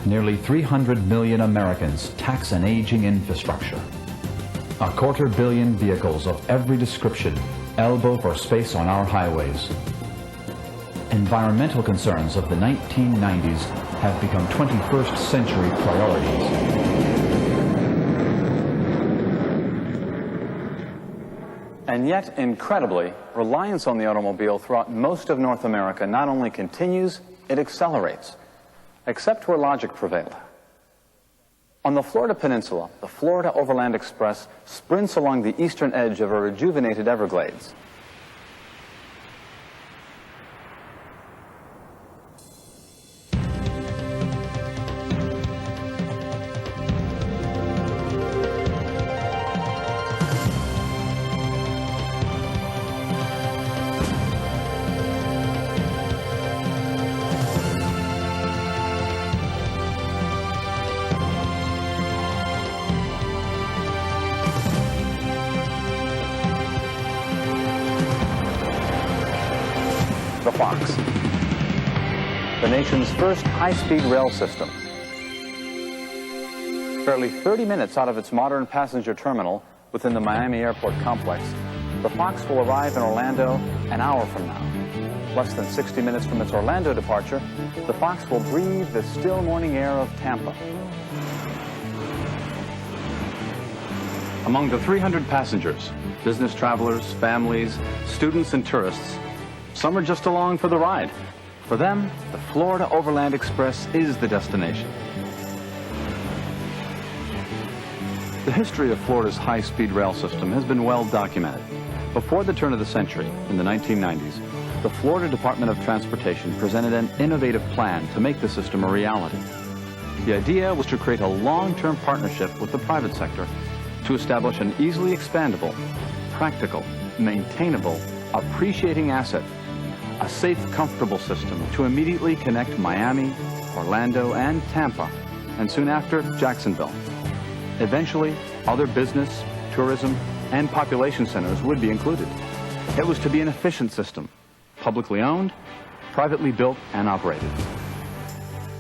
nearly 300 million Americans tax an aging infrastructure. 250 million vehicles of every description elbow for space on our highways. Environmental concerns of the 1990s have become 21st century priorities. And yet, incredibly, reliance on the automobile throughout most of North America not only continues, it accelerates, except where logic prevailed. On the Florida Peninsula, the Florida Overland Express sprints along the eastern edge of a rejuvenated Everglades. The Fox, the nation's first high-speed rail system. Barely 30 minutes out of its modern passenger terminal within the Miami Airport complex, the Fox will arrive in Orlando an hour from now. Less than 60 minutes from its Orlando departure, the Fox will breathe the still morning air of Tampa. Among the 300 passengers, business travelers, families, students, and tourists, some are just along for the ride. For them, the Florida Overland Express is the destination. The history of Florida's high-speed rail system has been well documented. Before the turn of the century, in the 1990s, the Florida Department of Transportation presented an innovative plan to make the system a reality. The idea was to create a long-term partnership with the private sector to establish an easily expandable, practical, maintainable, appreciating asset, a safe, comfortable system to immediately connect Miami, Orlando, and Tampa, and soon after, Jacksonville. Eventually, other business, tourism, and population centers would be included. It was to be an efficient system, publicly owned, privately built, and operated.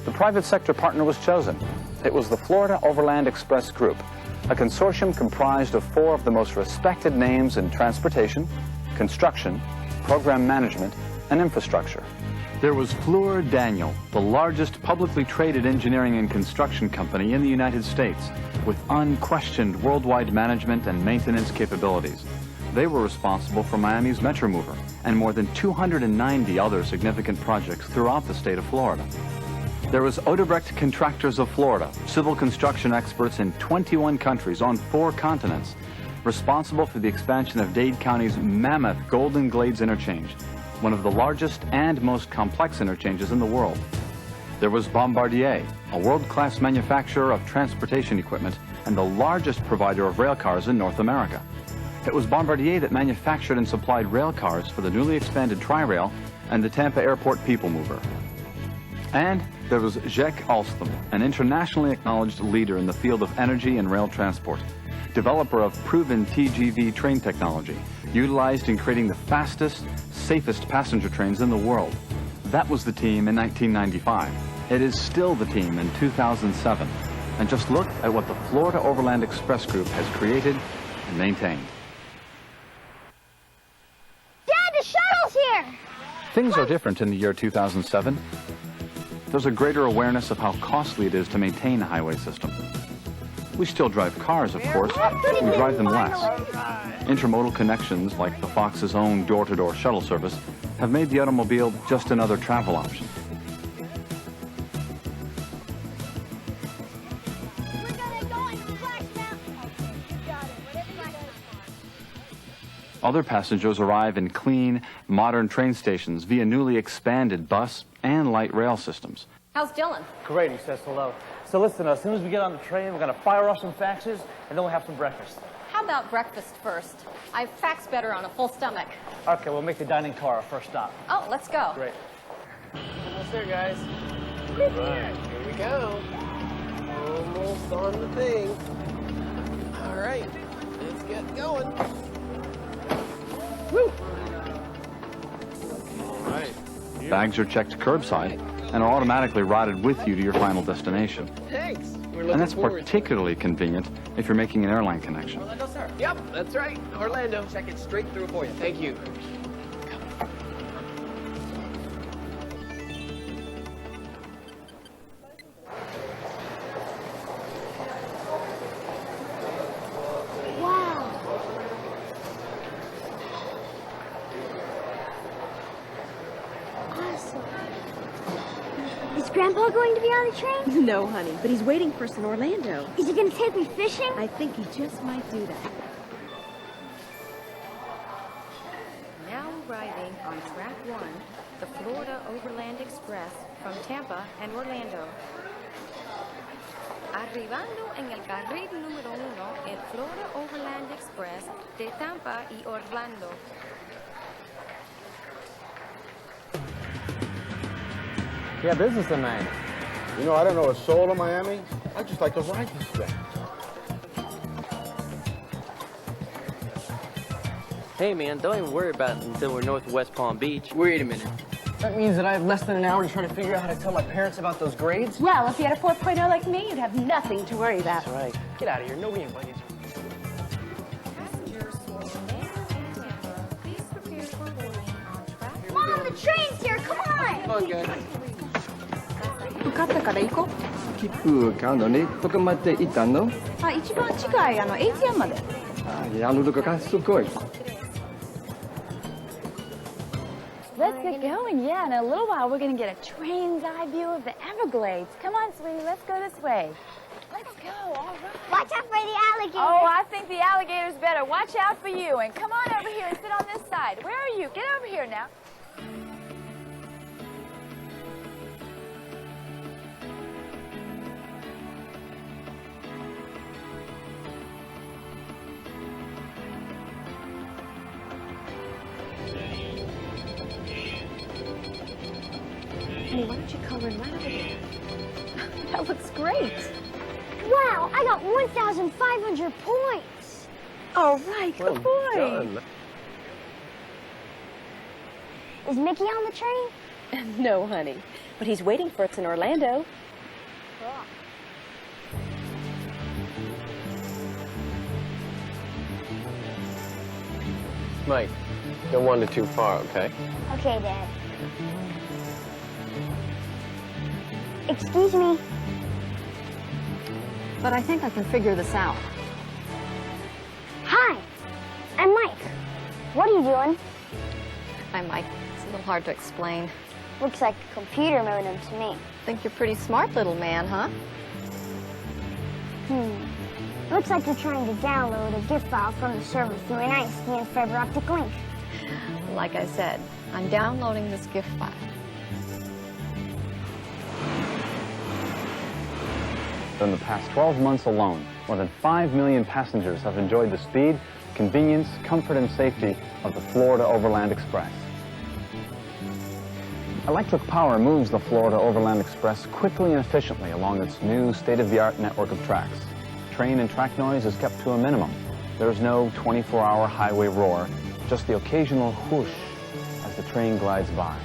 The private sector partner was chosen. It was the Florida Overland Express Group, a consortium comprised of 4 of the most respected names in transportation, construction, program management, and infrastructure. There was Fluor Daniel, the largest publicly traded engineering and construction company in the United States, with unquestioned worldwide management and maintenance capabilities. They were responsible for Miami's Metromover and more than 290 other significant projects throughout the state of Florida. There was Odebrecht Contractors of Florida, civil construction experts in 21 countries on 4 continents, responsible for the expansion of Dade County's mammoth Golden Glades interchange, one of the largest and most complex interchanges in the world. There was Bombardier, a world-class manufacturer of transportation equipment and the largest provider of rail cars in North America. It was Bombardier that manufactured and supplied rail cars for the newly expanded Tri-Rail and the Tampa Airport People Mover. And there was Jacques Alstom, an internationally acknowledged leader in the field of energy and rail transport, developer of proven TGV train technology, utilized in creating the fastest, safest passenger trains in the world. That was the team in 1995. It is still the team in 2007. And just look at what the Florida Overland Express Group has created and maintained. Dad, the shuttle's here! Things are different in the year 2007. There's a greater awareness of how costly it is to maintain a highway system. We still drive cars, of course. We drive them less. Intermodal connections, like the Fox's own door-to-door shuttle service, have made the automobile just another travel option. Other passengers arrive in clean, modern train stations via newly expanded bus and light rail systems. How's Dylan? Great, he says hello. So listen, as soon as we get on the train, we're going to fire off some faxes, and then we'll have some breakfast. How about breakfast first? I fax better on a full stomach. Okay, we'll make the dining car our first stop. Oh, let's go. Great. Almost there, guys. All right, here we go. Almost on the thing. All right, let's get going. Woo! All right. Bags are checked curbside. and are automatically routed with you to your final destination. Thanks. We're And looking that's forward to it. particularly convenient if you're making an airline connection. Orlando, sir. Yep, that's right. Orlando. Check it straight through for you. Thank you. Wow. Awesome. Is Grandpa going to be on the train? No, honey, but he's waiting for us in Orlando. Is he going to take me fishing? I think he just might do that. Now arriving on track 1, the Florida Overland Express from Tampa and Orlando. Arribando en el carril número 1, el Florida Overland Express de Tampa y Orlando. Yeah, business tonight. You know, I don't know a soul in Miami. I just like to ride this thing. Hey man, don't even worry about it until we're north of West Palm Beach. Wait a minute. That means that I have less than an hour to try to figure out how to tell my parents about those grades? Well, if you had a 4.0 like me, you'd have nothing to worry about. That's right. Get out of here. Nobody invited you. Passengers for Orlando and Tampa, please prepare for boarding on track. Mom, the train's here. Come on. Come on, guys. 受かったから行こう。切符買うのにどこまで行ったの？あ、一番近いATM まで。やるのがすごい。 Let's get going. Yeah, in a little while we're going to get a train's eye view of the Everglades. Come on, sweetie, let's go this way. Let's go, all right. Watch out for the alligator. Oh, I think the alligators better watch out for you. And come on over here and sit on this side. Where are you? Get over here now. Hey, why don't you color in right over there? That looks great. Wow, I got 1,500 points. All right, good boy. Done. Is Mickey on the train? No, honey, but he's waiting for us in Orlando. Mike, don't wander too far, okay? Okay, Dad. Excuse me. But I think I can figure this out. Hi, I'm Mike. What are you doing? Hi, Mike. It's a little hard to explain. Looks like a computer modem to me. Think you're pretty smart, little man, huh? Looks like you're trying to download a GIF file from the server through an ISDN fiber optic link. Like I said, I'm downloading this GIF file. In the past 12 months alone, more than 5 million passengers have enjoyed the speed, convenience, comfort, and safety of the Florida Overland Express. Electric power moves the Florida Overland Express quickly and efficiently along its new state-of-the-art network of tracks. Train and track noise is kept to a minimum. There's no 24-hour highway roar, just the occasional whoosh as the train glides by.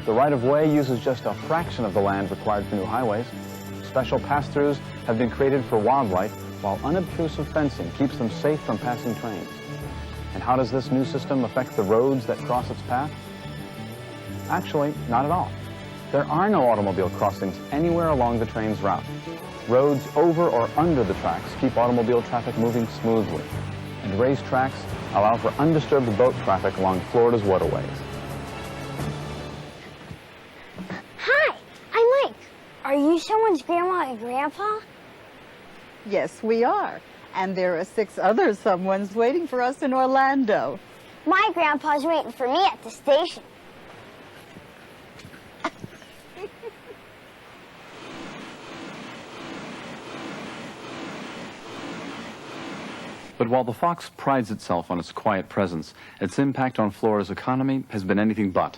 The right-of-way uses just a fraction of the land required for new highways. Special pass-throughs have been created for wildlife, while unobtrusive fencing keeps them safe from passing trains. And how does this new system affect the roads that cross its path? Actually, not at all. There are no automobile crossings anywhere along the train's route. Roads over or under the tracks keep automobile traffic moving smoothly, and raised tracks allow for undisturbed boat traffic along Florida's waterways. Hi, I'm Mike. Are you someone's grandma and grandpa? Yes, we are. And there are 6 other someones waiting for us in Orlando. My grandpa's waiting for me at the station. But while the Fox prides itself on its quiet presence, its impact on Florida's economy has been anything but.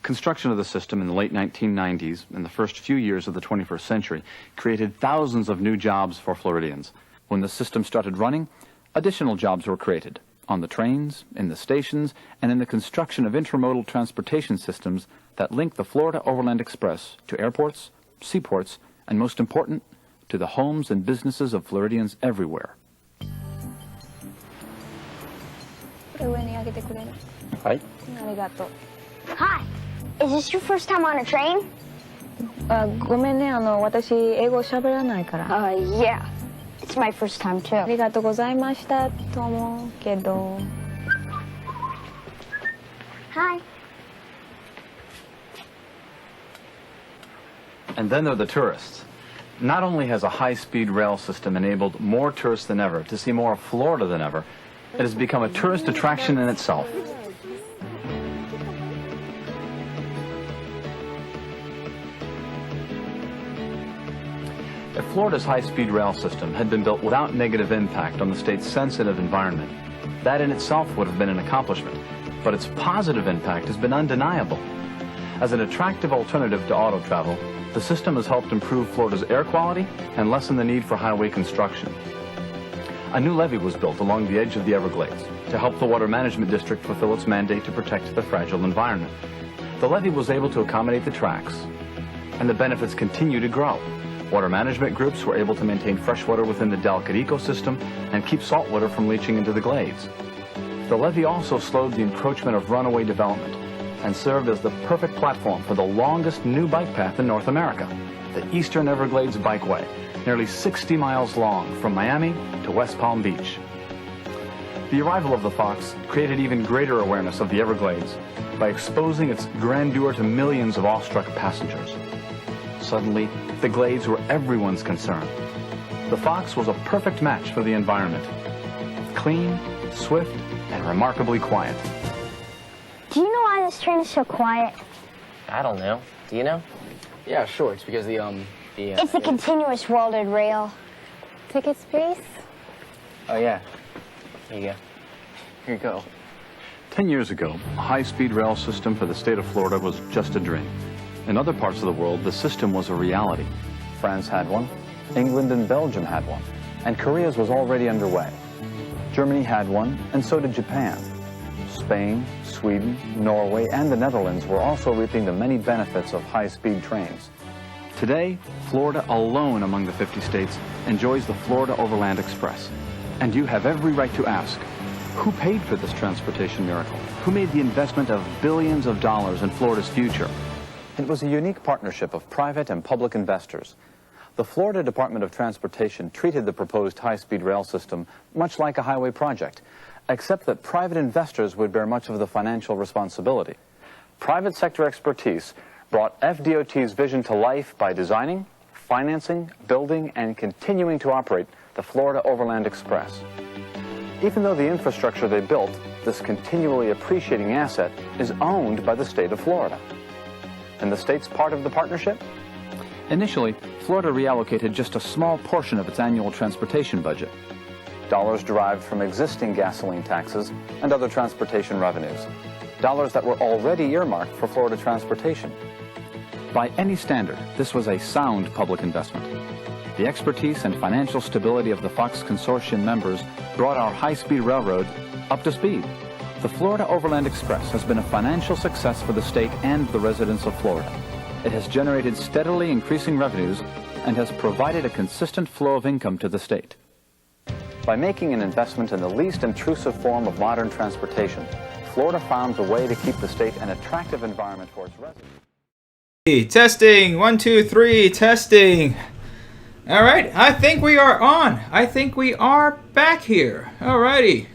Construction of the system in the late 1990s and the first few years of the 21st century created thousands of new jobs for Floridians. When the system started running, additional jobs were created on the trains, in the stations, and in the construction of intermodal transportation systems that link the Florida Overland Express to airports, seaports, and most important, to the homes and businesses of Floridians everywhere. これ上に上げてくれる？はい。ありがとう。 Hi. Is this your first time on a train? ごめんね、私英語喋らないから。Yeah. It's my first time あ too. りがとうございましたと思うけど。Hi. And then there are the tourists. Not only has a high-speed rail system enabled more tourists than ever to see more of Florida than ever, it has become a tourist attraction in itself. If Florida's high-speed rail system had been built without negative impact on the state's sensitive environment, that in itself would have been an accomplishment. But its positive impact has been undeniable. As an attractive alternative to auto travel, the system has helped improve Florida's air quality and lessen the need for highway construction. A new levee was built along the edge of the Everglades to help the Water Management District fulfill its mandate to protect the fragile environment. The levee was able to accommodate the tracks, and the benefits continue to grow. Water management groups were able to maintain freshwater within the delicate ecosystem and keep saltwater from leaching into the glades. The levee also slowed the encroachment of runaway development and served as the perfect platform for the longest new bike path in North America, the Eastern Everglades Bikeway, nearly 60 miles long from Miami to West Palm Beach. The arrival of the Fox created even greater awareness of the Everglades by exposing its grandeur to millions of awestruck passengers. Suddenly, the Glades were everyone's concern. The Fox was a perfect match for the environment. Clean, swift, and remarkably quiet. Do you know why this train is so quiet? I don't know. Do you know? Yeah, sure. It's because It's the continuous welded rail. Tickets, please. Oh, yeah. Here you go. Here you go. 10 years ago, a high-speed rail system for the state of Florida was just a dream. In other parts of the world, the system was a reality. France had one, England and Belgium had one, and Korea's was already underway. Germany had one, and so did Japan. Spain, Sweden, Norway, and the Netherlands were also reaping the many benefits of high-speed trains. Today, Florida alone among the 50 states enjoys the Florida Overland Express. And you have every right to ask, who paid for this transportation miracle? Who made the investment of billions of dollars in Florida's future? It was a unique partnership of private and public investors. The Florida Department of Transportation treated the proposed high-speed rail system much like a highway project, except that private investors would bear much of the financial responsibility. Private sector expertise brought FDOT's vision to life by designing, financing, building, and continuing to operate the Florida Overland Express. Even though the infrastructure they built, this continually appreciating asset, is owned by the state of Florida. And the state's part of the partnership? Initially, Florida reallocated just a small portion of its annual transportation budget. Dollars derived from existing gasoline taxes and other transportation revenues. Dollars that were already earmarked for Florida transportation. By any standard, this was a sound public investment. The expertise and financial stability of the Fox Consortium members brought our high-speed railroad up to speed. The Florida Overland Express has been a financial success for the state and the residents of Florida. It has generated steadily increasing revenues and has provided a consistent flow of income to the state. By making an investment in the least intrusive form of modern transportation, Florida found the way to keep the state an attractive environment for its residents. Testing, 1, 2, 3, testing. All right, I think we are on. I think we are back here. All righty.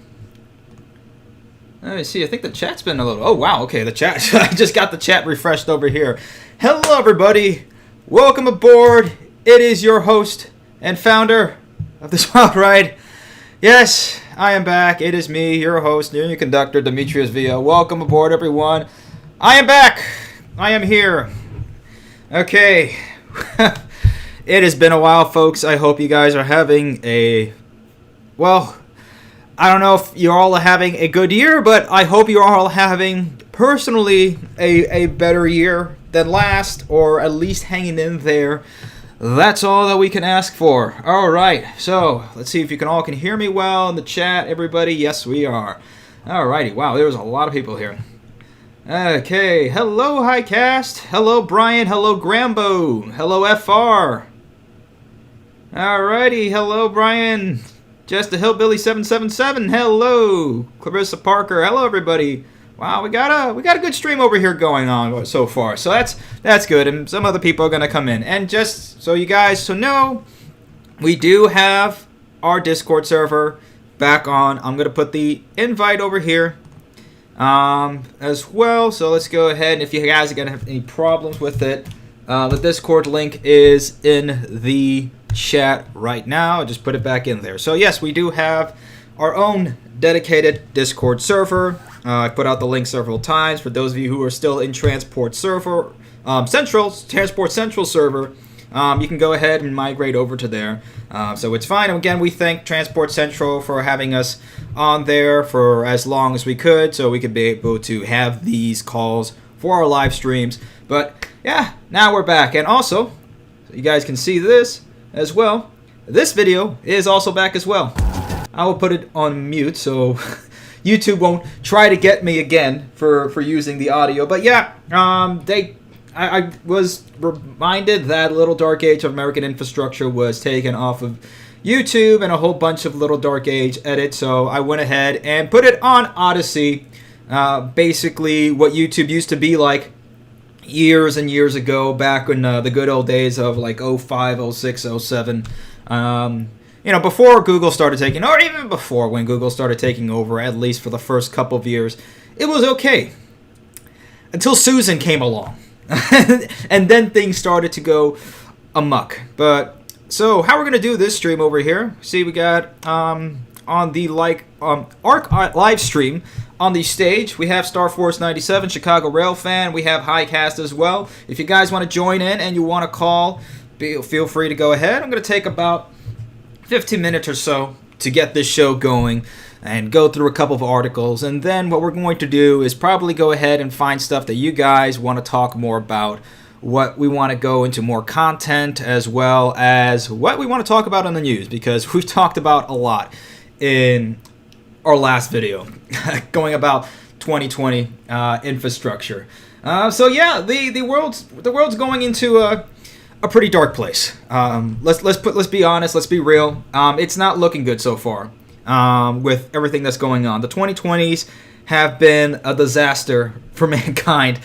Let me see, I think the chat's been a little, oh wow, okay, the chat, I just got the chat refreshed over here. Hello everybody, welcome aboard. It is your host and founder of this wild ride. Yes, I am back. It is me, your host, your conductor, Demetrius Villa. Welcome aboard, everyone. I am back. I am here. Okay. It has been a while, folks. I hope you guys are having a, well, I don't know if you're all having a good year, but I hope you're all having, personally, a better year than last, or at least hanging in there. That's all that we can ask for. All right, so let's see if you all can hear me well in the chat, everybody. Yes, we are. All righty. Wow, there was a lot of people here. Okay, hello Highcast, hello Brian, hello Grambo, hello FR. Alrighty, hello Brian, Just a Hillbilly 777, hello Clarissa Parker, hello everybody. Wow, we got a good stream over here going on so far, so that's good, and some other people are gonna come in. And just so you guys know, we do have our Discord server back on. I'm gonna put the invite over here as well. So let's go ahead, and if you guys are gonna have any problems with it, the Discord link is in the chat right now. I'll just put it back in there. So yes, we do have our own dedicated Discord server. I put out the link several times for those of you who are still in Transport server, Transport Central server. You can go ahead and migrate over to there. So it's fine. And again, we thank Transport Central for having us on there for as long as we could, so we could be able to have these calls for our live streams. But yeah, now we're back. And also, so you guys can see this as well, this video is also back as well. I will put it on mute so YouTube won't try to get me again for using the audio. But yeah, I was reminded that Little Dark Age of American Infrastructure was taken off of YouTube and a whole bunch of Little Dark Age edits, so I went ahead and put it on Odyssey. Basically what YouTube used to be like years and years ago, back in the good old days of like 05, 06, 07. You know, before Google started taking, or even before when Google started taking over, at least for the first couple of years, it was okay. Until Susan came along. And then things started to go amok. But, so, how we're going to do this stream over here, see we got, on the, ARC live stream, on the stage, we have Star Force 97, Chicago Rail Fan, we have Highcast as well. If you guys want to join in and you want to call, feel free to go ahead. I'm going to take about 15 minutes or so to get this show going and go through a couple of articles, and then what we're going to do is probably go ahead and find stuff that you guys want to talk more about, what we want to go into more content, as well as what we want to talk about on the news, because we've talked about a lot in our last video going about 2020 infrastructure. So yeah, the world's going into a pretty dark place. Let's be honest. Let's be real. It's not looking good so far. With everything that's going on, the 2020s have been a disaster for mankind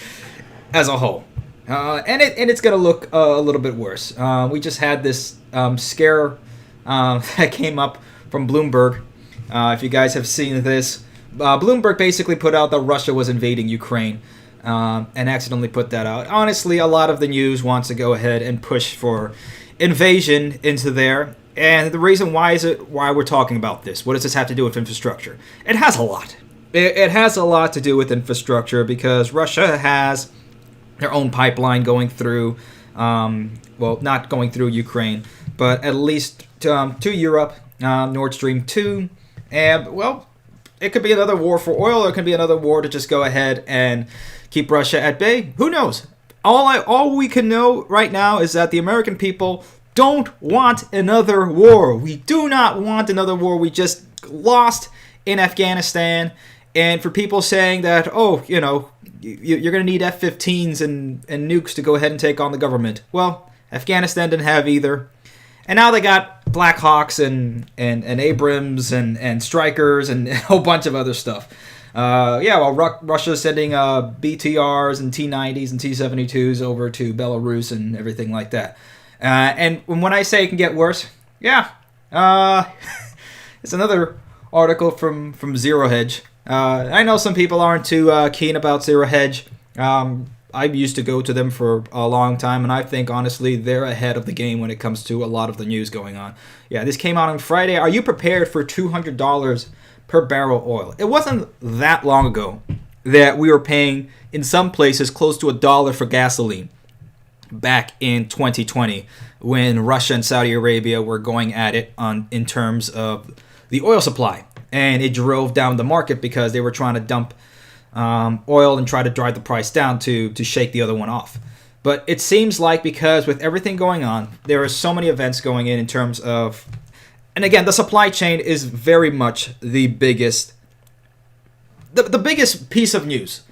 as a whole, and it's gonna look a little bit worse. We just had this scare that came up from Bloomberg. If you guys have seen this, Bloomberg basically put out that Russia was invading Ukraine. And accidentally put that out. Honestly, a lot of the news wants to go ahead and push for invasion into there. And the reason why we're talking about this? What does this have to do with infrastructure? It has a lot. It has a lot to do with infrastructure because Russia has their own pipeline going through, well, not going through Ukraine, but at least to Europe, Nord Stream 2. And, well, it could be another war for oil, or it could be another war to just go ahead and keep Russia at bay. Who knows? All we can know right now is that the American people don't want another war. We do not want another war. We just lost in Afghanistan. And for people saying that, oh, you know, you're going to need F-15s and nukes to go ahead and take on the government. Well, Afghanistan didn't have either. And now they got Black Hawks and Abrams and Strykers and a whole bunch of other stuff. Yeah, well, Russia's sending BTRs and T-90s and T-72s over to Belarus and everything like that. And when I say it can get worse, yeah, it's another article from Zero Hedge. I know some people aren't too keen about Zero Hedge. I used to go to them for a long time, and I think, honestly, they're ahead of the game when it comes to a lot of the news going on. Yeah, this came out on Friday. Are you prepared for $200 per barrel oil? It wasn't that long ago that we were paying, in some places, close to $1 for gasoline back in 2020 when Russia and Saudi Arabia were going at it in terms of the oil supply. And it drove down the market because they were trying to dump oil and try to drive the price down to shake the other one off. But it seems like because with everything going on, there are so many events going in terms of, and again, the supply chain is very much the biggest, the biggest piece of news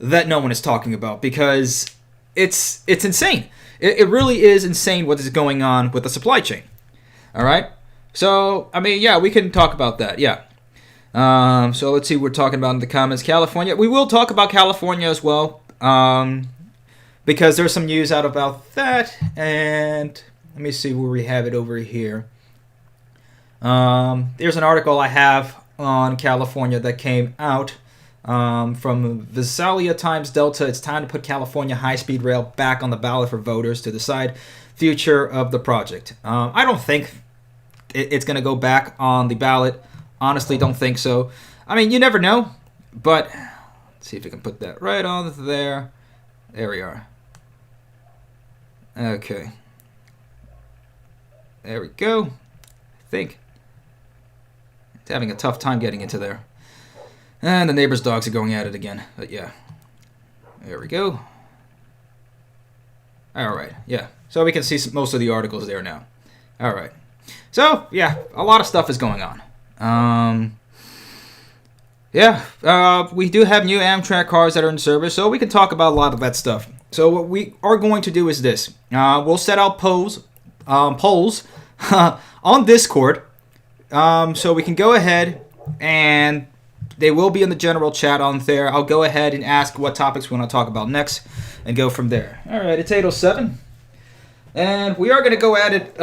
that no one is talking about, because it's insane. It really is insane what is going on with the supply chain. All right? So, I mean, yeah, we can talk about that. Yeah. So let's see what we're talking about in the comments. California. We will talk about California as well, because there's some news out about that. And let me see where we have it over here. There's an article I have on California that came out from Visalia Times Delta. It's time to put California high-speed rail back on the ballot for voters to decide future of the project. I don't think it's going to go back on the ballot. Honestly, don't think so. I mean, you never know, but let's see if we can put that right on there. There we are. Okay. There we go. I think. It's having a tough time getting into there. And the neighbor's dogs are going at it again. But yeah. There we go. Alright, yeah. So we can see most of the articles there now. Alright. So, yeah, a lot of stuff is going on. We do have new Amtrak cars that are in service, so we can talk about a lot of that stuff. So what we are going to do is this. We'll set out polls on Discord, so we can go ahead and they will be in the general chat on there. I'll go ahead and ask what topics we want to talk about next and go from there. All right, it's 8:07, and we are going to go at it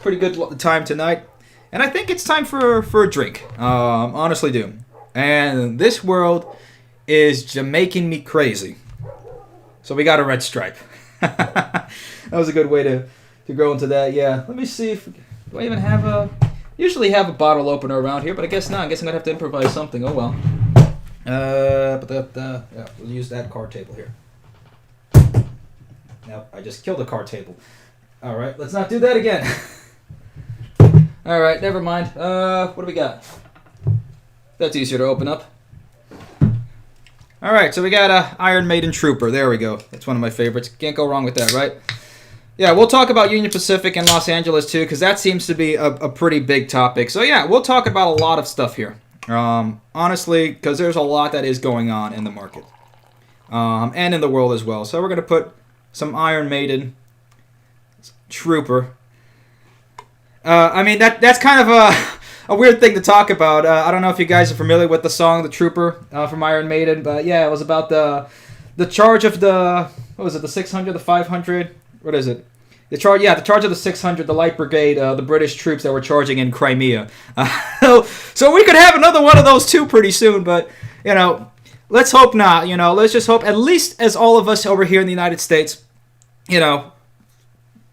pretty good time tonight. And I think it's time for a drink. Honestly do. And this world is Jamaican me crazy. So we got a red stripe. That was a good way to go into that. Yeah. Let me see if do I even have a. Usually have a bottle opener around here, but I guess not. I guess I'm gonna have to improvise something. Oh well. Yeah, we'll use that card table here. Nope, I just killed a card table. All right, let's not do that again. All right, never mind. What do we got? That's easier to open up. All right, so we got a Iron Maiden Trooper. There we go. That's one of my favorites. Can't go wrong with that, right? Yeah, we'll talk about Union Pacific and Los Angeles too, because that seems to be a pretty big topic. So yeah, we'll talk about a lot of stuff here. Honestly, because there's a lot that is going on in the market, and in the world as well. So we're gonna put some Iron Maiden Trooper. I mean, that's kind of a weird thing to talk about. I don't know if you guys are familiar with the song "The Trooper" from Iron Maiden, but yeah, it was about the charge of the what was it, the 600, the 500? What is it? The charge of the 600, the Light Brigade, the British troops that were charging in Crimea. So we could have another one of those too pretty soon, but you know, let's hope not. You know, let's just hope at least as all of us over here in the United States, you know.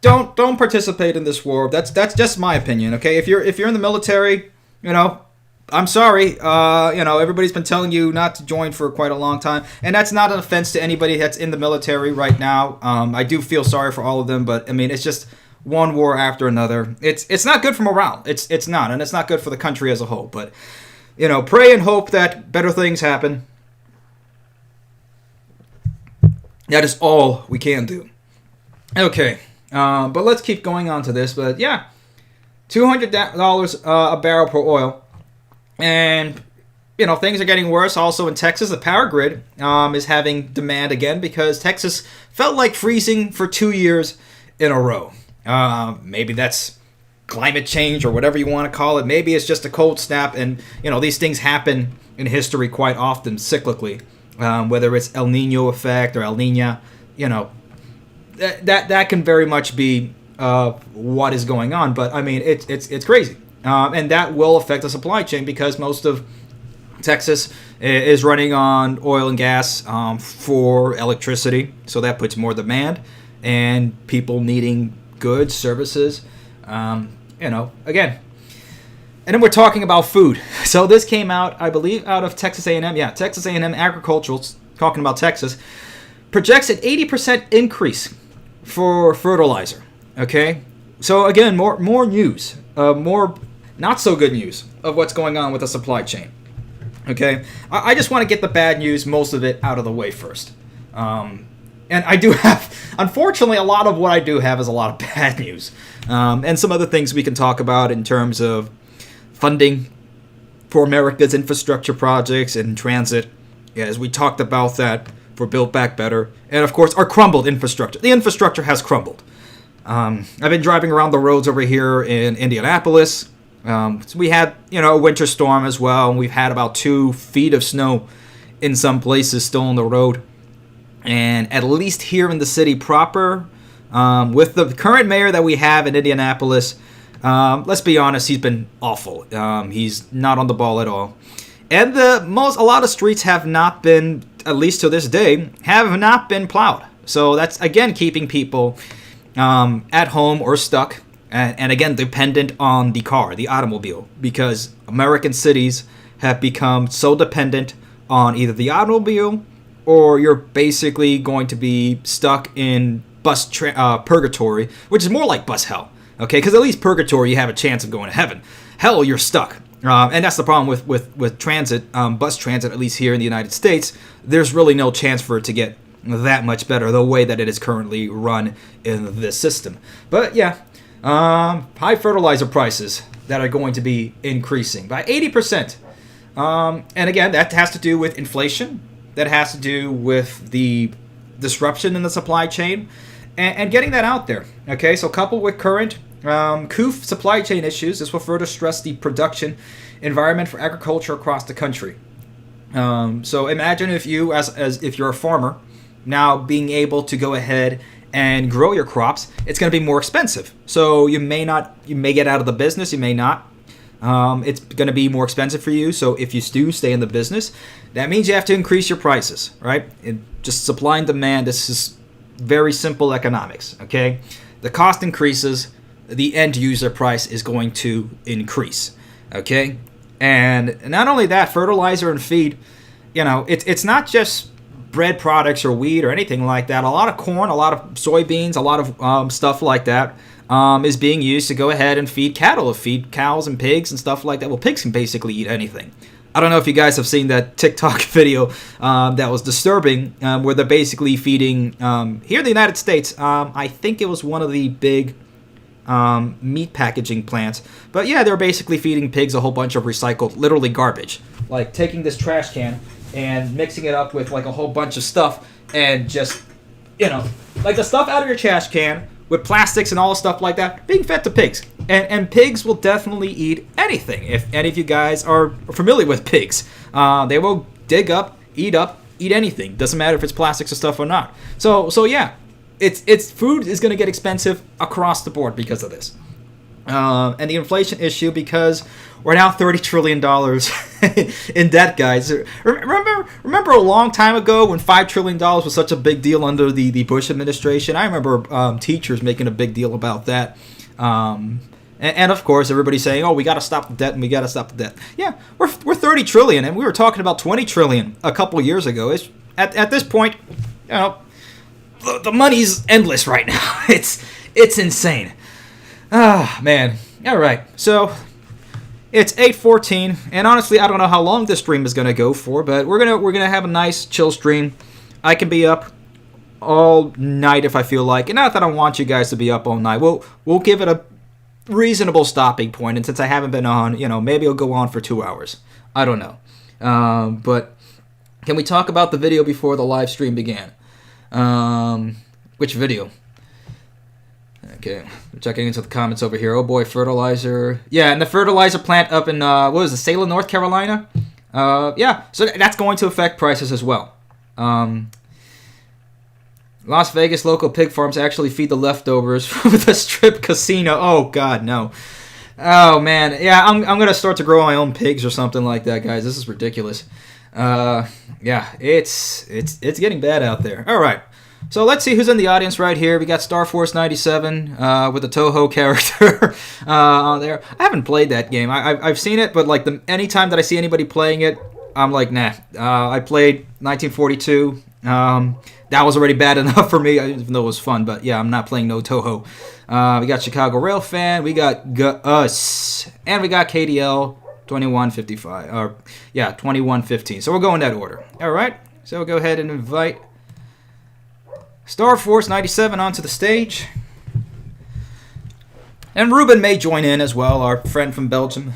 Don't participate in this war. That's just my opinion, okay? If you're in the military, you know, I'm sorry. You know, everybody's been telling you not to join for quite a long time, and that's not an offense to anybody that's in the military right now. I do feel sorry for all of them, but I mean, it's just one war after another. It's not good for morale. It's not, and it's not good for the country as a whole. But you know, pray and hope that better things happen. That is all we can do. Okay. But let's keep going on to this. But yeah, $200 a barrel per oil. And, you know, things are getting worse. Also in Texas, the power grid is having demand again because Texas felt like freezing for 2 years in a row. Maybe that's climate change or whatever you want to call it. Maybe it's just a cold snap. And, you know, these things happen in history quite often cyclically. Whether it's El Nino effect or El Nina, you know. That can very much be what is going on, but I mean it's crazy, and that will affect the supply chain because most of Texas is running on oil and gas for electricity, so that puts more demand and people needing goods, services, you know, again. And then we're talking about food. So this came out, I believe, out of Texas A&M. Yeah, Texas A&M Agricultural, talking about Texas, projects an 80% increase for fertilizer. Okay, so again, more news, more not so good news of what's going on with the supply chain. Okay, I just want to get the bad news, most of it, out of the way first. And I do have, unfortunately, a lot of what I do have is a lot of bad news, and some other things we can talk about in terms of funding for America's infrastructure projects and transit Yeah, as we talked about that for Build Back Better. And, of course, our crumbled infrastructure. The infrastructure has crumbled. I've been driving around the roads over here in Indianapolis. So we had, a winter storm as well. And we've had about 2 feet of snow in some places still on the road. And at least here in the city proper, with the current mayor that we have in Indianapolis, let's be honest, he's been awful. He's not on the ball at all. And a lot of streets have not been, at least to this day, have not been plowed. So that's, again, keeping people at home or stuck. And again, dependent on the car, the automobile. Because American cities have become so dependent on either the automobile or you're basically going to be stuck in bus purgatory, which is more like bus hell. Okay, because at least purgatory, you have a chance of going to heaven. Hell, you're stuck. And that's the problem with transit, bus transit, at least here in the United States. There's really no chance for it to get that much better the way that it is currently run in this system. But yeah, high fertilizer prices that are going to be increasing by 80%. And again, that has to do with inflation. That has to do with the disruption in the supply chain and getting that out there. Okay, so coupled with current COOF supply chain issues, this will further stress the production environment for agriculture across the country. So imagine if you, as if you're a farmer, now being able to go ahead and grow your crops, it's going to be more expensive. So you may get out of the business, you may not. It's going to be more expensive for you. So if you do stay in the business, that means you have to increase your prices, right? Just supply and demand. This is very simple economics, okay? The cost increases, the end user price is going to increase, okay? And not only that, fertilizer and feed, it's not just bread products or wheat or anything like that. A lot of corn, a lot of soybeans, a lot of stuff like that is being used to go ahead and feed cattle, feed cows and pigs and stuff like that. Well, pigs can basically eat anything. I don't know if you guys have seen that TikTok video that was disturbing, where they're basically feeding, here in the United States, I think it was one of the big meat packaging plants. But yeah, they're basically feeding pigs a whole bunch of recycled, literally garbage. Like taking this trash can and mixing it up with like a whole bunch of stuff and just, like the stuff out of your trash can with plastics and all the stuff like that, being fed to pigs. And pigs will definitely eat anything. If any of you guys are familiar with pigs, they will dig up, eat anything. Doesn't matter if it's plastics or stuff or not. So yeah, it's food is going to get expensive across the board because of this. And the inflation issue, because we're now $30 trillion in debt, guys. Remember a long time ago when $5 trillion was such a big deal under the Bush administration? I remember teachers making a big deal about that. And of course, everybody saying, "Oh, we got to stop the debt, and we got to stop the debt." Yeah, we're $30 trillion, and we were talking about $20 trillion a couple of years ago. At this point, the money's endless right now. It's insane. Ah, man. All right, so it's 8:14, and honestly, I don't know how long this stream is gonna go for, but we're gonna have a nice chill stream. I can be up all night if I feel like, and not that I want you guys to be up all night. We'll give it a reasonable stopping point, and since I haven't been on, maybe it'll go on for 2 hours. I don't know, but can we talk about the video before the live stream began? Which video? Okay, checking into the comments over here. Oh boy, fertilizer. Yeah, and the fertilizer plant up in, Salem, North Carolina? Yeah, so that's going to affect prices as well. Las Vegas local pig farms actually feed the leftovers from the strip casino. Oh god, no. Oh man, yeah, I'm gonna start to grow my own pigs or something like that, guys. This is ridiculous. Yeah, it's getting bad out there. All right. So let's see who's in the audience right here. We got Star Force 97 with the Toho character on there. I haven't played that game. I've seen it, but like any time that I see anybody playing it, I'm like, nah. I played 1942. That was already bad enough for me, even though it was fun. But yeah, I'm not playing no Toho. We got Chicago Rail Fan. We got us. And we got KDL 2155. 2115. So we'll go in that order. All right. So we'll go ahead and invite Star Force 97 onto the stage. And Ruben may join in as well, our friend from Belgium,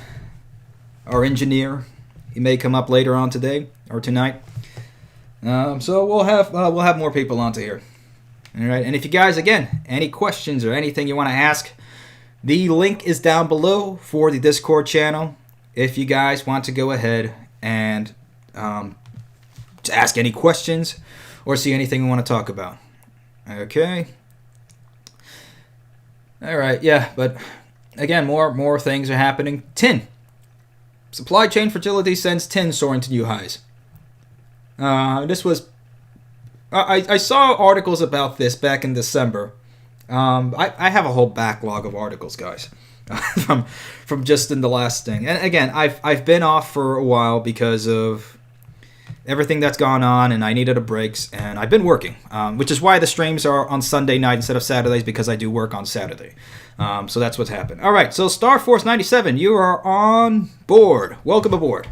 our engineer. He may come up later on today or tonight. So we'll have more people onto here. All right, and if you guys, again, any questions or anything you want to ask, the link is down below for the Discord channel. If you guys want to go ahead and to ask any questions or see anything you want to talk about. Okay. All right, yeah, but again, more things are happening. Tin. Supply chain fragility sends tin soaring to new highs. This was... I saw articles about this back in December. I have a whole backlog of articles, guys, from just in the last thing. And again, I've been off for a while because of everything that's gone on, and I needed a break. And I've been working, which is why the streams are on Sunday night instead of Saturdays, because I do work on Saturday. So that's what's happened. All right, so Star Force 97, you are on board. Welcome aboard.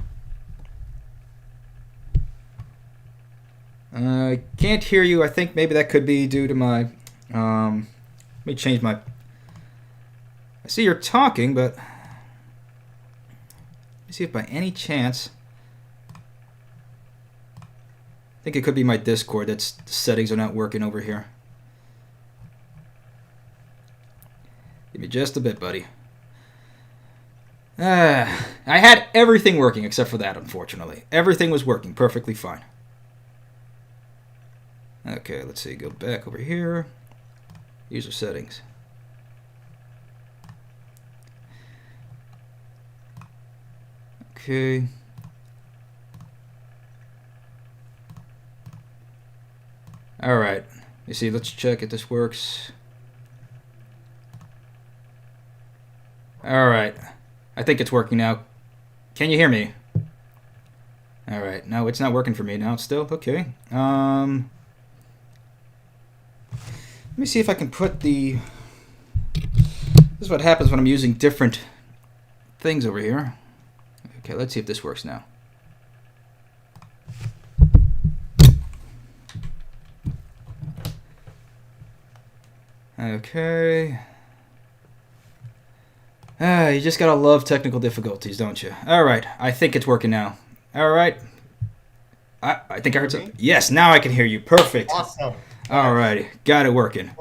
I can't hear you. I think maybe that could be due to my... let me change my... I see you're talking, but... Let me see if by any chance... I think it could be my Discord. The settings are not working over here. Give me just a bit, buddy. I had everything working except for that, unfortunately. Everything was working perfectly fine. Okay, let's see. Go back over here. User settings. Okay. All right. You see, let's check if this works. All right. I think it's working now. Can you hear me? All right. No, it's not working for me now. It's still okay. Let me see if I can put the... This is what happens when I'm using different things over here. Okay, let's see if this works now. Okay. You just gotta love technical difficulties, don't you? All right, I think it's working now. All right. I think I heard something. Yes, now I can hear you. Perfect. Awesome. All righty, got it working.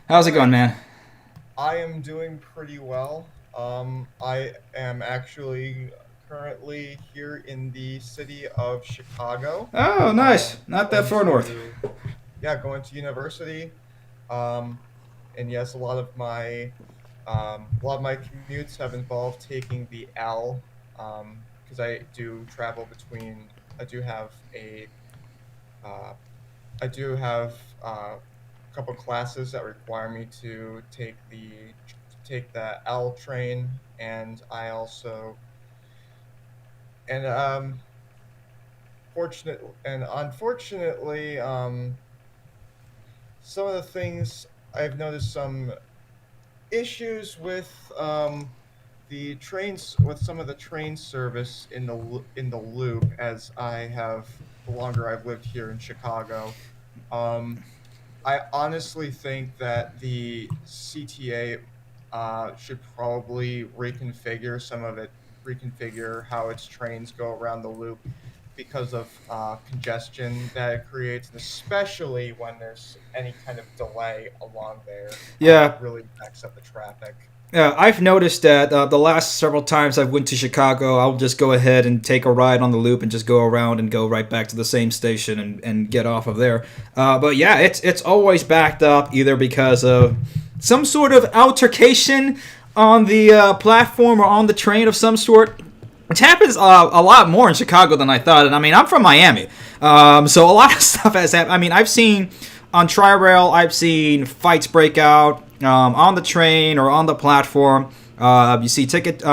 How's it going, man? I am doing pretty well. I am actually currently here in the city of Chicago. Oh, nice. Not that far north. Yeah, going to university. And yes, a lot of my commutes have involved taking the L, because I do travel between. I do have a couple classes that require me to take the L train, and I also unfortunately some of the things I've noticed some issues with the trains, with some of the train service in the loop, as I have the longer I've lived here in Chicago. I honestly think that the CTA should probably reconfigure how its trains go around the loop, because of congestion that it creates, and especially when there's any kind of delay along there. Yeah. It really backs up the traffic. Yeah, I've noticed that the last several times I've went to Chicago, I'll just go ahead and take a ride on the loop and just go around and go right back to the same station and get off of there. But yeah, it's always backed up, either because of some sort of altercation on the platform or on the train of some sort. Which happens a lot more in Chicago than I thought. And I mean, I'm from Miami. So a lot of stuff has happened. I mean, I've seen on Tri-Rail, I've seen fights break out on the train or on the platform. You see jumpers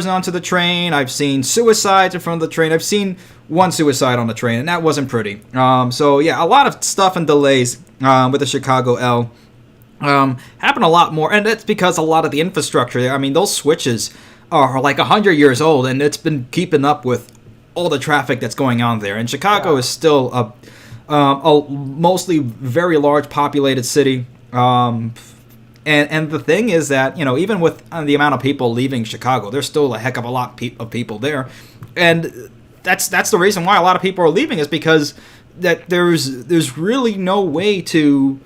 onto the train. I've seen suicides in front of the train. I've seen one suicide on the train, and that wasn't pretty. So yeah, a lot of stuff and delays with the Chicago L happen a lot more. And that's because a lot of the infrastructure there, I mean, those switches are like 100 years old, and it's been keeping up with all the traffic that's going on there. And Chicago is still a mostly very large populated city. And the thing is that, you know, even with the amount of people leaving Chicago, there's still a heck of a lot of people there. And that's the reason why a lot of people are leaving, is because that there's really no way to,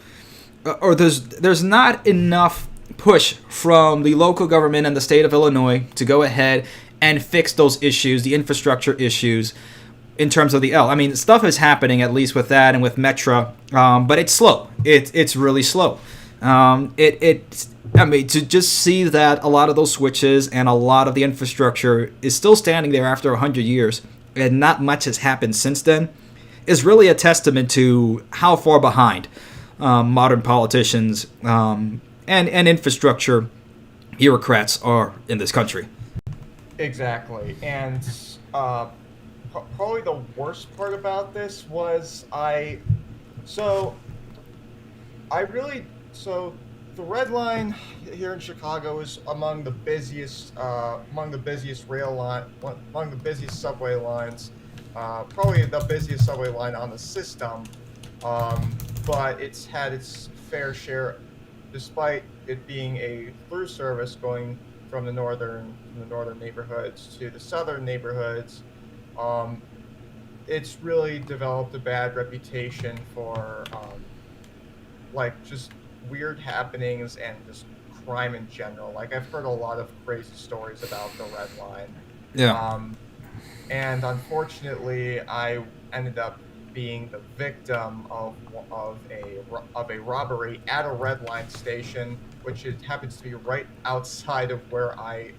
or there's not enough push from the local government and the state of Illinois to go ahead and fix those issues, the infrastructure issues, in terms of the L. I mean, stuff is happening, at least with that and with Metra, but it's slow. It's really slow. I mean, to just see that a lot of those switches and a lot of the infrastructure is still standing there after 100 years and not much has happened since then is really a testament to how far behind modern politicians and infrastructure bureaucrats are in this country. Exactly. And probably the worst part about this was the Red Line here in Chicago is among the busiest subway lines, probably the busiest subway line on the system. But it's had its fair share, despite it being a through service going from the northern neighborhoods to the southern neighborhoods. It's really developed a bad reputation for just weird happenings and just crime in general. Like, I've heard a lot of crazy stories about the Red Line. Yeah. And unfortunately, I ended up being the victim of a robbery at a Red Line station, which happens to be right outside of where I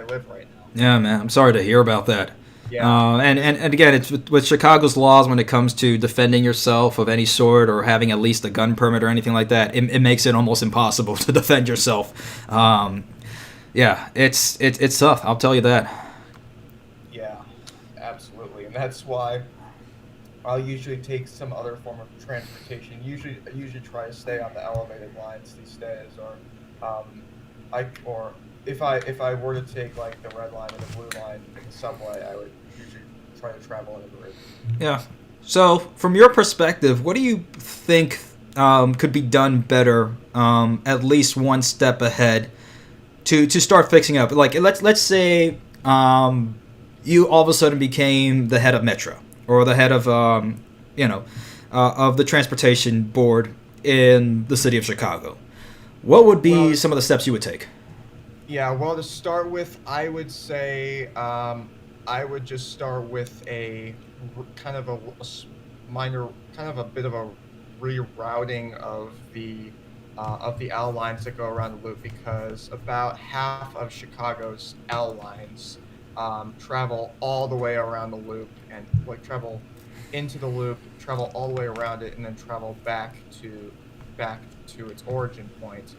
live right now. Yeah, man. I'm sorry to hear about that. Yeah. And again, it's with Chicago's laws when it comes to defending yourself of any sort or having at least a gun permit or anything like that. It makes it almost impossible to defend yourself. Yeah, it's tough. I'll tell you that. Yeah, absolutely, and that's why I'll usually take some other form of transportation. I usually try to stay on the elevated lines these days, or if I were to take like the Red Line or the Blue Line in the subway, I would usually try to travel in a group. Yeah. So, from your perspective, what do you think could be done better, at least one step ahead, to start fixing up? Like, let's say you all of a sudden became the head of Metro or the head of of the transportation board in the city of Chicago. What would be some of the steps you would take? Yeah, well, to start with, I would say I would just start with a kind of a bit of a rerouting of the L lines that go around the loop, because about half of Chicago's L lines travel all the way around the loop and travel into the loop, travel all the way around it, and then travel back to its origin point.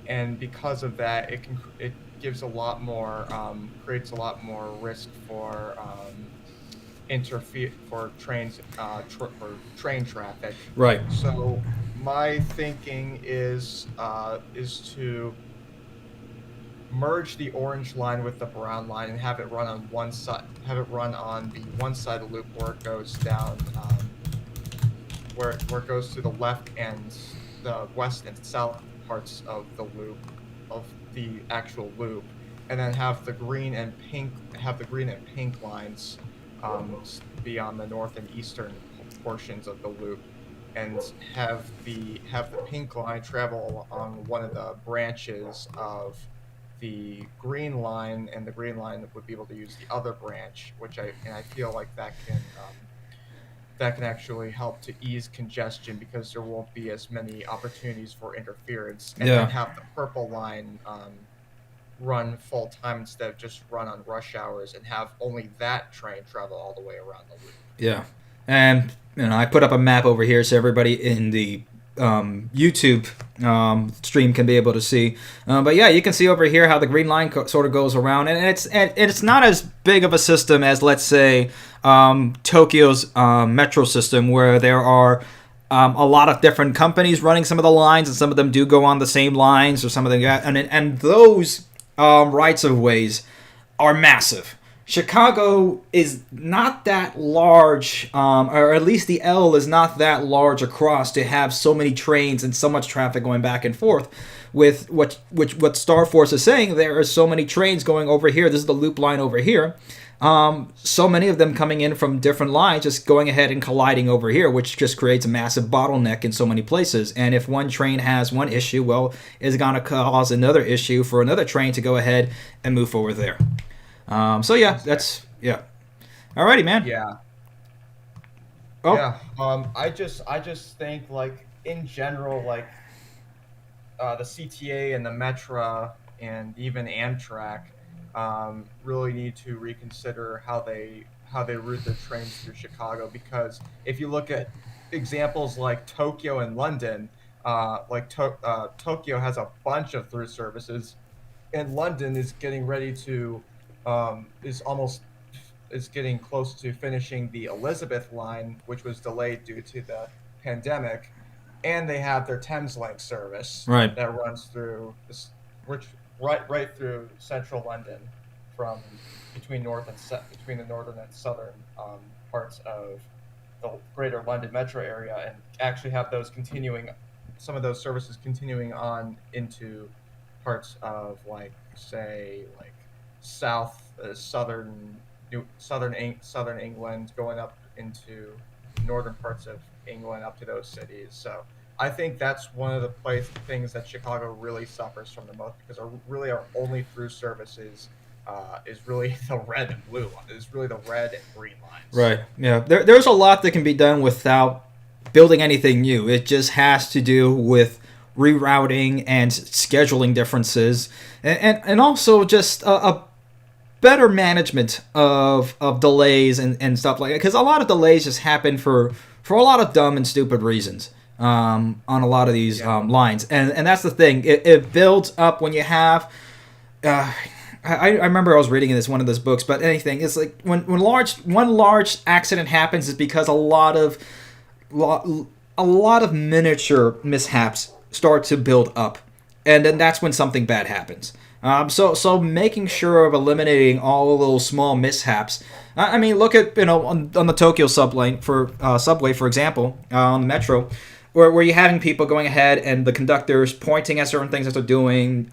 And because of that, it gives a lot more creates a lot more risk for train traffic. Right. So my thinking is to merge the orange line with the brown line and have it run on one side. Have it run on the one side of the loop where it goes down, where it goes to the left and the west and south parts of the loop, of the actual loop, and then have the green and pink lines be on the north and eastern portions of the loop, and have the pink line travel along one of the branches of the green line, and the green line would be able to use the other branch, and I feel like that can actually help to ease congestion, because there won't be as many opportunities for interference, and then have the purple line run full time instead of just run on rush hours, and have only that train travel all the way around the loop. Yeah, and I put up a map over here so everybody in the YouTube stream can be able to see. But yeah, you can see over here how the green line sort of goes around, and it's not as big of a system as, let's say, Tokyo's metro system, where there are a lot of different companies running some of the lines, and some of them do go on the same lines, or some of them, and those rights of ways are massive. Chicago is not that large, or at least the L is not that large across to have so many trains and so much traffic going back and forth. With what Star Force is saying, there are so many trains going over here. This is the loop line over here. So many of them coming in from different lines, just going ahead and colliding over here, which just creates a massive bottleneck in so many places. And if one train has one issue, well, it's going to cause another issue for another train to go ahead and move over there. So yeah, yeah. Alrighty, man. Yeah. Oh. Yeah. I just think, like, in general, like, the CTA and the Metra and even Amtrak really need to reconsider how they route their trains through Chicago, because if you look at examples like Tokyo and London, Tokyo has a bunch of through services, and London is getting ready to is getting close to finishing the Elizabeth line, which was delayed due to the pandemic, and they have their Thameslink service that runs through right through central London, from between the northern and southern parts of the Greater London metro area, and actually have those some of those services continuing on into parts of, like, say, like southern England, going up into northern parts of England up to those cities. So I think that's one of the things that Chicago really suffers from the most, because our only through services is really the red and blue one. It's really the red and green lines. Right. Yeah. There's a lot that can be done without building anything new. It just has to do with rerouting and scheduling differences, and also just a better management of delays and stuff like that. Because a lot of delays just happen for a lot of dumb and stupid reasons on a lot of these lines. And that's the thing. It builds up when you have... I remember I was reading in one of those books, but anything, it's like when one large accident happens, is because a lot of miniature mishaps start to build up, and then that's when something bad happens. So making sure of eliminating all of those small mishaps. I mean, look at on the Tokyo subway for example, on the metro, where you're having people going ahead and the conductors pointing at certain things that they're doing.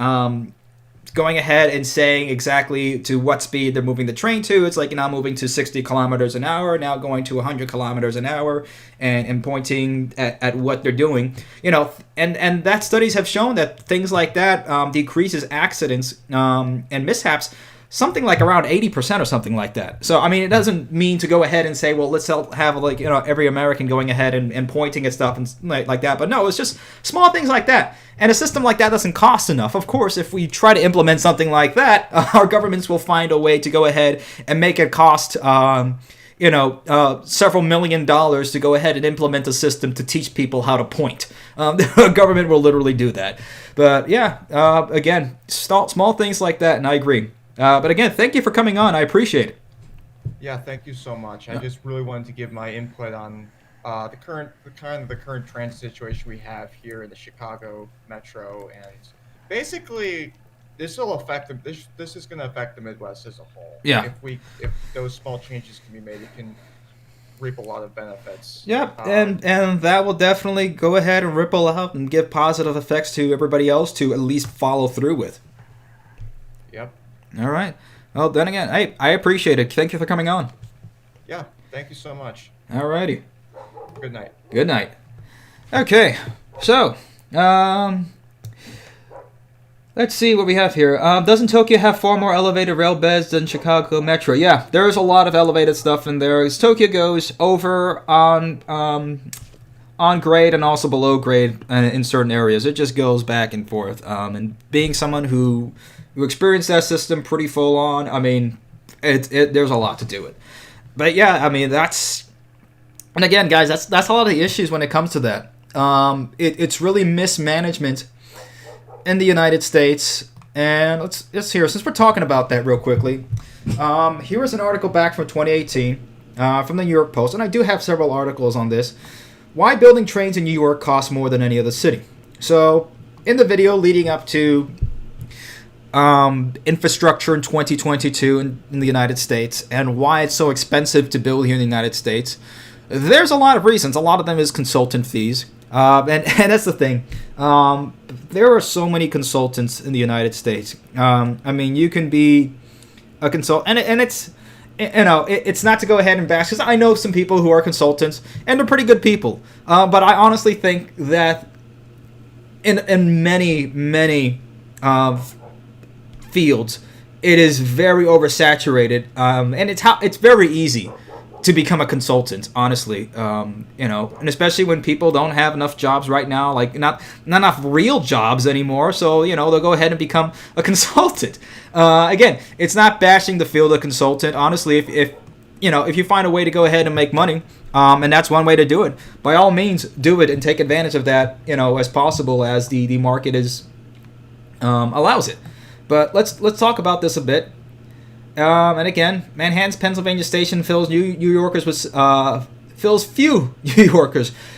Going ahead and saying exactly to what speed they're moving the train to. It's like you're now moving to 60 kilometers an hour, now going to 100 kilometers an hour, and pointing at what they're doing. And that studies have shown that things like that decreases accidents and mishaps something like around 80% or something like that. So, I mean, it doesn't mean to go ahead and say, well, let's have, like, every American going ahead and pointing at stuff and like that. But no, it's just small things like that. And a system like that doesn't cost enough. Of course, if we try to implement something like that, our governments will find a way to go ahead and make it cost, several $1 million to go ahead and implement a system to teach people how to point. The government will literally do that. But yeah, again, small things like that, and I agree. But again, thank you for coming on. I appreciate it. Yeah, thank you so much. I just really wanted to give my input on the current transit situation we have here in the Chicago Metro, and basically this is going to affect the Midwest as a whole. Yeah. If those small changes can be made, it can reap a lot of benefits. Yep, and that will definitely go ahead and ripple out and give positive effects to everybody else to at least follow through with. Yep. All right. Well, then again, hey, I appreciate it. Thank you for coming on. Yeah, thank you so much. All righty. Good night. Good night. Okay, so, let's see what we have here. Doesn't Tokyo have far more elevated rail beds than Chicago Metro? Yeah, there's a lot of elevated stuff in there. As Tokyo goes over on grade and also below grade in certain areas. It just goes back and forth. And being someone who experienced that system pretty full on, I mean, there's a lot to do it. But yeah, I mean, and again, guys, that's a lot of the issues when it comes to that. It's really mismanagement in the United States. And let's hear, since we're talking about that real quickly, here is an article back from 2018 from the New York Post, and I do have several articles on this. Why building trains in New York costs more than any other city. So in the video leading up to infrastructure in 2022 in the United States and why it's so expensive to build here in the United States, there's a lot of reasons. A lot of them is consultant fees. And that's the thing. There are so many consultants in the United States. I mean, you can be a consultant, and it's, it's not to go ahead and bash, because I know some people who are consultants, and they're pretty good people. But I honestly think that in many fields, it is very oversaturated, and it's very easy to become a consultant, honestly, and especially when people don't have enough jobs right now, like not enough real jobs anymore, so, they'll go ahead and become a consultant. Again, it's not bashing the field of consultant, honestly. If you find a way to go ahead and make money, and that's one way to do it, by all means, do it and take advantage of that, as possible as the market allows it. But let's talk about this a bit. And again, Manhattan's Pennsylvania station fills few New Yorkers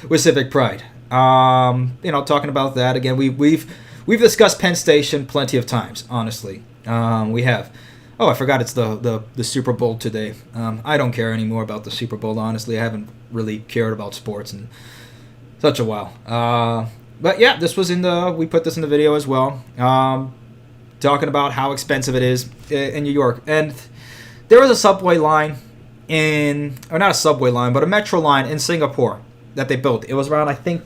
with civic pride. Talking about that again, we've discussed Penn Station plenty of times. Honestly, we have. Oh, I forgot it's the Super Bowl today. I don't care anymore about the Super Bowl. Honestly, I haven't really cared about sports in such a while. But yeah, we put this in the video as well. Talking about how expensive it is in New York. And there was a subway line or not a subway line, but a metro line in Singapore that they built. It was around, I think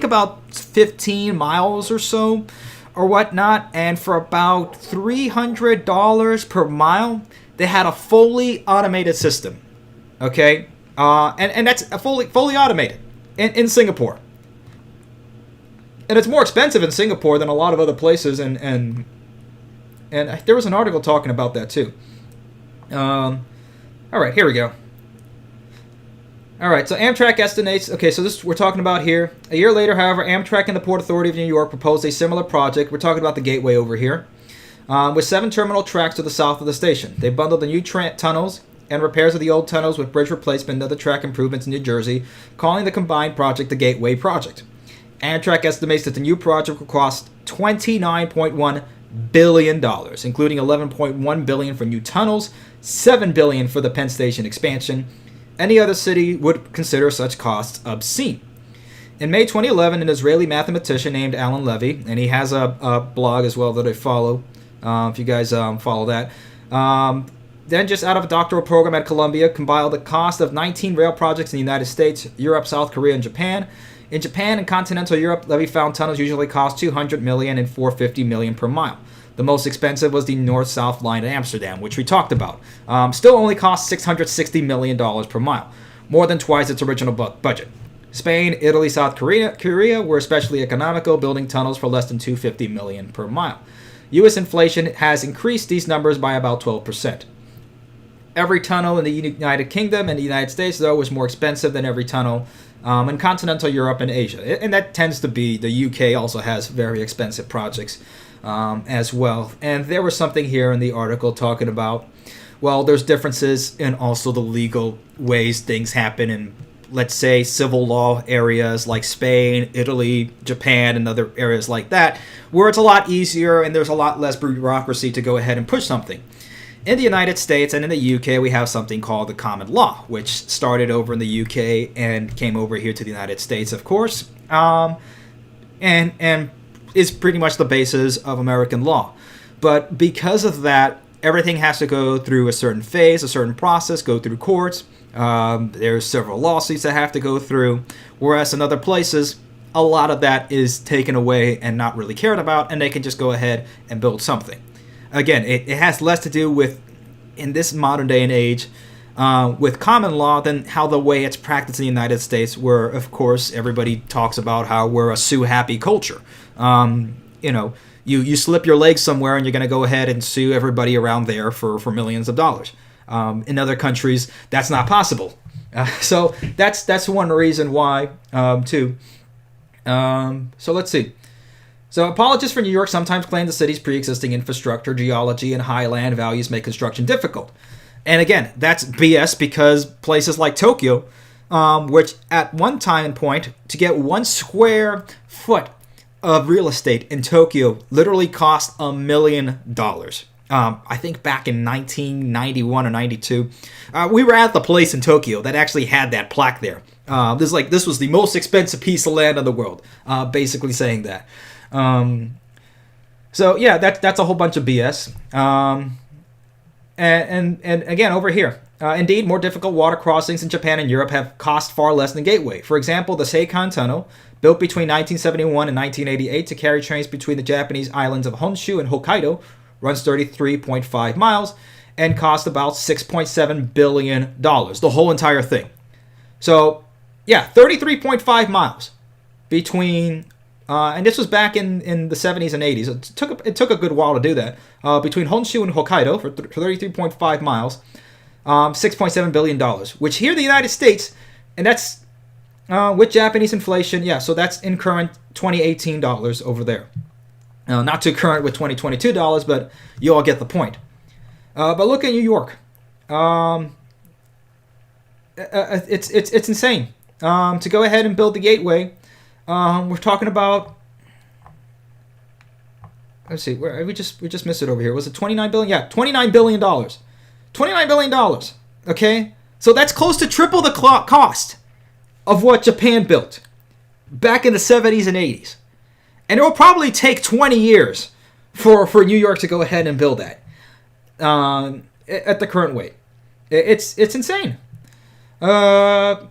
about 15 miles or so or whatnot. And for about $300 per mile, they had a fully automated system. Okay? And that's a fully automated in Singapore. And it's more expensive in Singapore than a lot of other places, and there was an article talking about that too. All right, here we go. All right, so Amtrak estimates. Okay, so this we're talking about here. A year later, however, Amtrak and the Port Authority of New York proposed a similar project. We're talking about the Gateway over here, with 7 terminal tracks to the south of the station. They bundled the new tunnels and repairs of the old tunnels with bridge replacement and other track improvements in New Jersey, calling the combined project the Gateway Project. Amtrak estimates that the new project will cost $29.1 billion, including $11.1 billion for new tunnels, $7 billion for the Penn Station expansion. Any other city would consider such costs obscene. In May 2011, an Israeli mathematician named Alan Levy, and he has a blog as well that I follow, if you guys follow that, then just out of a doctoral program at Columbia, compiled the cost of 19 rail projects in the United States, Europe, South Korea, and Japan. In Japan and continental Europe, Levy found tunnels usually cost $200 million and $450 million per mile. The most expensive was the north-south line at Amsterdam, which we talked about. Still only cost $660 million per mile, more than twice its original budget. Spain, Italy, South Korea were especially economical, building tunnels for less than $250 million per mile. U.S. inflation has increased these numbers by about 12%. Every tunnel in the United Kingdom and the United States, though, was more expensive than every tunnel in continental Europe and Asia. And that tends to be, the UK also has very expensive projects as well. And there was something here in the article talking about, well, there's differences in also the legal ways things happen in, let's say, civil law areas like Spain, Italy, Japan, and other areas like that, where it's a lot easier and there's a lot less bureaucracy to go ahead and push something. In the United States and in the UK, we have something called the common law, which started over in the UK and came over here to the United States, of course, and is pretty much the basis of American law. But because of that, everything has to go through a certain phase, a certain process, go through courts. There's several lawsuits that have to go through, whereas in other places, a lot of that is taken away and not really cared about, and they can just go ahead and build something. Again, it has less to do with, in this modern day and age, with common law than how the way it's practiced in the United States, where, of course, everybody talks about how we're a sue-happy culture. You slip your leg somewhere and you're going to go ahead and sue everybody around there for millions of dollars. In other countries, that's not possible. So that's one reason why, too. So let's see. So apologists for New York sometimes claim the city's pre-existing infrastructure, geology, and high land values make construction difficult. And again, that's BS, because places like Tokyo, which at one time and point, to get 1 square foot of real estate in Tokyo literally cost $1 million. I think back in 1991 or 92, we were at the place in Tokyo that actually had that plaque there. This was the most expensive piece of land in the world, basically saying that. So yeah, that's a whole bunch of BS. And again, over here, indeed, more difficult water crossings in Japan and Europe have cost far less than Gateway. For example, the Seikan Tunnel, built between 1971 and 1988 to carry trains between the Japanese islands of Honshu and Hokkaido, runs 33.5 miles and cost about $6.7 billion, the whole entire thing. So, yeah, 33.5 miles between, and this was back in the 70s and 80s. It took a good while to do that. Between Honshu and Hokkaido for 33.5 miles, $6.7 billion, which here in the United States, and that's with Japanese inflation, yeah, so that's in current 2018 dollars over there. Not too current with 2022 dollars, but you all get the point. But look at New York. It's insane. To go ahead and build the Gateway, we're talking about. Let's see, we just missed it over here. Was it $29 billion? Yeah, $29 billion. $29 billion. Okay, so that's close to triple the cost of what Japan built back in the 70s and 80s. And it will probably take 20 years for New York to go ahead and build that at the current rate. It's insane. And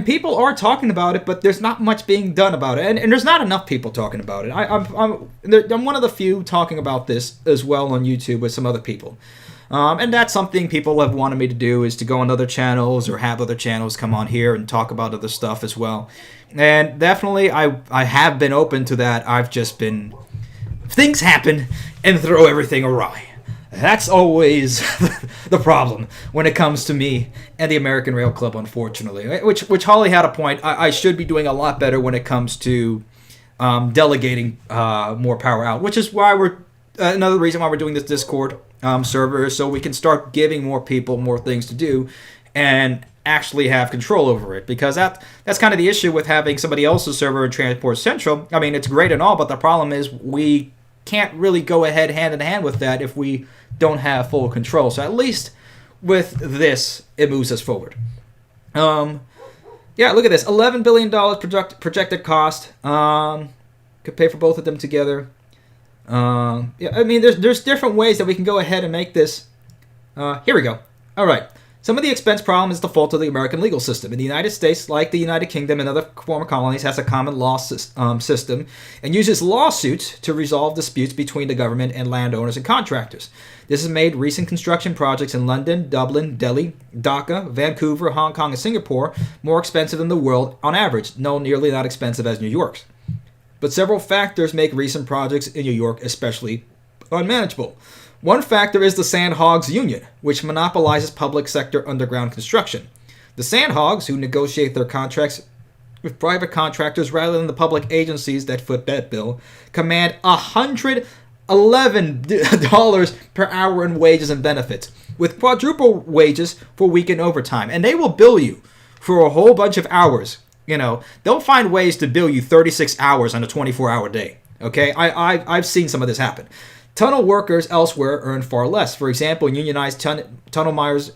people are talking about it, but there's not much being done about it. And there's not enough people talking about it. I'm one of the few talking about this as well on YouTube with some other people. And that's something people have wanted me to do, is to go on other channels or have other channels come on here and talk about other stuff as well. And definitely I have been open to that. I've just been... Things happen and throw everything awry. That's always the problem when it comes to me and the American Rail Club, unfortunately. Which Holly had a point. I should be doing a lot better when it comes to delegating more power out, which is why we're... another reason why we're doing this Discord server, so we can start giving more people more things to do and actually have control over it, because that's kind of the issue with having somebody else's server in Transport Central. I mean, it's great and all, but the problem is we can't really go ahead hand in hand with that if we don't have full control. So at least with this, it moves us forward. Yeah, look at this, $11 billion projected cost. Could pay for both of them together. Yeah, I mean, there's different ways that we can go ahead and make this. Here we go. All right. Some of the expense problem is the fault of the American legal system. In the United States, like the United Kingdom and other former colonies, has a common law system and uses lawsuits to resolve disputes between the government and landowners and contractors. This has made recent construction projects in London, Dublin, Delhi, Dhaka, Vancouver, Hong Kong, and Singapore more expensive than the world on average, no, nearly not expensive as New York's. But several factors make recent projects in New York especially unmanageable. One factor is the Sandhogs Union, which monopolizes public sector underground construction. The Sandhogs, who negotiate their contracts with private contractors rather than the public agencies that foot that bill, command $111 per hour in wages and benefits, with quadruple wages for weekend overtime. And they will bill you for a whole bunch of hours. You know, they'll find ways to bill you 36 hours on a 24-hour day. Okay, I've seen some of this happen. Tunnel workers elsewhere earn far less. For example, unionized tunnel miners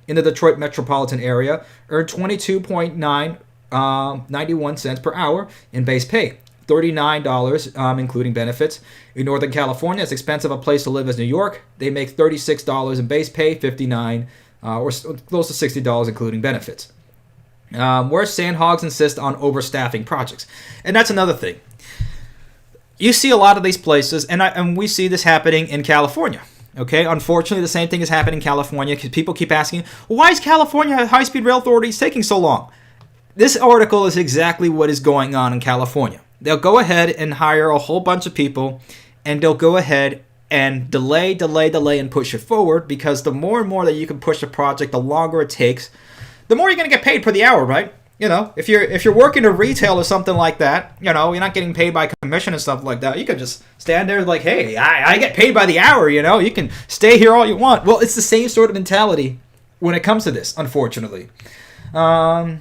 in the Detroit metropolitan area earn 22.91 cents per hour in base pay, $39 including benefits. In Northern California, as expensive a place to live as New York, they make $36 in base pay, $59 or close to $60 including benefits. Where Sandhogs insist on overstaffing projects. And that's another thing. You see a lot of these places, and we see this happening in California. Okay, unfortunately, the same thing is happening in California, because people keep asking, why is California high-speed rail authorities taking so long? This article is exactly what is going on in California. They'll go ahead and hire a whole bunch of people, and they'll go ahead and delay, and push it forward, because the more and more that you can push a project, the longer it takes, the more you're going to get paid per the hour, right? You know, if you're working in retail or something like that, you know, you're not getting paid by commission and stuff like that. You can just stand there like, hey, I get paid by the hour, you know. You can stay here all you want. Well, it's the same sort of mentality when it comes to this, unfortunately. Yeah,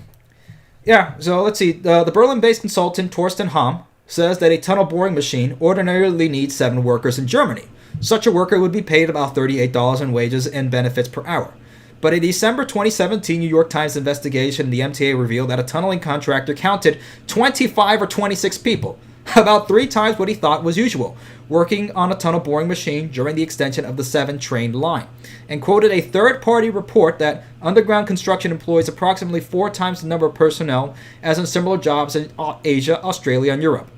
Yeah, so let's see. The Berlin-based consultant Torsten Hamm says that a tunnel boring machine ordinarily needs 7 workers in Germany. Such a worker would be paid about $38 in wages and benefits per hour. But a December 2017 New York Times investigation in the MTA revealed that a tunneling contractor counted 25 or 26 people, about 3 times what he thought was usual, working on a tunnel boring machine during the extension of the 7-train line, and quoted a third-party report that underground construction employs approximately 4 times the number of personnel as in similar jobs in Asia, Australia, and Europe.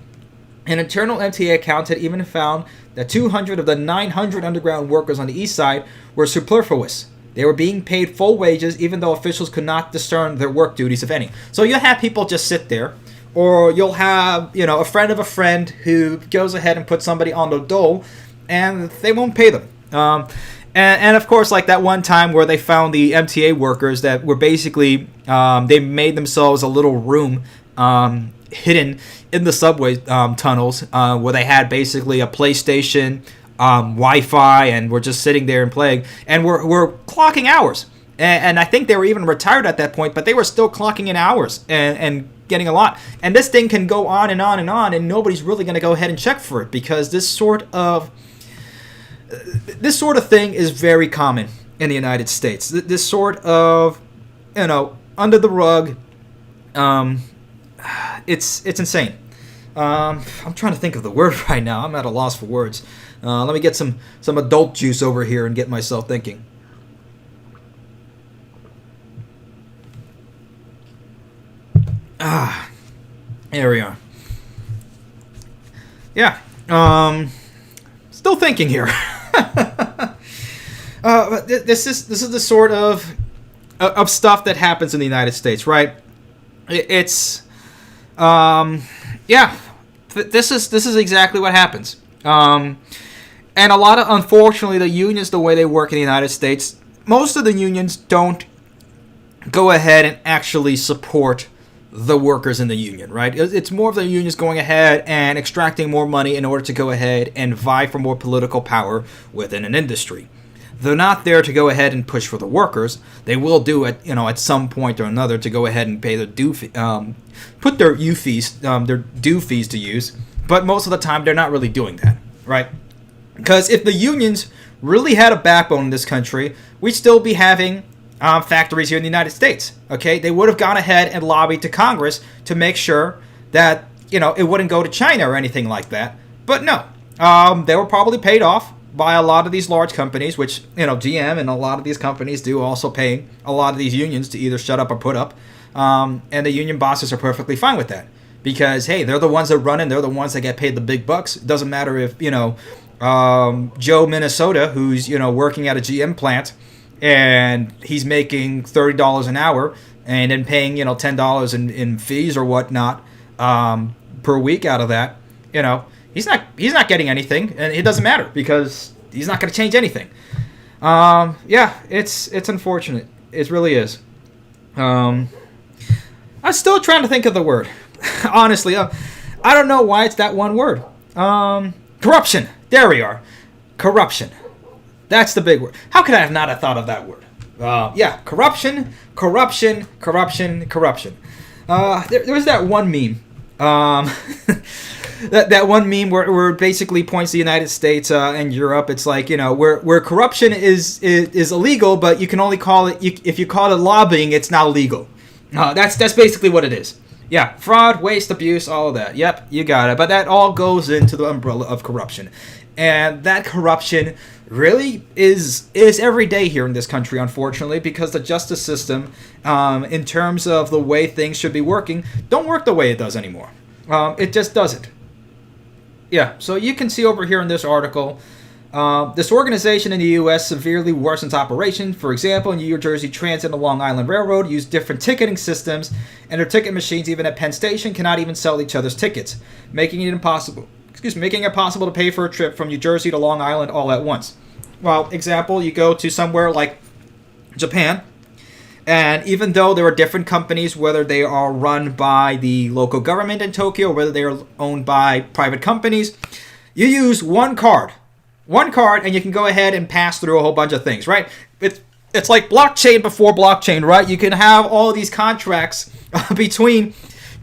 An internal MTA account had even found that 200 of the 900 underground workers on the east side were superfluous. They were being paid full wages even though officials could not discern their work duties, if any. So you'll have people just sit there, or you'll have, a friend of a friend who goes ahead and puts somebody on the dole, and they won't pay them. And of course, like that one time where they found the MTA workers that were basically, they made themselves a little room hidden in the subway tunnels where they had basically a PlayStation, Wi-Fi, and we're just sitting there and playing, and we're clocking hours. And I think they were even retired at that point, but they were still clocking in hours and getting a lot. And this thing can go on and on and on, and nobody's really going to go ahead and check for it, because this sort of thing is very common in the United States. This sort of, under the rug, it's insane. I'm trying to think of the word right now. I'm at a loss for words. Let me get some adult juice over here and get myself thinking. Here we are. Yeah. Still thinking here. But this is the sort of stuff that happens in the United States, right? It's yeah. This is exactly what happens. And a lot of, unfortunately, the unions, the way they work in the United States, most of the unions don't go ahead and actually support the workers in the union, right? It's more of the unions going ahead and extracting more money in order to go ahead and vie for more political power within an industry. They're not there to go ahead and push for the workers. They will do it, at some point or another, to go ahead and pay their due, put their due fees to use. But most of the time, they're not really doing that, right? Because if the unions really had a backbone in this country, we'd still be having factories here in the United States. Okay, they would have gone ahead and lobbied to Congress to make sure that it wouldn't go to China or anything like that. But no, they were probably paid off by a lot of these large companies, which GM and a lot of these companies do also pay a lot of these unions to either shut up or put up. And the union bosses are perfectly fine with that, because hey, they're the ones that run it. They're the ones that get paid the big bucks. It doesn't matter if Joe Minnesota, who's working at a GM plant, and he's making $30 an hour and then paying $10 in fees or whatnot per week out of that. He's not getting anything, and it doesn't matter because he's not going to change anything. Yeah, it's unfortunate. It really is. I'm still trying to think of the word. Honestly, I don't know why it's that one word. Corruption. There we are. Corruption. That's the big word. How could I have not thought of that word? Yeah, corruption. There was that one meme. That one meme where it basically points the United States and Europe. It's like, where corruption is illegal, but you can only call it, if you call it lobbying, it's now legal. That's basically what it is. Yeah, fraud, waste, abuse, all of that. Yep, you got it. But that all goes into the umbrella of corruption. And that corruption really is every day here in this country, unfortunately, because the justice system, in terms of the way things should be working, don't work the way it does anymore. It just doesn't. Yeah, so you can see over here in this article, this organization in the U.S. severely worsens operation. For example, New Jersey Transit and Long Island Railroad use different ticketing systems, and their ticket machines, even at Penn Station, cannot even sell each other's tickets, making it possible to pay for a trip from New Jersey to Long Island all at once. Well, example, you go to somewhere like Japan, and even though there are different companies, whether they are run by the local government in Tokyo or whether they are owned by private companies, you use one card, and you can go ahead and pass through a whole bunch of things, right? it's like blockchain before blockchain, right? You can have all these contracts between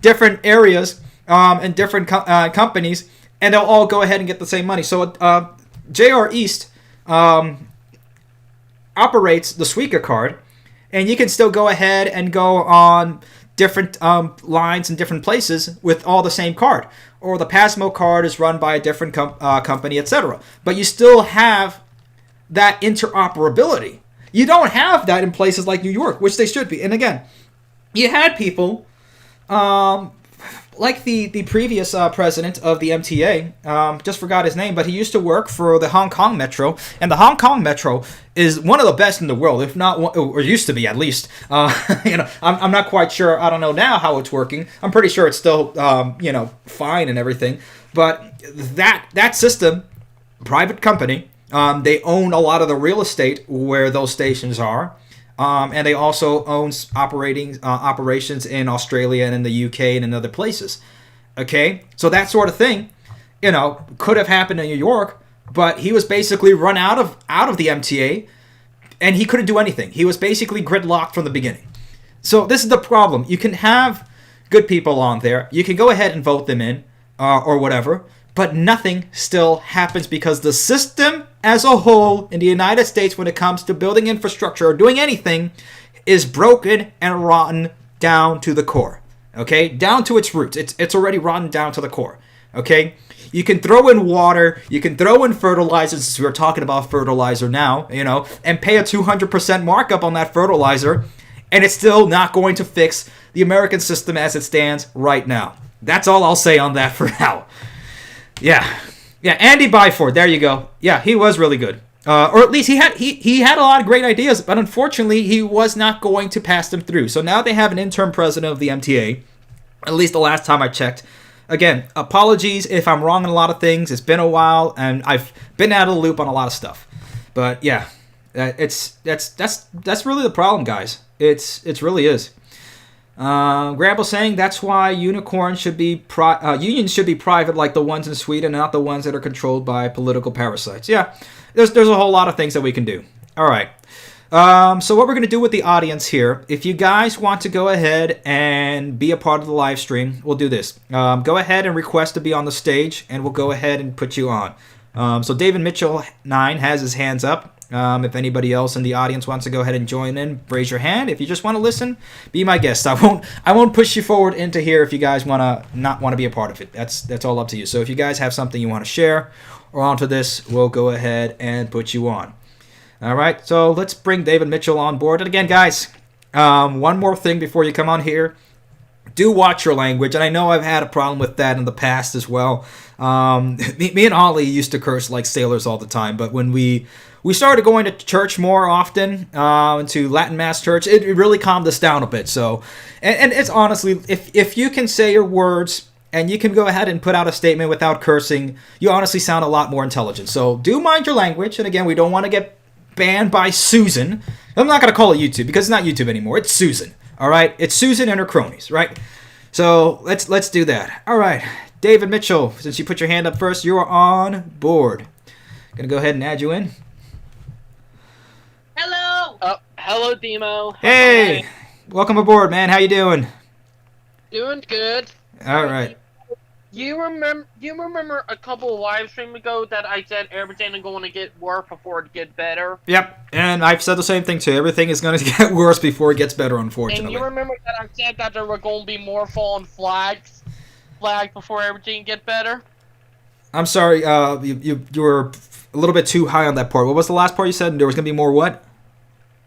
different areas and different companies, and they'll all go ahead and get the same money. So JR East operates the Suica card, and you can still go ahead and go on different lines in different places with all the same card. Or the Pasmo card is run by a different company, etc. But you still have that interoperability. You don't have that in places like New York, which they should be. And again, you had people like the previous president of the MTA, just forgot his name, but he used to work for the Hong Kong Metro, and the Hong Kong Metro is one of the best in the world, if not one, or used to be at least. I'm not quite sure. I don't know now how it's working. I'm pretty sure it's still fine and everything. But that system, private company, they own a lot of the real estate where those stations are. And they also own operations in Australia and in the UK and in other places. Okay? So that sort of thing, could have happened in New York, but he was basically run out of the MTA, and he couldn't do anything. He was basically gridlocked from the beginning. So this is the problem. You can have good people on there. You can go ahead and vote them in or whatever, but nothing still happens because the system as a whole in the United States, when it comes to building infrastructure or doing anything, is broken and rotten down to the core. Okay? Down to its roots. It's already rotten down to the core. Okay? You can throw in water, you can throw in fertilizers, since we're talking about fertilizer now, and pay a 200% markup on that fertilizer, and it's still not going to fix the American system as it stands right now. That's all I'll say on that for now. Yeah, Andy Byford, there you go. Yeah, he was really good. Or at least he had a lot of great ideas, but unfortunately he was not going to pass them through. So now they have an interim president of the MTA, at least the last time I checked. Again, apologies if I'm wrong on a lot of things. It's been a while, and I've been out of the loop on a lot of stuff. But yeah, that's really the problem, guys. It really is. Gramble saying that's why unions should be private, like the ones in Sweden, not the ones that are controlled by political parasites. Yeah, there's a whole lot of things that we can do. All right. So what we're going to do with the audience here, if you guys want to go ahead and be a part of the live stream, we'll do this. Go ahead and request to be on the stage, and we'll go ahead and put you on. So David Mitchell 9 has his hands up. If anybody else in the audience wants to go ahead and join in, raise your hand. If you just want to listen, be my guest. I won't push you forward into here if you guys not want to be a part of it. That's all up to you. So if you guys have something you want to share or onto this, we'll go ahead and put you on. All right, so let's bring David Mitchell on board. And again, guys, one more thing before you come on here. Do watch your language, and I know I've had a problem with that in the past as well. Me and Ollie used to curse like sailors all the time, but when we started going to church more often, to Latin Mass church, it really calmed us down a bit. So, and it's honestly, if you can say your words and you can go ahead and put out a statement without cursing, you honestly sound a lot more intelligent. So do mind your language, and again, we don't want to get banned by Susan. I'm not going to call it YouTube because it's not YouTube anymore. It's Susan. All right, it's Susan and her cronies, right? So let's do that. All right, David Mitchell, since you put your hand up first, you are on board. Gonna go ahead and add you in. Hello. Hello, Demo. Hey, welcome aboard, man. How you doing? Doing good. All right. You remember a couple of live streams ago that I said everything is going to get worse before it gets better? Yep, and I've said the same thing too. Everything is going to get worse before it gets better, unfortunately. And you remember that I said that there were going to be more fallen flags before everything get better? I'm sorry, you were a little bit too high on that part. What was the last part you said? There was going to be more what?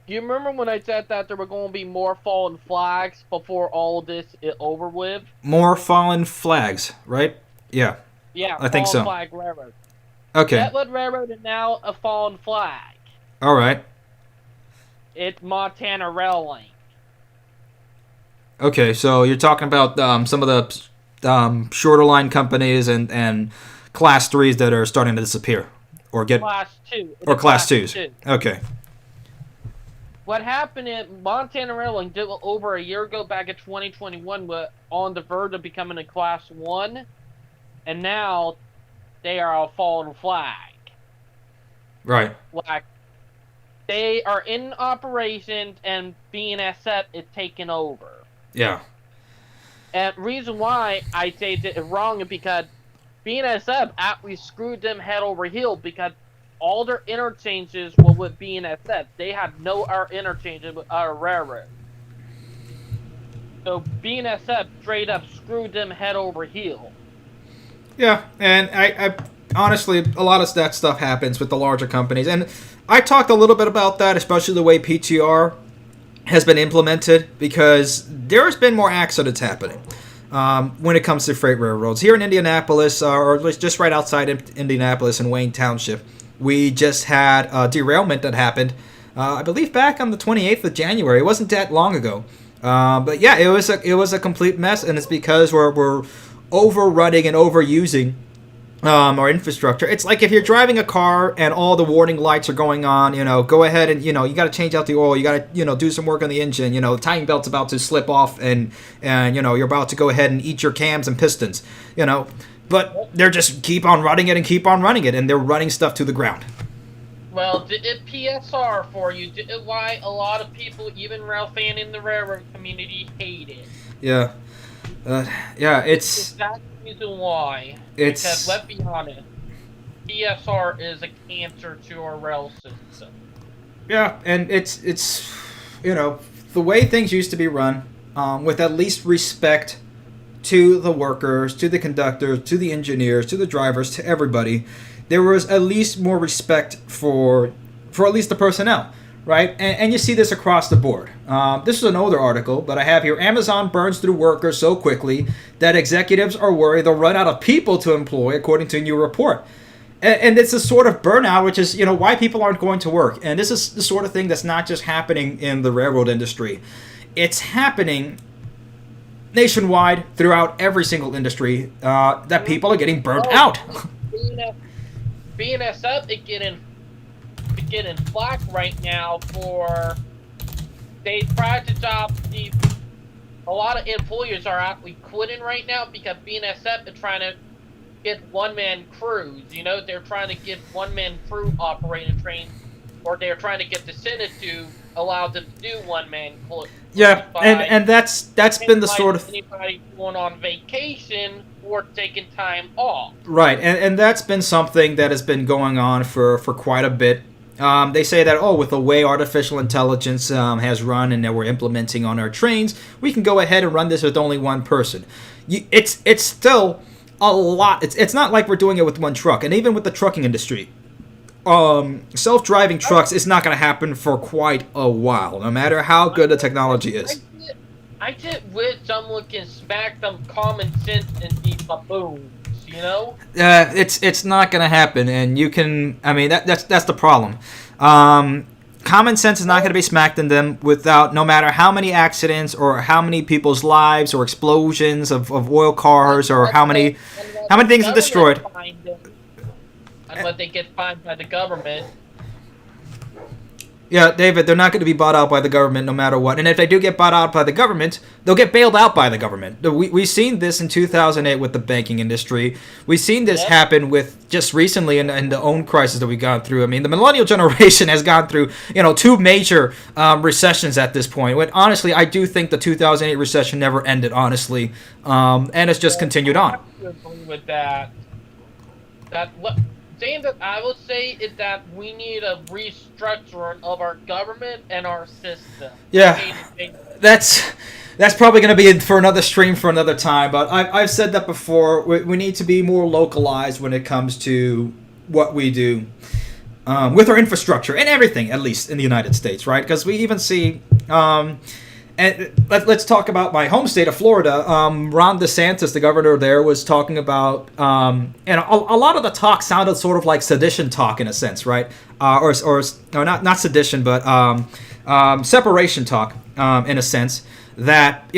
You remember when I said that there were going to be more fallen flags before all of this is over with? More fallen flags, right? Yeah. Yeah, I think so. Flag Railroad. Okay. Atwood Railroad is now a fallen flag. All right. It's Montana Rail Link. Okay, so you're talking about some of the shorter line companies and Class 3s that are starting to disappear or get Class 2. or Class 2s. Okay. What happened is Montana Rail Link did over a year ago, back in 2021, were on the verge of becoming a Class 1, and now they are a fallen flag. Right. Like, they are in operation, and BNSF is taking over. Yeah. And reason why I say that it's wrong is because BNSF actually screwed them head over heel, because all their interchanges were with BNSF. They had no interchanges with our railroad. So BNSF straight up screwed them head over heel. Yeah, and I honestly, a lot of that stuff happens with the larger companies. And I talked a little bit about that, especially the way PTR has been implemented, because there's been more accidents happening when it comes to freight railroads. Here in Indianapolis, or just right outside Indianapolis in Wayne Township, we just had a derailment that happened, I believe back on the 28th of January. It wasn't that long ago. But yeah, it was a complete mess, and it's because we're overrunning and overusing our infrastructure. It's like if you're driving a car and all the warning lights are going on, go ahead and, you got to change out the oil. You got to, do some work on the engine. The timing belt's about to slip off and you're about to go ahead and eat your cams and pistons, But they're just keep on running it, and they're running stuff to the ground. Well, it PSR for you. Why a lot of people, even rail fan in the railroad community, hate it. Yeah. It's that's the reason why. Because let's be honest, PSR is a cancer to our rail system. Yeah, and it's the way things used to be run, with at least respect to the workers, to the conductors, to the engineers, to the drivers, to everybody. There was at least more respect for at least the personnel, right? And you see this across the board. This is an older article, but I have here, Amazon burns through workers so quickly that executives are worried they'll run out of people to employ, according to a new report. And it's a sort of burnout, which is, why people aren't going to work. And this is the sort of thing that's not just happening in the railroad industry. It's happening nationwide throughout every single industry, that people are getting burnt out. BNSF is getting flack right now for they tried to job a lot of employers are actually quitting right now because BNSF is trying to get one-man crews. They're trying to get one-man crew operating trains, or they're trying to get the Senate to allow them to do one-man crews. Yeah, and that's been the sort of anybody going on vacation or taking time off. Right, and that's been something that has been going on for quite a bit. They say that, with the way artificial intelligence has run and that we're implementing on our trains, we can go ahead and run this with only one person. It's still a lot. It's not like we're doing it with one truck. And even with the trucking industry, self-driving trucks is not going to happen for quite a while, no matter how good the technology is. I just wish someone can smack some common sense in these baboons, It's not going to happen, and you can. I mean, that's the problem. Common sense is not going to be smacked in them without, no matter how many accidents or how many people's lives or explosions of oil cars or how many things are destroyed. And what they get fined by the government. Yeah, David, they're not going to be bought out by the government no matter what. And if they do get bought out by the government, they'll get bailed out by the government. We've seen this in 2008 with the banking industry. We've seen this happen with just recently in the own crisis that we've gone through. I mean, the millennial generation has gone through, two major recessions at this point. When honestly, I do think the 2008 recession never ended, honestly. And it's just continued on. I agree with that. Thing that I will say is that we need a restructuring of our government and our system. Yeah, that's probably going to be for another stream for another time. But I've said that before. We need to be more localized when it comes to what we do with our infrastructure and everything, at least in the United States, right? Because we even see. And let's talk about my home state of Florida. Ron DeSantis, the governor there, was talking about, and a lot of the talk sounded sort of like sedition talk in a sense, right? Or not sedition, but separation talk in a sense that,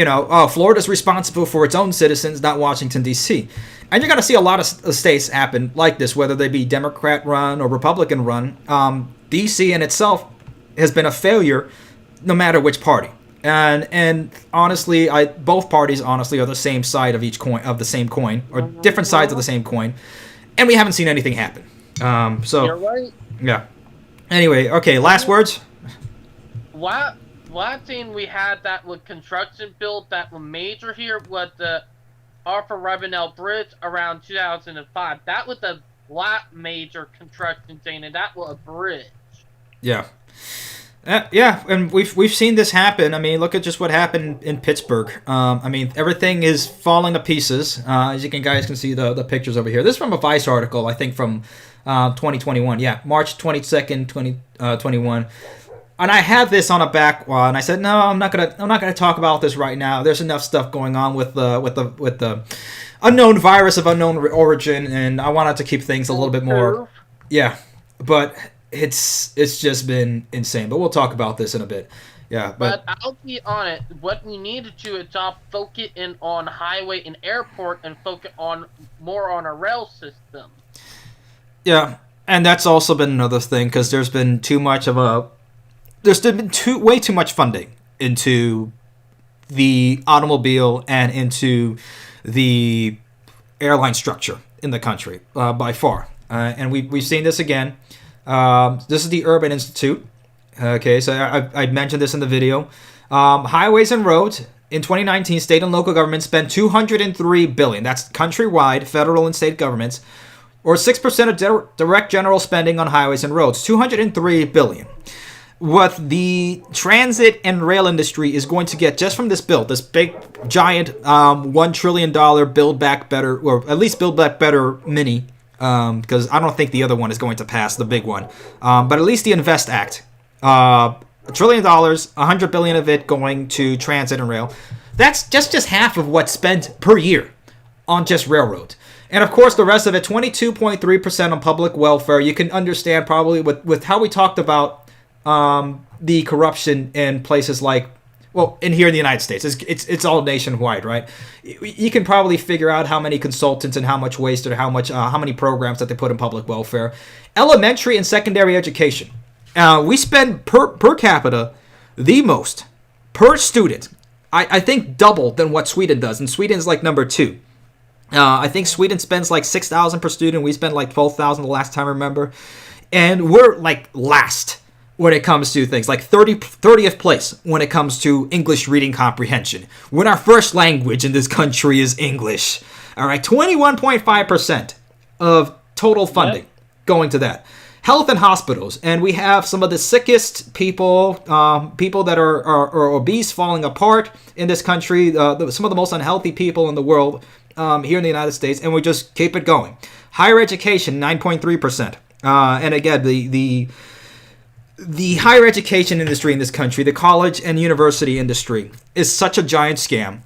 Florida's responsible for its own citizens, not Washington, D.C. And you're going to see a lot of states happen like this, whether they be Democrat-run or Republican-run. D.C. in itself has been a failure no matter which party. And honestly, both parties honestly are the same side of each coin, of the same coin, or different sides of the same coin, and we haven't seen anything happen. So you're right. Yeah. Anyway, okay. Last words. last thing we had that was construction built that was major here was the Arthur Ravenel Bridge around 2005. That was the last major construction thing, and that was a bridge. Yeah. Yeah, and we've seen this happen. I mean, look at just what happened in Pittsburgh. I mean, everything is falling to pieces. As you guys can see the pictures over here. This is from a Vice article, I think from 2021. Yeah, March 22nd, 2021. And I have this on a back wall, and I said, no, I'm not gonna talk about this right now. There's enough stuff going on with the unknown virus of unknown origin, and I wanted to keep things a little bit more. Yeah, but it's just been insane. But we'll talk about this in a bit. Yeah, but I'll be honest. What we need to do is focus in on highway and airport, and focus on more on a rail system. Yeah, and that's also been another thing because there's been way too much funding into the automobile and into the airline structure in the country by far. And we've seen this again. This is the Urban Institute. Okay, so I mentioned this in the video. Highways and roads in 2019, state and local governments spent $203 billion. That's countrywide, federal and state governments, or 6% of direct general spending on highways and roads. $203 billion. What the transit and rail industry is going to get just from this bill, this big, giant $1 trillion Build Back Better, or at least Build Back Better mini, because I don't think the other one is going to pass, the big one. But at least the Invest Act, $1 trillion, $100 billion of it going to transit and rail. That's just half of what's spent per year on just railroad. And of course, the rest of it, 22.3% on public welfare. You can understand probably with how we talked about the corruption in places like, well, in here in the United States, it's all nationwide, right? You can probably figure out how many consultants and how much waste or how many programs that they put in public welfare. Elementary and secondary education, we spend per capita the most per student. I think double than what Sweden does, and Sweden's like number 2. I think Sweden spends like $6,000 per student. We spend like $12,000 the last time I remember, and we're like last when it comes to things like 30th place when it comes to English reading comprehension, when our first language in this country is English. All right, 21.5% of total funding going to that. Health and hospitals, and we have some of the sickest people, people that are obese, falling apart in this country, some of the most unhealthy people in the world here in the United States, and we just keep it going. Higher education, 9.3%. And again, the higher education industry in this country, the college and university industry, is such a giant scam.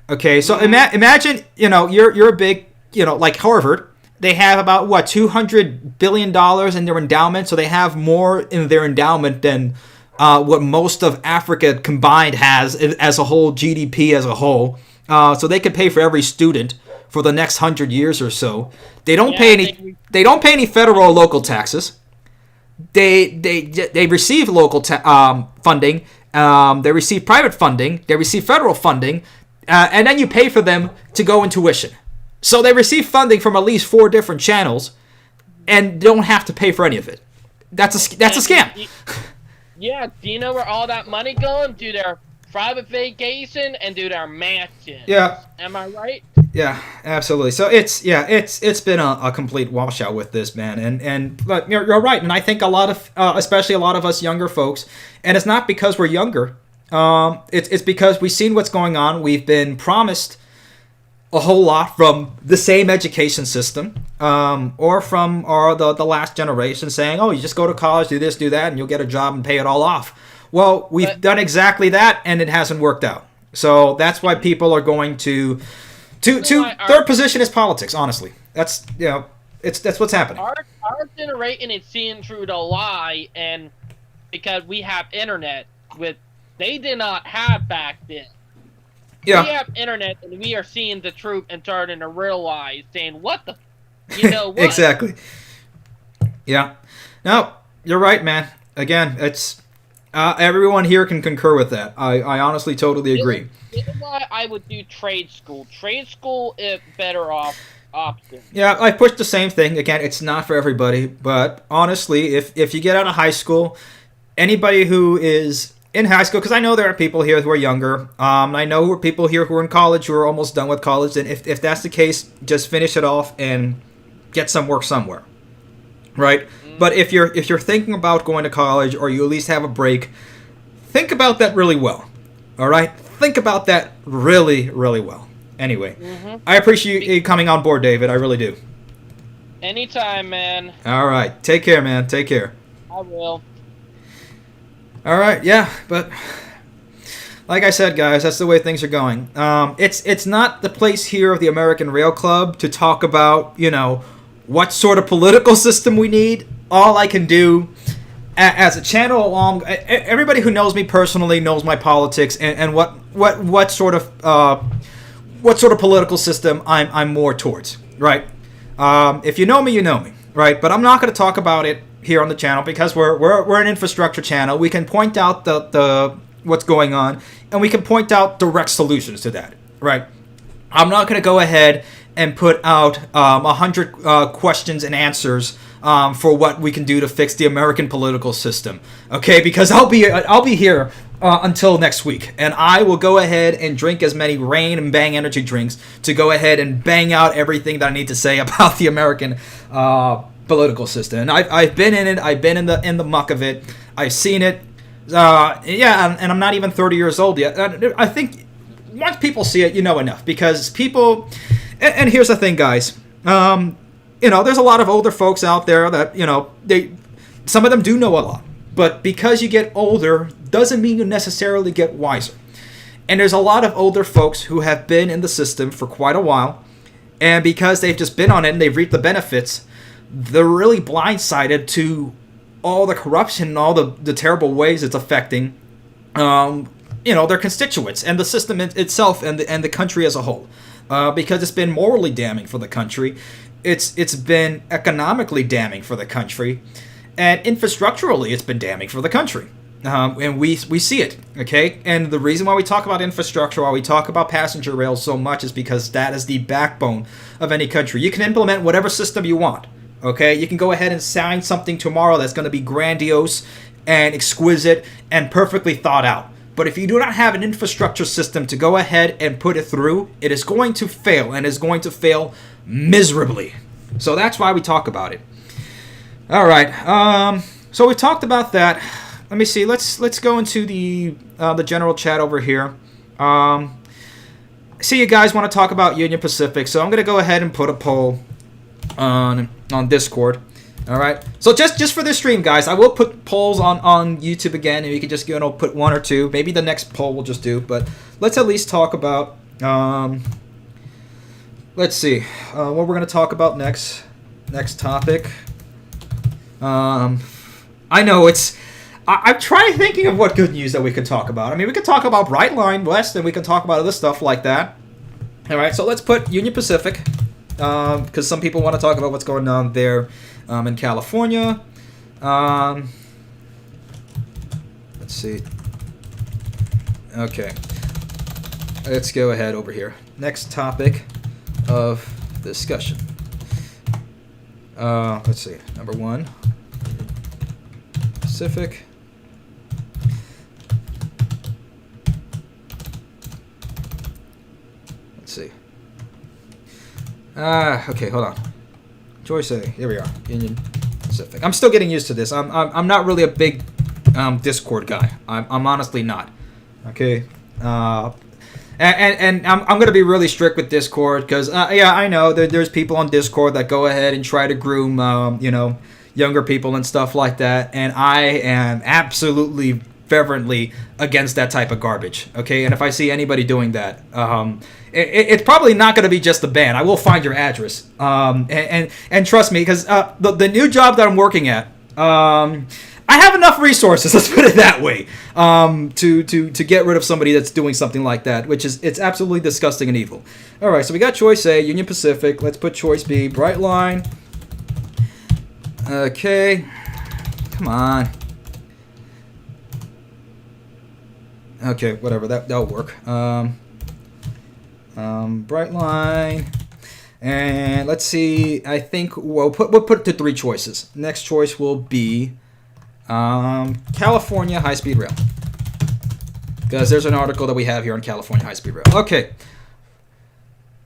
Okay, so imagine, you're a big, like Harvard, they have about, $200 billion in their endowment, so they have more in their endowment than what most of Africa combined has as a whole, GDP as a whole. So they could pay for every student for the next 100 years or so. They don't pay any federal or local taxes. They receive local funding, they receive private funding, they receive federal funding, and then you pay for them to go in tuition. So they receive funding from at least 4 different channels, and don't have to pay for any of it. That's a scam. Yeah, do you know where all that money going? Do their private vacation and do their mansion. Yeah. Am I right? Yeah, absolutely. So it's been a complete washout with this, man. But you're right, and I think a lot of, especially a lot of us younger folks, and it's not because we're younger. It's because we've seen what's going on. We've been promised a whole lot from the same education system, or from the last generation, saying, "Oh, you just go to college, do this, do that, and you'll get a job and pay it all off." Well, we've done exactly that, and it hasn't worked out. So that's why people are going to third position is politics. Honestly, that's that's what's happening. Our generation is seeing through the lie, and because we have internet, they did not have back then. Yeah. We have internet, and we are seeing the truth and starting to realize, saying, "What the, what?" Exactly. Yeah. No, you're right, man. Again, it's everyone here can concur with that. I honestly totally agree. This is why I would do trade school. Trade school is better option. Yeah, I pushed the same thing. Again, it's not for everybody, but honestly, if you get out of high school, anybody who is in high school, because I know there are people here who are younger. I know there are people here who are in college who are almost done with college. And if that's the case, just finish it off and get some work somewhere, right? But if you're thinking about going to college, or you at least have a break, think about that really well. All right, think about that really, really well. Anyway, I appreciate you coming on board, David. I really do. Anytime, man. All right, take care, man. Take care. I will. All right, yeah, but like I said, guys, that's the way things are going. It's not the place here of the American Rail Club to talk about, what sort of political system we need. All I can do as a channel along, everybody who knows me personally knows my politics and what sort of political system I'm more towards, right? If you know me, you know me, right? But I'm not going to talk about it here on the channel because we're an infrastructure channel. We can point out the what's going on, and we can point out direct solutions to that, right? I'm not going to go ahead and put out 100 questions and answers for what we can do to fix the American political system, okay? Because I'll be here until next week, and I will go ahead and drink as many Rain and Bang energy drinks to go ahead and bang out everything that I need to say about the American political system. And I've been in it. I've been in the muck of it. I've seen it. Yeah, and I'm not even 30 years old yet. I think once people see it, you know enough, because people. And here's the thing, guys. There's a lot of older folks out there that some of them do know a lot. But because you get older doesn't mean you necessarily get wiser. And there's a lot of older folks who have been in the system for quite a while, and because they've just been on it and they've reaped the benefits, they're really blindsided to all the corruption and all the terrible ways it's affecting their constituents and the system itself and the country as a whole. Because it's been morally damning for the country, it's been economically damning for the country, and infrastructurally it's been damning for the country. And we see it, okay? And the reason why we talk about infrastructure, why we talk about passenger rail so much, is because that is the backbone of any country. You can implement whatever system you want, okay? You can go ahead and sign something tomorrow that's going to be grandiose and exquisite and perfectly thought out. But if you do not have an infrastructure system to go ahead and put it through, it is going to fail, and is going to fail miserably. So that's why we talk about it. All right. So we talked about that. Let me see. Let's go into the general chat over here. See, you guys want to talk about Union Pacific, so I'm going to go ahead and put a poll on Discord. All right. So just for this stream, guys, I will put polls on YouTube again, and you can just put one or two. Maybe the next poll we'll just do, but let's at least talk about. Let's see what we're going to talk about next. Next topic. I know it's. I'm trying thinking of what good news that we could talk about. I mean, we could talk about Brightline West, and we can talk about other stuff like that. All right. So let's put Union Pacific, because some people want to talk about what's going on there. In California. Let's see. Okay. Let's go ahead over here. Next topic of discussion. Let's see. Number 1. Pacific. Let's see. Okay, hold on. Choice A. Here we are. Union Pacific. I'm still getting used to this. I'm not really a big Discord guy. I'm honestly not. Okay. And I'm going to be really strict with Discord because yeah, I know there's people on Discord that go ahead and try to groom younger people and stuff like that, and I am absolutely fervently against that type of garbage. Okay, and if I see anybody doing that, it's probably not going to be just a ban. I will find your address. And trust me, because the new job that I'm working at, I have enough resources, let's put it that way, to get rid of somebody that's doing something like that, which is, it's absolutely disgusting and evil. All right, so we got choice A, Union Pacific. Let's put choice B, Brightline. Okay, come on. Okay, whatever, that'll work. Brightline, and let's see. I think we'll put it to 3 choices. Next choice will be California high-speed rail. because there's an article that we have here on California High Speed Rail. Okay.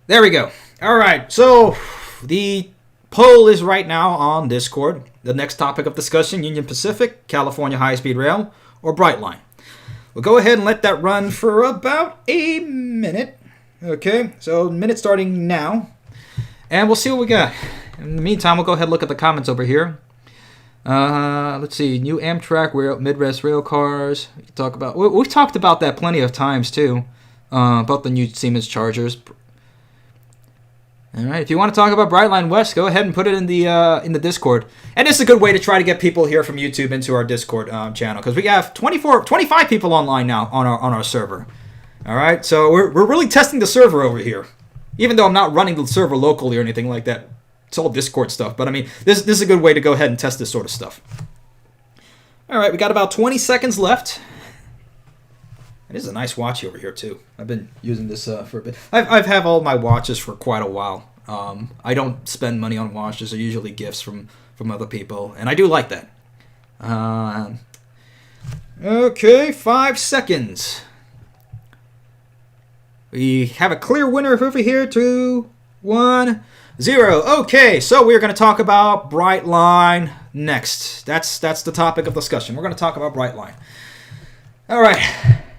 There we go. All right. So the poll is right now on Discord. The next topic of discussion, Union Pacific, California High Speed Rail, or Brightline. We'll go ahead and let that run for about a minute. Okay. So minute starting now. And we'll see what we got. In the meantime, we'll go ahead and look at the comments over here. Let's see. New Amtrak Midwest rail cars. We can talk about. We've talked about that plenty of times too. About the new Siemens Chargers. All right. If you want to talk about Brightline West, go ahead and put it in the Discord. And it's a good way to try to get people here from YouTube into our Discord channel, because we have 25 people online now on our server. All right. So we're really testing the server over here, even though I'm not running the server locally or anything like that. It's all Discord stuff, but I mean, this is a good way to go ahead and test this sort of stuff. All right, we got about 20 seconds left. It is a nice watch over here too. I've been using this for a bit. I've had all my watches for quite a while. I don't spend money on watches. They're usually gifts from other people, and I do like that. Okay, 5 seconds. We have a clear winner over here. 2, 1, 0. Okay, so we're going to talk about Brightline next. That's the topic of discussion. We're going to talk about Brightline. All right,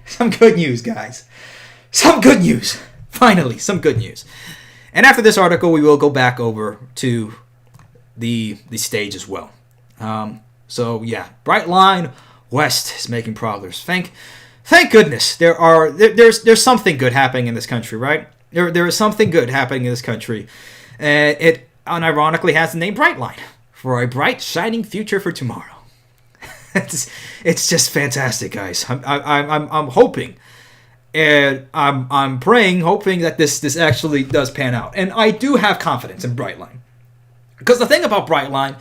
some good news, guys. Some good news. Finally, some good news. And after this article, we will go back over to the stage as well. So yeah, Brightline West is making progress. Thank goodness. There's something good happening in this country, right? There is something good happening in this country. It unironically has the name Brightline, for a bright, shining future for tomorrow. It's just fantastic, guys. I'm hoping, and I'm praying, hoping that this actually does pan out. And I do have confidence in Brightline, because the thing about Brightline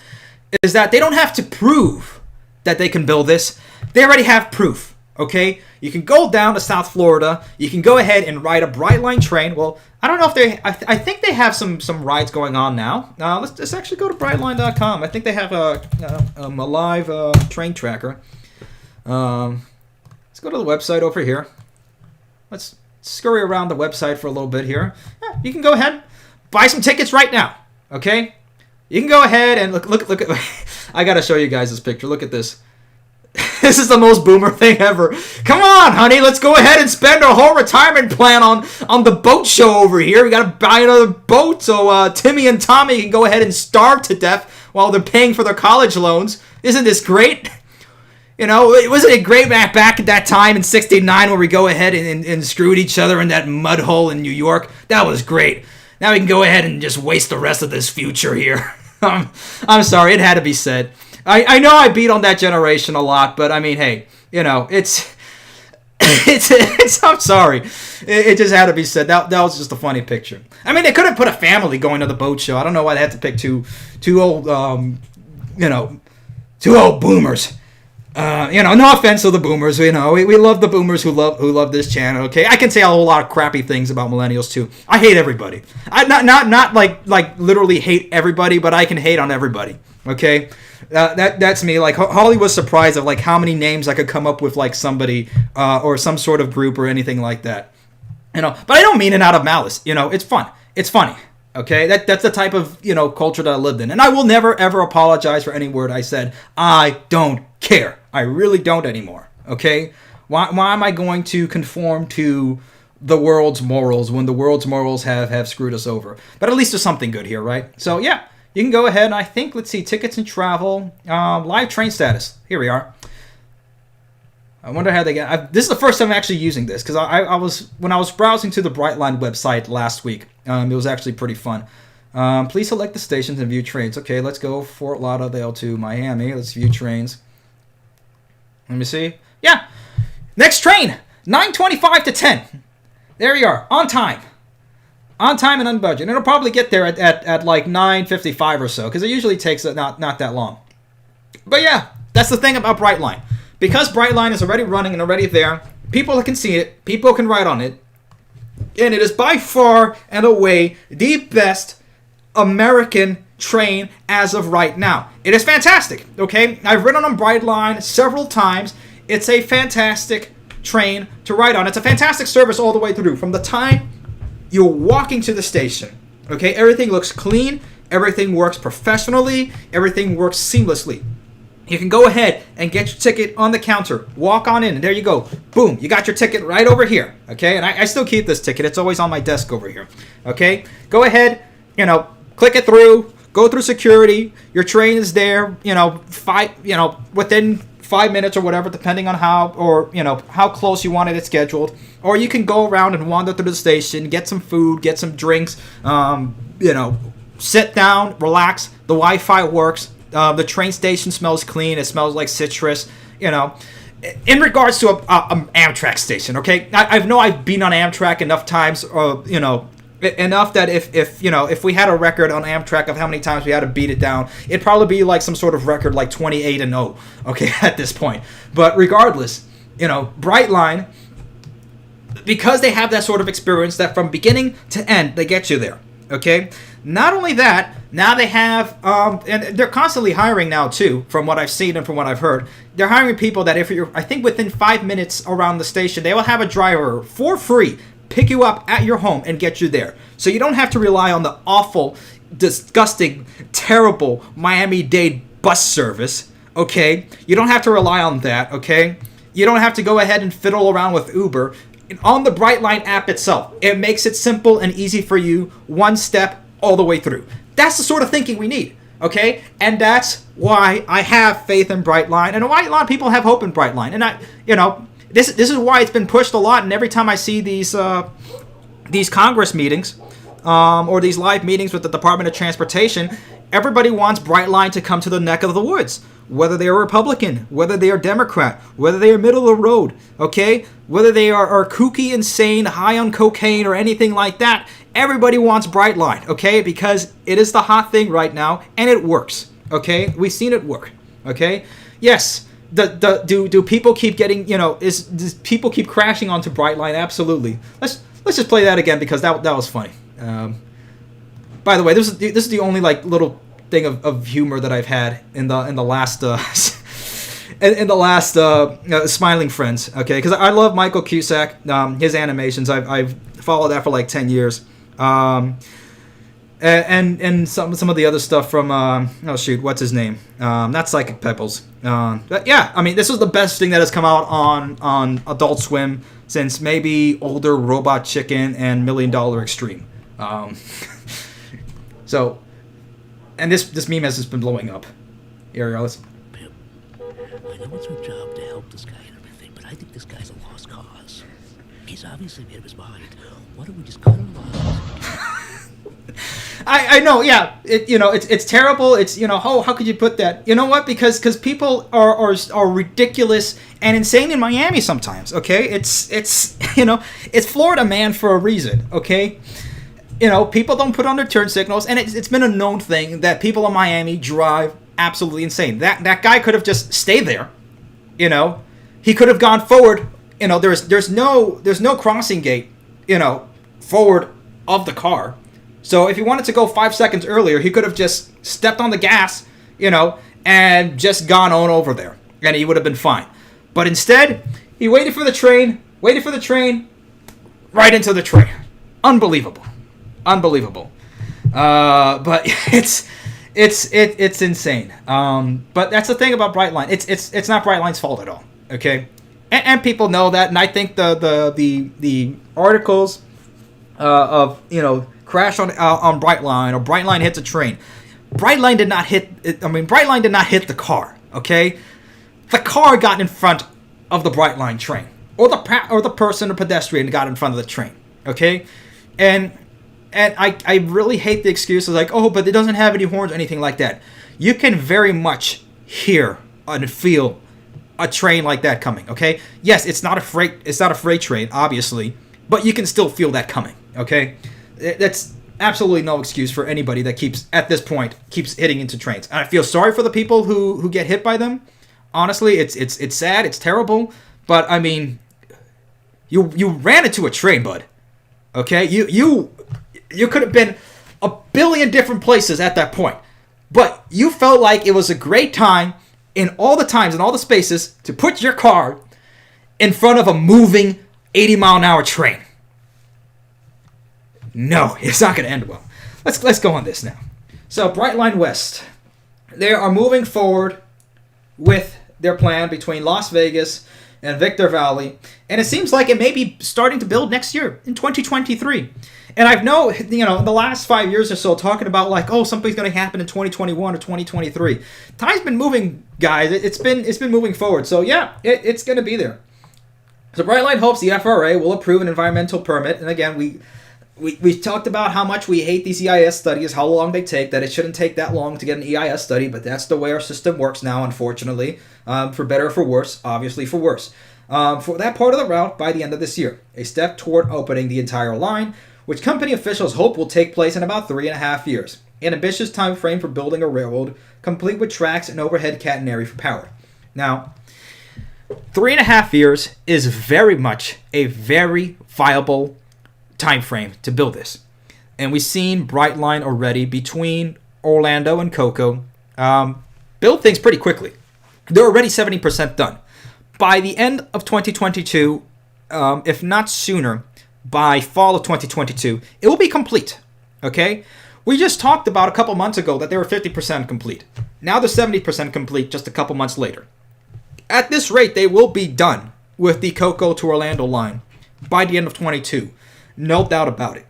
is that they don't have to prove that they can build this. They already have proof. Okay, you can go down to South Florida. You can go ahead and ride a Brightline train. Well, I don't know if they. I think they have some rides going on now. Let's actually go to Brightline.com. I think they have a live train tracker. Let's go to the website over here. Let's scurry around the website for a little bit here. Yeah, you can go ahead, buy some tickets right now. Okay, you can go ahead and look at. I gotta show you guys this picture. Look at this. This is the most boomer thing ever. Come on, honey, let's go ahead and spend our whole retirement plan on the boat show over here. We gotta buy another boat so Timmy and Tommy can go ahead and starve to death while they're paying for their college loans. Isn't this great? You know, wasn't it great back at that time in '69 where we go ahead and screwed each other in that mud hole in New York? That was great. Now we can go ahead and just waste the rest of this future here. I'm sorry, it had to be said. I know I beat on that generation a lot, but I mean, hey, you know, it's I'm sorry. It just had to be said. That was just a funny picture. I mean, they could have put a family going to the boat show. I don't know why they had to pick two old, two old boomers. No offense to the boomers. You know, we love the boomers who love this channel. Okay, I can say a whole lot of crappy things about millennials too. I hate everybody. I not like literally hate everybody, but I can hate on everybody. Okay, that's me. Like Holly was surprised of like how many names I could come up with, like somebody or some sort of group or anything like that. You know, but I don't mean it out of malice. You know, it's fun. It's funny. Okay, that's the type of culture that I lived in, and I will never ever apologize for any word I said. I don't care. I really don't anymore. Okay, why am I going to conform to the world's morals when the world's morals have screwed us over? But at least there's something good here, right? So yeah, you can go ahead and I think, let's see, tickets and travel, live train status. Here we are. I wonder how they get. This is the first time I'm actually using this, because when I was browsing to the Brightline website last week. It was actually pretty fun. Please select the stations and view trains. Okay, let's go Fort Lauderdale to Miami. Let's view trains. Let me see. Yeah, next train, 9:25 to 10. There you are, on time. On time and on budget. It'll probably get there at like 9:55 or so, because it usually takes not that long. But yeah, that's the thing about Brightline. Because Brightline is already running and already there, people can see it, people can ride on it, and it is by far and away the best American train as of right now. It is fantastic, okay? I've ridden on Brightline several times. It's a fantastic train to ride on. It's a fantastic service all the way through. From the time you're walking to the station, okay, everything looks clean, everything works professionally, everything works seamlessly. You can go ahead and get your ticket on the counter, walk on in, and there you go. Boom, you got your ticket right over here, okay? And I still keep this ticket. It's always on my desk over here, okay? Go ahead, click it through, go through security. Your train is there, within 5 minutes or whatever, depending on how close you wanted it scheduled. Or you can go around and wander through the station, get some food, get some drinks, sit down, relax. The Wi-Fi works. The train station smells clean. It smells like citrus. In regards to a Amtrak station, okay, I've been on Amtrak enough times, enough that if we had a record on Amtrak of how many times we had to beat it down, it'd probably be like some sort of record like 28-0, okay, at this point. But regardless, Brightline, because they have that sort of experience that from beginning to end, they get you there, okay? Not only that, now they have, and they're constantly hiring now too, from what I've seen and from what I've heard. They're hiring people that I think within 5 minutes around the station, they will have a driver for free pick you up at your home and get you there. So you don't have to rely on the awful, disgusting, terrible Miami-Dade bus service, okay? You don't have to rely on that, okay? You don't have to go ahead and fiddle around with Uber. On the Brightline app itself, it makes it simple and easy for you, one step all the way through. That's the sort of thinking we need, okay? And that's why I have faith in Brightline, and why a lot of people have hope in Brightline. And this is why it's been pushed a lot. And every time I see these Congress meetings or these live meetings with the Department of Transportation, everybody wants Brightline to come to the neck of the woods. Whether they are Republican, whether they are Democrat, whether they are middle of the road, okay? Whether they are kooky, insane, high on cocaine, or anything like that, everybody wants Brightline, okay? Because it is the hot thing right now, and it works, okay? We've seen it work, okay? Yes, do people keep getting, does people keep crashing onto Brightline? Absolutely. Let's just play that again because that was funny. By the way, this is the only little thing of humor that I've had in the last Smiling Friends, okay? Because I love Michael Cusack, his animations. I've followed that for like 10 years, and some of the other stuff from what's his name? Not Psychic Pebbles. But yeah, I mean, this was the best thing that has come out on Adult Swim since maybe older Robot Chicken and $1 Million Extreme. So. And this meme has just been blowing up. Here, listen. Pip, I know it's our job to help this guy and everything, but I think this guy's a lost cause. He's obviously made up his mind. Why don't we just cut our losses? I know, yeah. It's terrible. It's how could you put that? You know what? Because people are ridiculous and insane in Miami sometimes. Okay, it's Florida man for a reason. Okay. People don't put on their turn signals, and it's been a known thing that people in Miami drive absolutely insane. That guy could have just stayed there, He could have gone forward. There's no crossing gate, forward of the car. So if he wanted to go 5 seconds earlier, he could have just stepped on the gas, and just gone on over there, and he would have been fine. But instead, he waited for the train, right into the train. Unbelievable. But it's insane. But that's the thing about Brightline. It's not Brightline's fault at all. Okay, and people know that. And I think the articles of crash on Brightline or Brightline hits a train. Brightline did not hit the car. Okay, the car got in front of the Brightline train, or the person or pedestrian got in front of the train. Okay, and I really hate the excuses like, oh, but it doesn't have any horns or anything like that. You can very much hear and feel a train like that coming, okay? Yes, it's not a freight train, obviously, but you can still feel that coming, okay? That's absolutely no excuse for anybody that keeps hitting into trains. And I feel sorry for the people who get hit by them. Honestly, it's sad, it's terrible, but I mean, you ran into a train, bud. Okay? You could have been a billion different places at that point. But you felt like it was a great time in all the times and all the spaces to put your car in front of a moving 80-mile-an-hour train. No, it's not going to end well. Let's go on this now. So, Brightline West. They are moving forward with their plan between Las Vegas and Victor Valley. And it seems like it may be starting to build next year, in 2023. And I've in the last 5 years or so, talking about like, oh, something's going to happen in 2021 or 2023. Time's been moving, guys. It's been moving forward. So, yeah, it's going to be there. So, Brightline hopes the FRA will approve an environmental permit. And again, we talked about how much we hate these EIS studies, how long they take, that it shouldn't take that long to get an EIS study, but that's the way our system works now, unfortunately, for better or for worse, obviously for worse. For that part of the route by the end of this year, a step toward opening the entire line, which company officials hope will take place in about 3.5 years. An ambitious time frame for building a railroad, complete with tracks and overhead catenary for power. Now, 3.5 years is very much a very viable time frame to build this. And we've seen Brightline already between Orlando and Cocoa build things pretty quickly. They're already 70% done. By the end of 2022, if not sooner, by fall of 2022, it will be complete. Okay? We just talked about a couple months ago that they were 50% complete. Now they're 70% complete just a couple months later. At this rate, they will be done with the Cocoa to Orlando line by the end of 22. No doubt about it.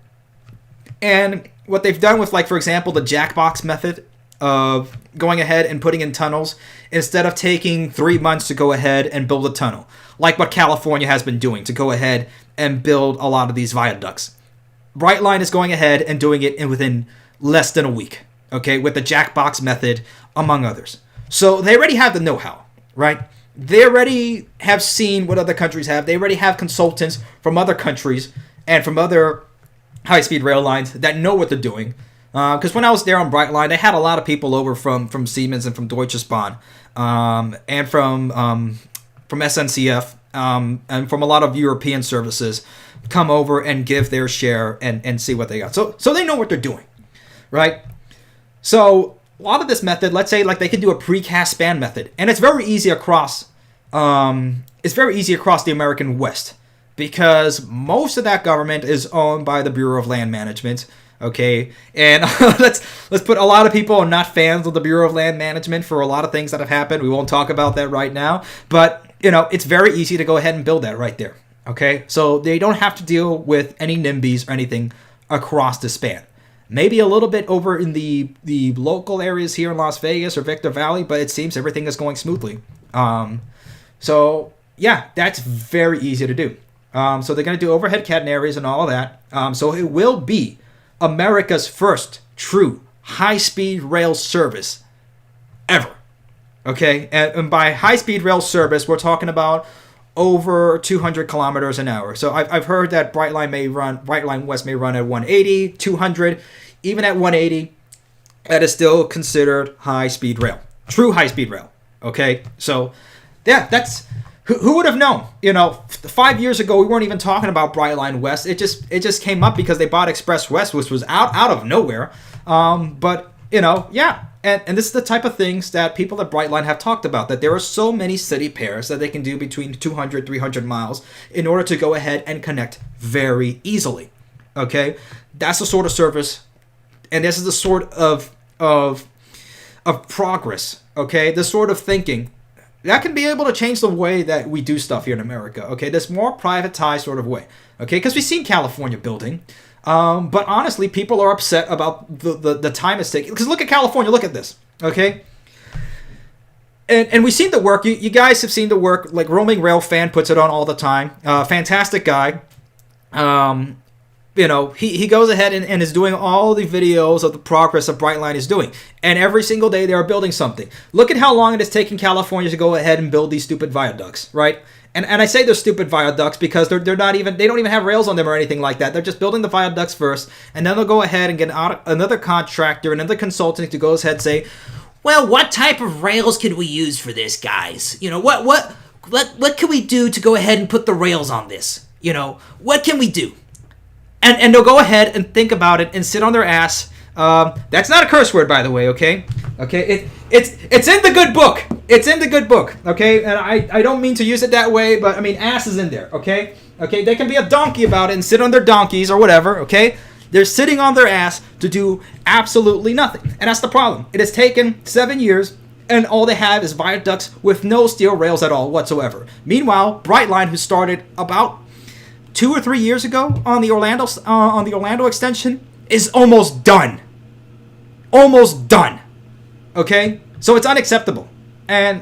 And what they've done with, like, for example, the Jackbox method of going ahead and putting in tunnels instead of taking 3 months to go ahead and build a tunnel, like what California has been doing to go ahead and build a lot of these viaducts. Brightline is going ahead and doing it within less than a week, okay, with the Jackbox method, among others. So they already have the know-how, right? They already have seen what other countries have. They already have consultants from other countries and from other high-speed rail lines that know what they're doing. Because when I was there on Brightline, they had a lot of people over from Siemens and from Deutsche Bahn, and from SNCF, and from a lot of European services come over and give their share and see what they got. So they know what they're doing, right? So a lot of this method, let's say like they could do a precast span method, and it's very easy across the American West, because most of that government is owned by the Bureau of Land Management, okay? And let's put, a lot of people are not fans of the Bureau of Land Management for a lot of things that have happened. We won't talk about that right now, but it's very easy to go ahead and build that right there, okay? So they don't have to deal with any NIMBYs or anything across the span. Maybe a little bit over in the local areas here in Las Vegas or Victor Valley, but it seems everything is going smoothly. So yeah, that's very easy to do. So they're going to do overhead catenaries and all of that. So it will be America's first true high-speed rail service ever. Okay? And by high-speed rail service, we're talking about over 200 kilometers an hour. So I've heard that Brightline West may run at 180, 200, even at 180. That is still considered high-speed rail. True high-speed rail. Okay? So, yeah, that's... Who would have known? 5 years ago, we weren't even talking about Brightline West. It just came up because they bought Express West, which was out of nowhere. But, yeah. And this is the type of things that people at Brightline have talked about, that there are so many city pairs that they can do between 200, 300 miles in order to go ahead and connect very easily. Okay? That's the sort of service, and this is the sort of progress, okay? The sort of thinking that can be able to change the way that we do stuff here in America, okay? This more privatized sort of way, okay? Because we've seen California building, but honestly, people are upset about the time it's taking. Because look at California, look at this, okay? And we've seen the work. You guys have seen the work. Like Roaming Rail Fan puts it on all the time. Fantastic guy. He goes ahead and is doing all the videos of the progress that Brightline is doing. And every single day they are building something. Look at how long it is taking California to go ahead and build these stupid viaducts, right? And I say they're stupid viaducts because they don't even have rails on them or anything like that. They're just building the viaducts first, and then they'll go ahead and get another contractor, another consultant to go ahead and say, well, what type of rails can we use for this, guys? What can we do to go ahead and put the rails on this? What can we do? And they'll go ahead and think about it and sit on their ass. That's not a curse word, by the way, okay? Okay, it's in the good book. It's in the good book. Okay, and I don't mean to use it that way, but I mean ass is in there. Okay, they can be a donkey about it and sit on their donkeys or whatever. Okay, they're sitting on their ass to do absolutely nothing, and that's the problem. It has taken 7 years, and all they have is viaducts with no steel rails at all whatsoever. Meanwhile, Brightline, who started about 2 or 3 years ago on the Orlando extension, is almost done. Almost done. Okay, so it's unacceptable, and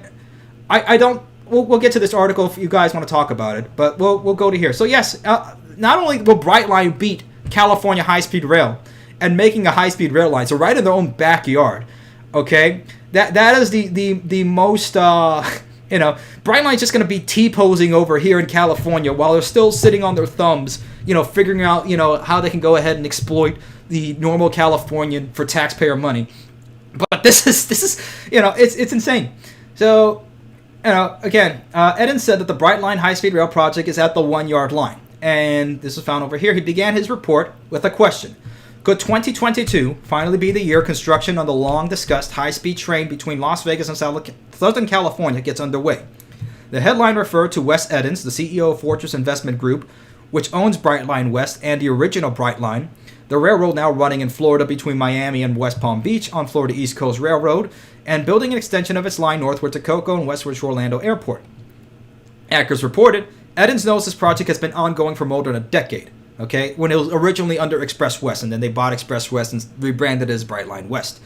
I don't. We'll get to this article if you guys want to talk about it, but we'll go to here. So yes, not only will Brightline beat California high-speed rail and making a high-speed rail line, so right in their own backyard. Okay, that is the most Brightline's just gonna be T-posing over here in California while they're still sitting on their thumbs, figuring out how they can go ahead and exploit the normal Californian for taxpayer money. But this is it's insane. So again, Eden said that the Brightline high-speed rail project is at the 1 yard line, and this is found over here. He began his report with a question: could 2022 finally be the year construction on the long-discussed high-speed train between Las Vegas and Southern California gets underway? The headline referred to Wes Edens, the CEO of Fortress Investment Group, which owns Brightline West and the original Brightline, the railroad now running in Florida between Miami and West Palm Beach on Florida East Coast Railroad, and building an extension of its line northward to Cocoa and westward to Orlando Airport. Ackers reported, Edens knows this project has been ongoing for more than a decade, okay, when it was originally under Express West, and then they bought Express West and rebranded it as Brightline West.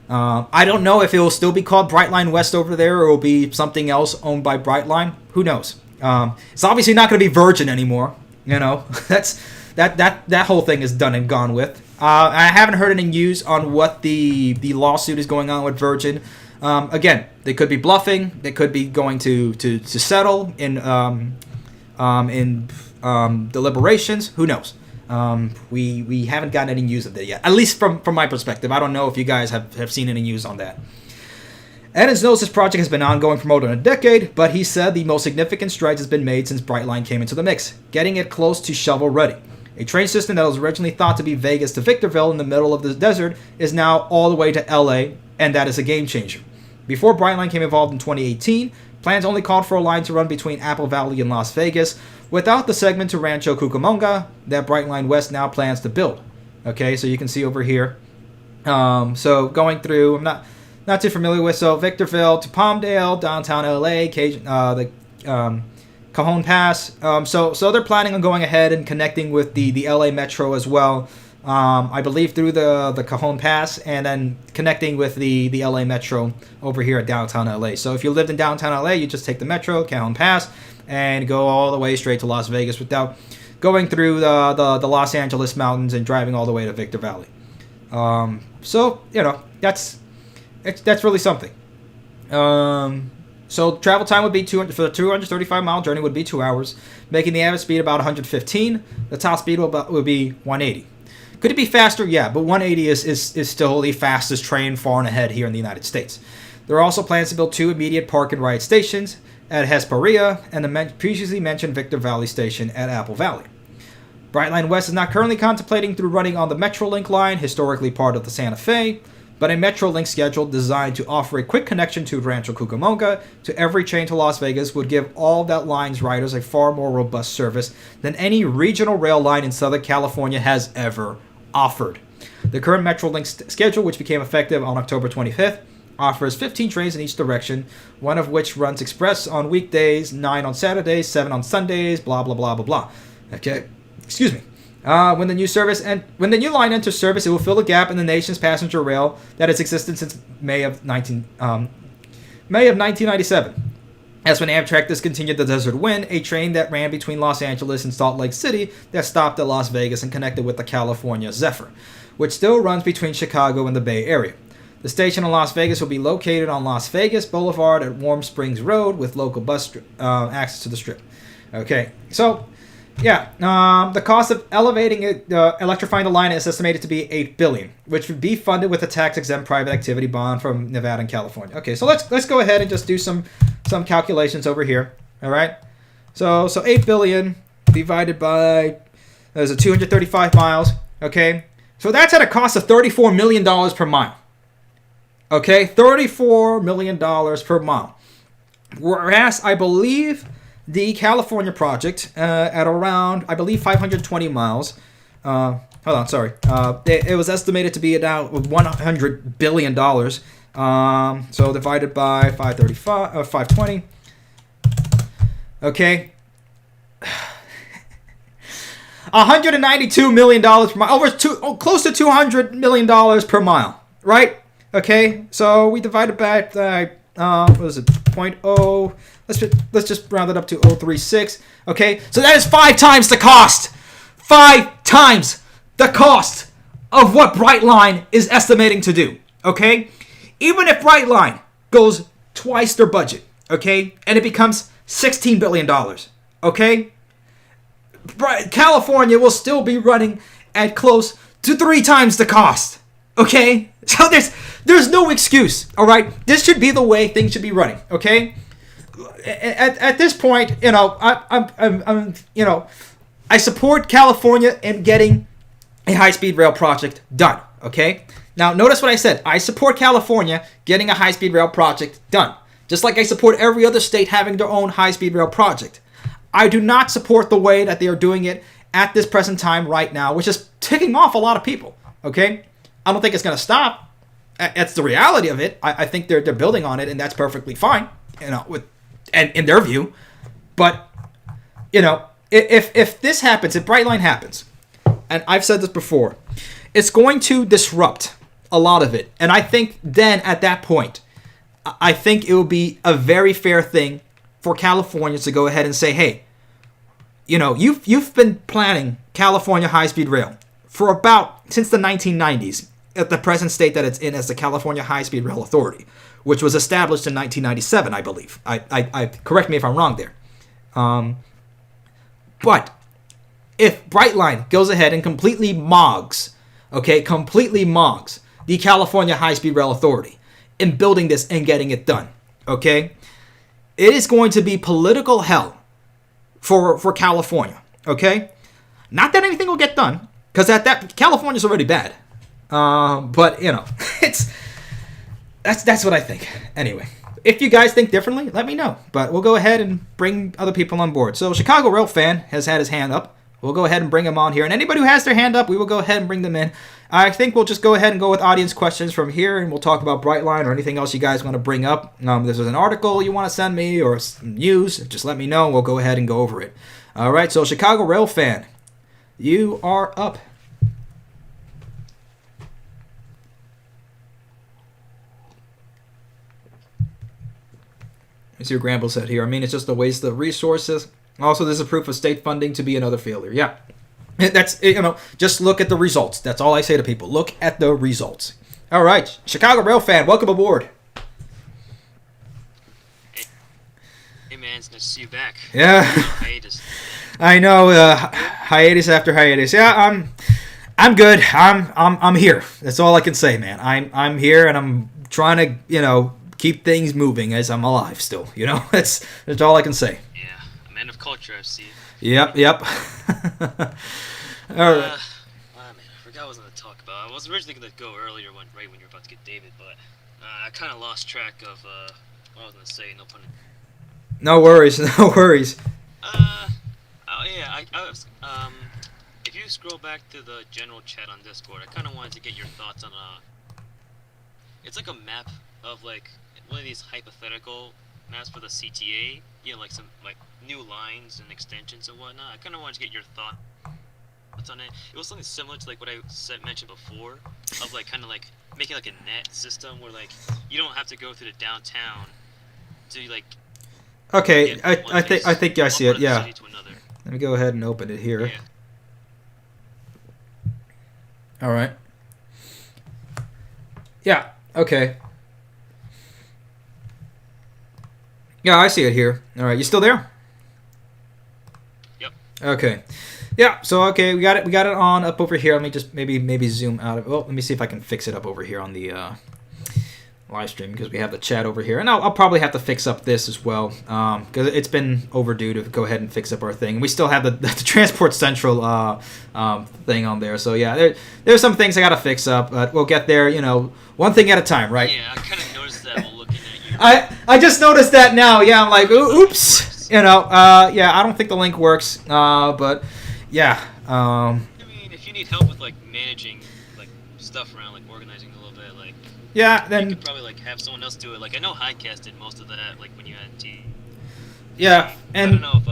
I don't know if it will still be called Brightline West over there, or it will be something else owned by Brightline. Who knows? It's obviously not going to be Virgin anymore. That whole thing is done and gone with. I haven't heard any news on what the lawsuit is going on with Virgin. Again, they could be bluffing. They could be going to settle in deliberations. Who knows? We haven't gotten any news of that yet. At least from my perspective. I don't know if you guys have seen any news on that. Edens knows this project has been ongoing for more than a decade, but he said the most significant strides has been made since Brightline came into the mix, getting it close to shovel ready. A train system that was originally thought to be Vegas to Victorville in the middle of the desert is now all the way to LA, and that is a game changer. Before Brightline came involved in 2018, plans only called for a line to run between Apple Valley and Las Vegas, without the segment to Rancho Cucamonga that Brightline West now plans to build. Okay, so you can see over here. So going through, I'm not too familiar with, so Victorville to Palmdale, downtown LA, the Cajon Pass. So they're planning on going ahead and connecting with the LA Metro as well. I believe through the Cajon Pass, and then connecting with the LA Metro over here at downtown LA. So if you lived in downtown LA, you just take the Metro, Cajon Pass, and go all the way straight to Las Vegas without going through the Los Angeles mountains and driving all the way to Victor Valley. So that's really something. So travel time would be 200 for the 235-mile journey would be 2 hours, making the average speed about 115. The top speed would be 180. Could it be faster? Yeah, but 180 is still the fastest train far and ahead here in the United States. There are also plans to build 2 immediate park and ride stations at Hesperia and the previously mentioned Victor Valley station at Apple Valley. Brightline West is not currently contemplating through running on the Metrolink line, historically part of the Santa Fe, but a Metrolink schedule designed to offer a quick connection to Rancho Cucamonga to every train to Las Vegas would give all that line's riders a far more robust service than any regional rail line in Southern California has ever offered. The current Metrolink schedule, which became effective on October 25th, offers 15 trains in each direction, one of which runs express on weekdays, 9 on Saturdays, 7 on Sundays, blah, blah, blah, blah, blah. Okay, excuse me. When the new line enters service, it will fill a gap in the nation's passenger rail that has existed since May of 1997. That's when Amtrak discontinued the Desert Wind, a train that ran between Los Angeles and Salt Lake City that stopped at Las Vegas and connected with the California Zephyr, which still runs between Chicago and the Bay Area. The station in Las Vegas will be located on Las Vegas Boulevard at Warm Springs Road with local bus access to the Strip. Okay, so yeah, the cost of electrifying the line is estimated to be $8 billion, which would be funded with a tax-exempt private activity bond from Nevada and California. Okay, so let's go ahead and just do some calculations over here. All right, so $8 billion divided by there's a 235 miles. Okay, so that's at a cost of $34 million per mile. Okay, $34 million per mile. Whereas I believe the California project at around, I believe, 520 miles. Hold on, sorry. It was estimated to be about $100 billion. So divided by 520. Okay. $192 million per mile. Close to $200 million per mile. Right? Okay. So we divided by what was it? 0.0. Let's just round it up to 0.036. Okay. So that is 5 times the cost. 5 times the cost of what Brightline is estimating to do. Okay. Even if Brightline goes twice their budget. Okay. And it becomes $16 billion. Okay. California will still be running at close to 3 times the cost. Okay? So there's no excuse. All right? This should be the way things should be running. Okay? At this point, you know, I support California in getting a high-speed rail project done. Okay? Now, notice what I said. I support California getting a high-speed rail project done. Just like I support every other state having their own high-speed rail project. I do not support the way that they are doing it at this present time right now, which is ticking off a lot of people. Okay? I don't think it's going to stop. That's the reality of it. I think they're building on it, and that's perfectly fine, you know, and in their view. But, you know, if this happens, if Brightline happens, and I've said this before, it's going to disrupt a lot of it. And I think then at that point, I think it will be a very fair thing for California to go ahead and say, hey, you know, you've been planning California high-speed rail for since the 1990s at the present state that it's in as the California High-Speed Rail Authority, which was established in 1997, I believe. I correct me if I'm wrong there. But if Brightline goes ahead and completely mogs the California High-Speed Rail Authority in building this and getting it done, okay, it is going to be political hell for California, okay? Not that anything will get done, because California's already bad. But, you know, that's what I think. Anyway, if you guys think differently, let me know. But we'll go ahead and bring other people on board. So Chicago Rail Fan has had his hand up. We'll go ahead and bring him on here. And anybody who has their hand up, we will go ahead and bring them in. I think we'll just go ahead and go with audience questions from here, and we'll talk about Brightline or anything else you guys want to bring up. If there's an article you want to send me or some news, just let me know. We'll go ahead and go over it. All right, so Chicago Rail Fan, you are up. Let's see what Gramble said here. I mean, it's just a waste of resources. Also, there's a proof of state funding to be another failure. Yeah. That's, you know, just look at the results. That's all I say to people. Look at the results. All right. Chicago Rail Fan, welcome aboard. Hey man, it's nice to see you back. Yeah. Hiatus. I know, hiatus after hiatus. Yeah, I'm good. I'm here. That's all I can say, man. I'm here, and I'm trying to, you know, keep things moving as I'm alive still. You know, that's all I can say. Yeah, a man of culture, I see. Yep. All right. Man, I forgot what I was going to talk about. I was originally going to go earlier right when you were about to get David, but I kind of lost track of what I was going to say. No pun. No worries. No worries. I was, if you scroll back to the general chat on Discord, I kind of wanted to get your thoughts on it's like a map of like one of these hypothetical maps for the CTA, you know, like some like new lines and extensions and whatnot. I kind of wanted to get your thoughts on it. It was something similar to like what I mentioned before, of like kind of like making like a net system where like you don't have to go through the downtown to like. Okay, I think I see it. Yeah. Let me go ahead and open it here. Yeah. All right. Yeah. Okay. Yeah, I see it here. All right, you still there? Yep. Okay. Yeah. So okay, we got it on up over here. Let me just maybe zoom out of. Oh, let me see if I can fix it up over here on the. live stream because we have the chat over here. And I'll probably have to fix up this as well because it's been overdue to go ahead and fix up our thing. We still have the Transport Central thing on there. So, yeah, there's some things I got to fix up. But we'll get there, one thing at a time, right? Yeah, I kind of noticed that while looking at you. I just noticed that now. Yeah, I'm like, oops. Yeah, I don't think the link works. But, yeah. I mean, if you need help with, like, managing, like, stuff around, like, organizing a little bit, like... Yeah, then... You could probably, like, have someone else do it. Like, I know Highcast did most of that, like, when you had T. Yeah, and I don't know if,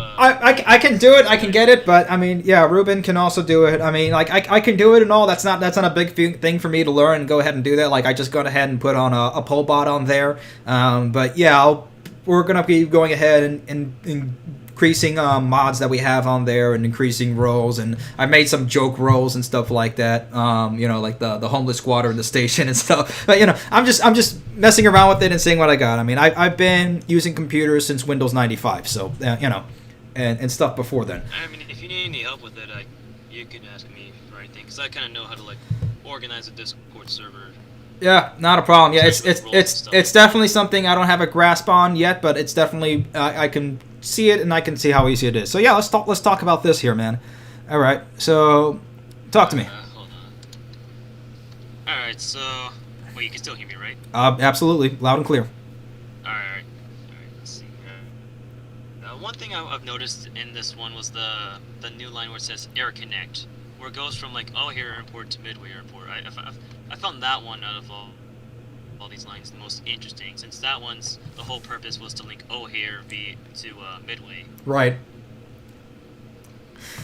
I can do it, I can get it, but, I mean, yeah, Ruben can also do it. I mean, like, I can do it and all. That's not a big thing for me to learn and go ahead and do that. Like, I just go ahead and put on a poll bot on there. But, yeah, we're going to be going ahead and increasing mods that we have on there and increasing roles, and I made some joke roles and stuff like that, like the homeless squatter in the station and stuff. But I'm just messing around with it and seeing what I got. I mean, I've been using computers since Windows 95, so and stuff before then. I mean, if you need any help with it, you can ask me for anything, because I kind of know how to like organize a Discord server. Yeah, not a problem. Yeah, it's definitely something I don't have a grasp on yet, but it's definitely I can see it and I can see how easy it is. So yeah, let's talk about this here, man. All right, so talk to me. Hold on. All right, so you can still hear me, right? Absolutely, loud and clear. All right. Let's see. One thing I've noticed in this one was the new line where it says Air Connect, where it goes from like O'Hare Airport to Midway Airport. I found that one out of all these lines the most interesting, since that one's the whole purpose was to link O'Hare to Midway. Right.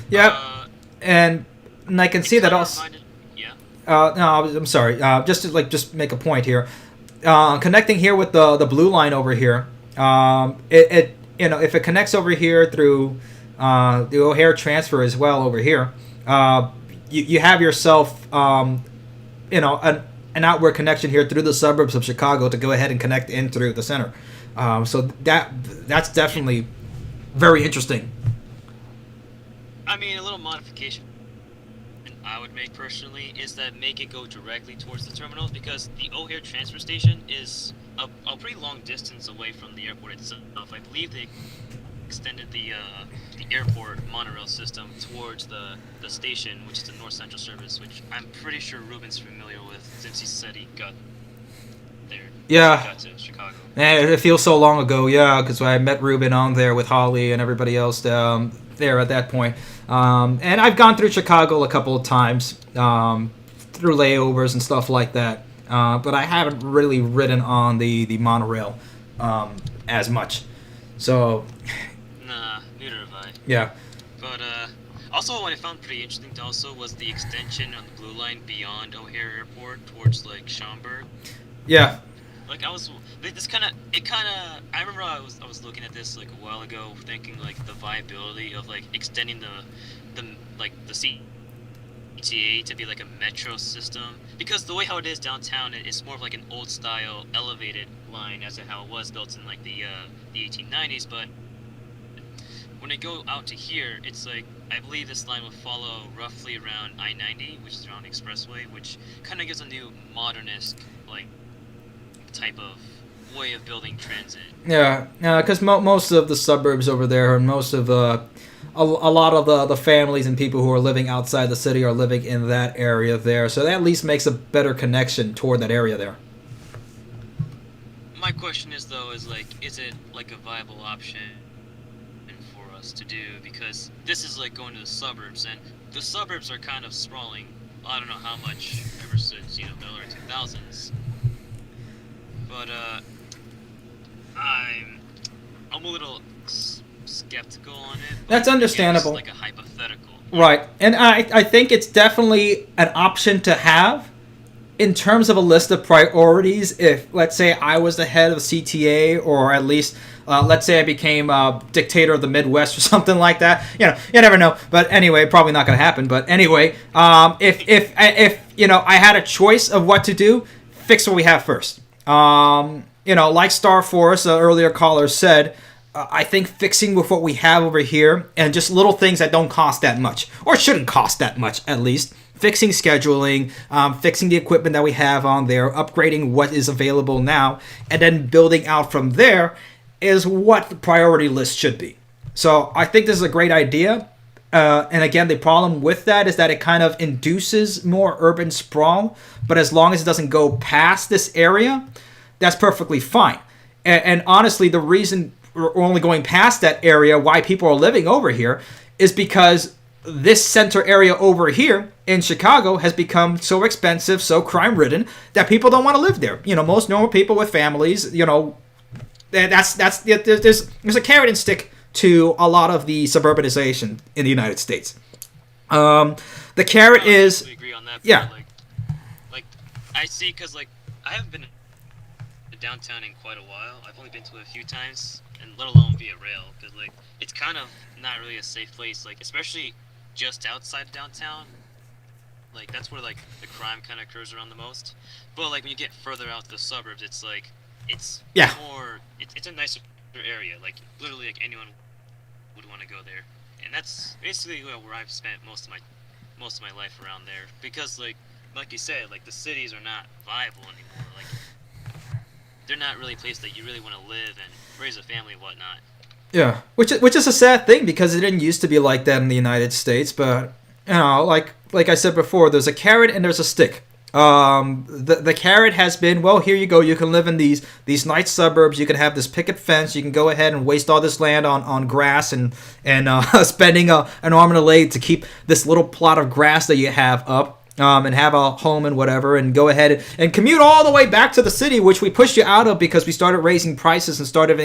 Yeah, and I can see that also. Yeah. No, I'm sorry. Just to just make a point here. Connecting here with the blue line over here. If it connects over here through the O'Hare transfer as well over here, you have yourself an outward connection here through the suburbs of Chicago to go ahead and connect in through the center. So that's definitely very interesting. I mean, a little modification I would make personally is that make it go directly towards the terminals, because the O'Hare transfer station is a pretty long distance away from the airport itself. I believe they extended the airport monorail system towards the station, which is the North Central service, which I'm pretty sure Ruben's familiar with since he said he got there. Yeah. Got to Chicago. Man, it feels so long ago, yeah, because I met Ruben on there with Holly and everybody else there at that point. And I've gone through Chicago a couple of times through layovers and stuff like that, but I haven't really ridden on the monorail as much. So... Nah, neither have I. Yeah. But also what I found pretty interesting also was the extension on the blue line beyond O'Hare Airport towards like Schaumburg. Yeah. Like I remember I was looking at this like a while ago, thinking like the viability of like extending the CTA to be like a metro system, because the way how it is downtown, it's more of like an old style elevated line as to how it was built in like the 1890s, but when I go out to here, it's like I believe this line will follow roughly around I-90, which is around the expressway, which kind of gives a new modernist like type of way of building transit. Yeah, because most of the suburbs over there, and most of a lot of the families and people who are living outside the city are living in that area there, so that at least makes a better connection toward that area there. My question is though, is it like a viable option for us to do, because this is like going to the suburbs, and the suburbs are kind of sprawling. I don't know how much ever since the early 2000s. But I'm a little skeptical on it. That's understandable. It's like a hypothetical. Right, and I think it's definitely an option to have in terms of a list of priorities. If, let's say, I was the head of CTA, or at least, let's say I became dictator of the Midwest or something like that. You never know. But anyway, probably not going to happen. But anyway, if I had a choice of what to do, fix what we have first. Like Star Force, earlier caller said, I think fixing with what we have over here and just little things that don't cost that much, or shouldn't cost that much at least, fixing scheduling, fixing the equipment that we have on there, upgrading what is available now, and then building out from there is what the priority list should be. So I think this is a great idea. And again, the problem with that is that it kind of induces more urban sprawl. But as long as it doesn't go past this area, that's perfectly fine. And honestly, the reason we're only going past that area, why people are living over here, is because this center area over here in Chicago has become so expensive, so crime-ridden, that people don't want to live there. You know, most normal people with families, you know, there's a carrot and stick to a lot of the suburbanization in the United States. The carrot is... I agree on that. Yeah. Like, I see, because, like, I haven't been to downtown in quite a while. I've only been to it a few times, and let alone via rail, because, like, it's kind of not really a safe place, like, especially just outside downtown. Like, that's where, like, the crime kind of occurs around the most. But, like, when you get further out the suburbs, it's, like, it's more... It's a nicer area. Like, literally, like, anyone would want to go there. And that's basically where I've spent most of my life around there. Because, like you said, like, the cities are not viable anymore. Like, they're not really a place that you really want to live and raise a family and whatnot. Yeah, which is a sad thing, because it didn't used to be like that in the United States. But, you know, like I said before, there's a carrot and there's a stick. The carrot has been, well, here you go, you can live in these nice suburbs, you can have this picket fence, you can go ahead and waste all this land on grass and spending an arm and a leg to keep this little plot of grass that you have up, and have a home and whatever, and go ahead and commute all the way back to the city, which we pushed you out of because we started raising prices and started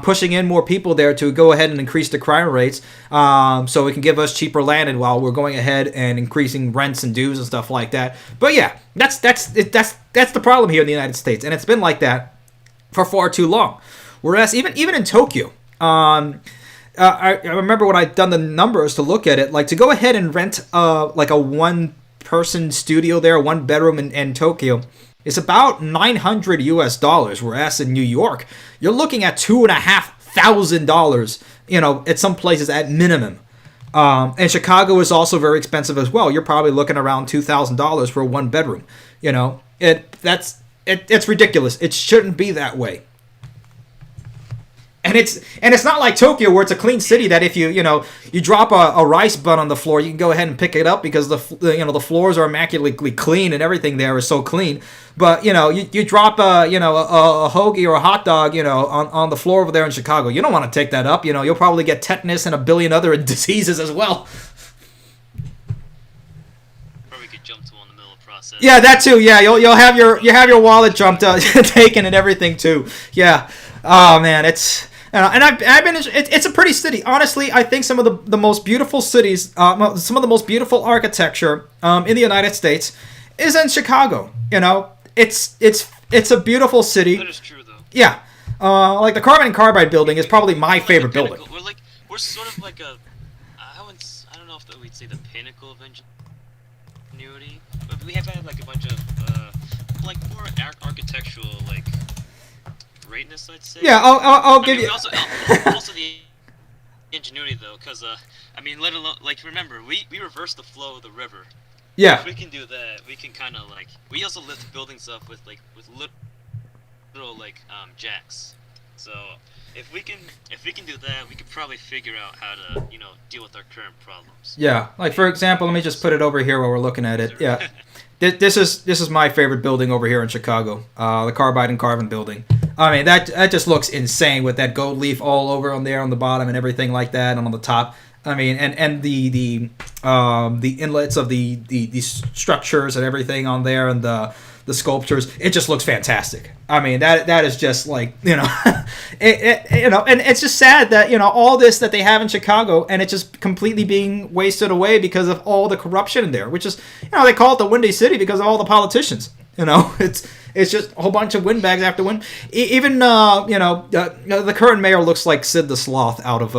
pushing in more people there to go ahead and increase the crime rates, so it can give us cheaper land, and while we're going ahead and increasing rents and dues and stuff like that. But yeah, that's the problem here in the United States, and it's been like that for far too long. Whereas even in Tokyo, I remember when I'd done the numbers to look at it, like, to go ahead and rent like a one-person studio there, one bedroom in Tokyo, is about $900 US, whereas in New York, you're looking at $2,500, you know, at some places at minimum. And Chicago is also very expensive as well. You're probably looking around $2,000 for a one bedroom. You know, it's ridiculous. It shouldn't be that way. And it's not like Tokyo, where it's a clean city that if you drop a rice bun on the floor, you can go ahead and pick it up because the floors are immaculately clean and everything there is so clean. But you drop a hoagie or a hot dog on the floor over there in Chicago, you don't want to take that up. You'll probably get tetanus and a billion other diseases as well. Probably get jumped on the middle of the process. Yeah, that too. Yeah, you'll have your wallet jumped taken and everything too. Yeah. Oh man, it's. And I've been. It's a pretty city. Honestly, I think some of the most beautiful cities, some of the most beautiful architecture in the United States is in Chicago. It's a beautiful city. That is true, though. Yeah, like the Carbon and Carbide building is probably my favorite building. We're sort of like a. I don't know if we'd say the pinnacle of ingenuity, but we have had like a bunch of like more architectural like. Greatness, I'd say. Yeah, I'll give you. Also the ingenuity, though, because let alone remember we reversed the flow of the river. Yeah. If we can do that, we can kind of we also lift buildings up with little jacks. So if we can do that, we could probably figure out how to deal with our current problems. Yeah, like for example, let me just put it over here while we're looking at it. Yeah. This is my favorite building over here in Chicago, the Carbide and Carbon building. I mean, that just looks insane with that gold leaf all over on there on the bottom and everything like that, and on the top. I mean, and the inlets of the structures and everything on there, and the sculptures. It just looks fantastic. I mean, that is just like and it's just sad that all this that they have in Chicago, and it's just completely being wasted away because of all the corruption in there, which is they call it the Windy City because of all the politicians. It's just a whole bunch of windbags after wind. Even the current mayor looks like Sid the Sloth out of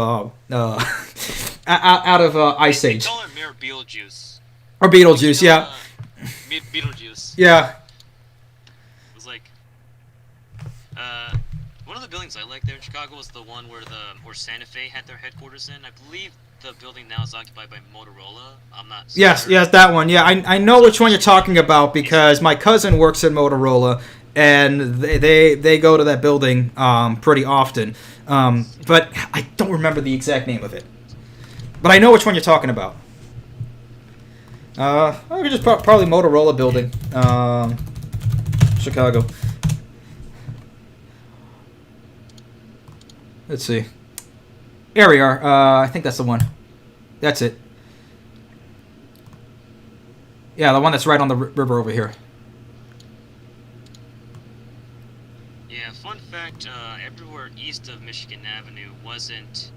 Ice Age. They call him Mayor Beetlejuice. Or Beetlejuice, yeah. Beetlejuice. Yeah. It was like one of the buildings I liked there in Chicago was the one where Santa Fe had their headquarters in. I believe the building now is occupied by Motorola? I'm not. Yes, that one. Yeah, I know which one you're talking about because my cousin works at Motorola, and they go to that building pretty often. But I don't remember the exact name of it. But I know which one you're talking about. Maybe just probably Motorola building, Chicago. Let's see. Here we are. I think that's the one. That's it. Yeah, the one that's right on the river over here. Yeah, fun fact, everywhere east of Michigan Avenue wasn't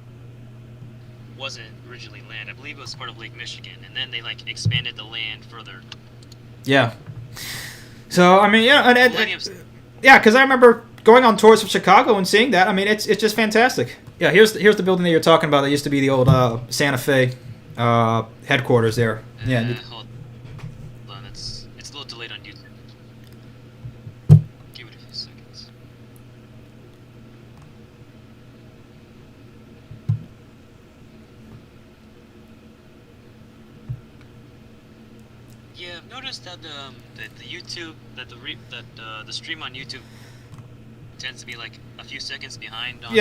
originally land. I believe it was part of Lake Michigan, and then they like expanded the land further. Yeah. So I mean, yeah, yeah, because I remember going on tours of Chicago and seeing that. I mean, it's just fantastic. Yeah, here's the building that you're talking about. That used to be the old Santa Fe headquarters there. Yeah. Hold on, it's a little delayed on YouTube. Give it a few seconds. Yeah, I've noticed that the YouTube the stream on YouTube tends to be like a few seconds behind on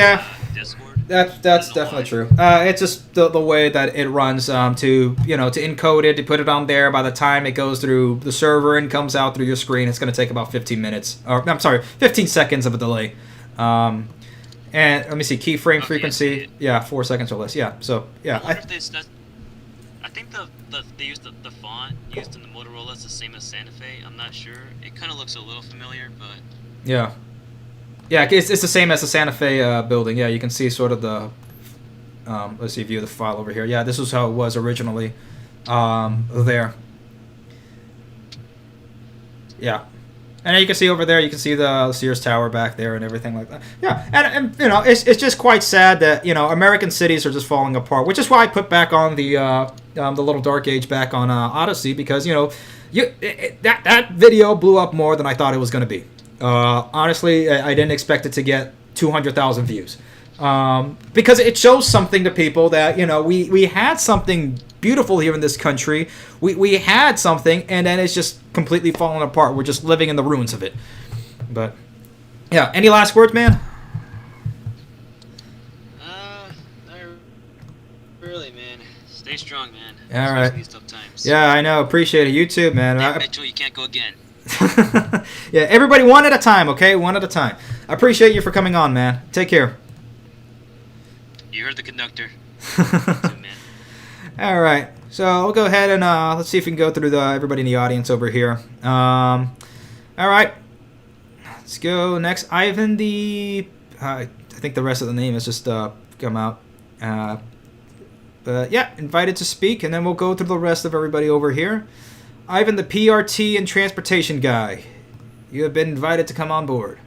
Discord. That's definitely true. It's just the way that it runs to encode it, to put it on there. By the time it goes through the server and comes out through your screen, it's going to take about 15 minutes. Or I'm sorry, 15 seconds of a delay. And let me see, keyframe frequency. Yeah, 4 seconds or less. Yeah. So yeah. I think they used the font used in the Motorola is the same as Santa Fe. I'm not sure. It kind of looks a little familiar, but yeah. Yeah, it's the same as the Santa Fe building. Yeah, you can see sort of the, let's see, view the file over here. Yeah, this is how it was originally there. Yeah. And then you can see over there, you can see the Sears Tower back there and everything like that. Yeah, and it's just quite sad that, American cities are just falling apart, which is why I put back on the little dark age back on Odyssey, because, that video blew up more than I thought it was going to be. Honestly, I didn't expect it to get 200,000 views. Because it shows something to people that, we had something beautiful here in this country. We had something, and then it's just completely falling apart. We're just living in the ruins of it. But, yeah, any last words, man? Not really, man. Stay strong, man. All right. These tough times. Yeah, I know. Appreciate it. You too, man. Mitchell, you can't go again. Yeah, everybody one at a time, okay? One at a time. I appreciate you for coming on, man. Take care. You heard the conductor. All right. So we'll go ahead and let's see if we can go through everybody in the audience over here. All right. Let's go next. Ivan I think the rest of the name has just come out. But yeah, invited to speak, and then we'll go through the rest of everybody over here. Ivan, the PRT and transportation guy. You have been invited to come on board.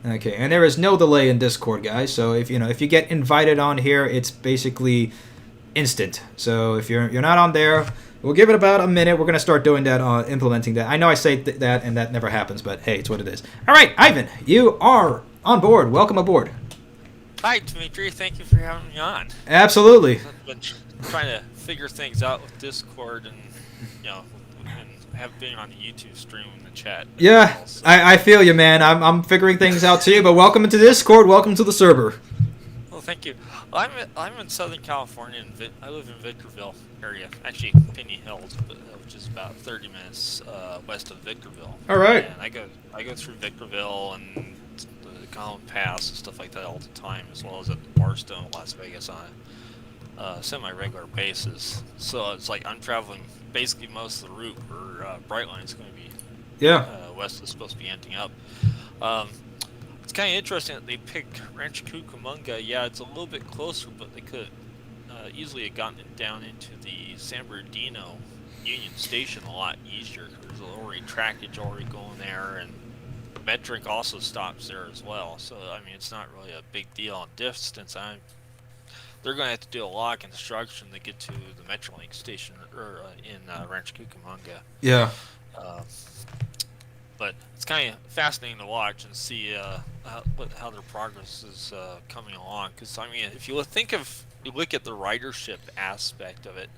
Okay, and there is no delay in Discord, guys. So if you get invited on here, it's basically instant. So if you're not on there, we'll give it about a minute. We're gonna start doing that, implementing that. I know I say that, and that never happens, but hey, it's what it is. All right, Ivan, you are on board. Welcome aboard. Hi, Dimitri. Thank you for having me on. Absolutely. I've been trying to figure things out with Discord, and and have been on the YouTube stream and the chat. Yeah, well, so. I feel you, man. I'm figuring things out too. But welcome into Discord. Welcome to the server. Well, thank you. Well, I'm in Southern California, and I live in Victorville area. Actually, Penny Hills, which is about 30 minutes west of Victorville. All right. And I go through Victorville and the Collin Pass and stuff like that all the time, as well as at Barstow, Las Vegas on a semi-regular basis. So it's like I'm traveling basically most of the route where Brightline's going to be. Yeah. West is supposed to be ending up. It's kind of interesting that they picked Rancho Cucamonga. Yeah, it's a little bit closer, but they could easily have gotten it down into the San Bernardino Union Station a lot easier. There's already trackage already going there, and Metric also stops there as well. So I mean, it's not really a big deal on distance. They're going to have to do a lot of construction to get to the Metrolink station in Rancho Cucamonga. Yeah. But it's kind of fascinating to watch and see how their progress is coming along. Because I mean, if you look at the ridership aspect of it,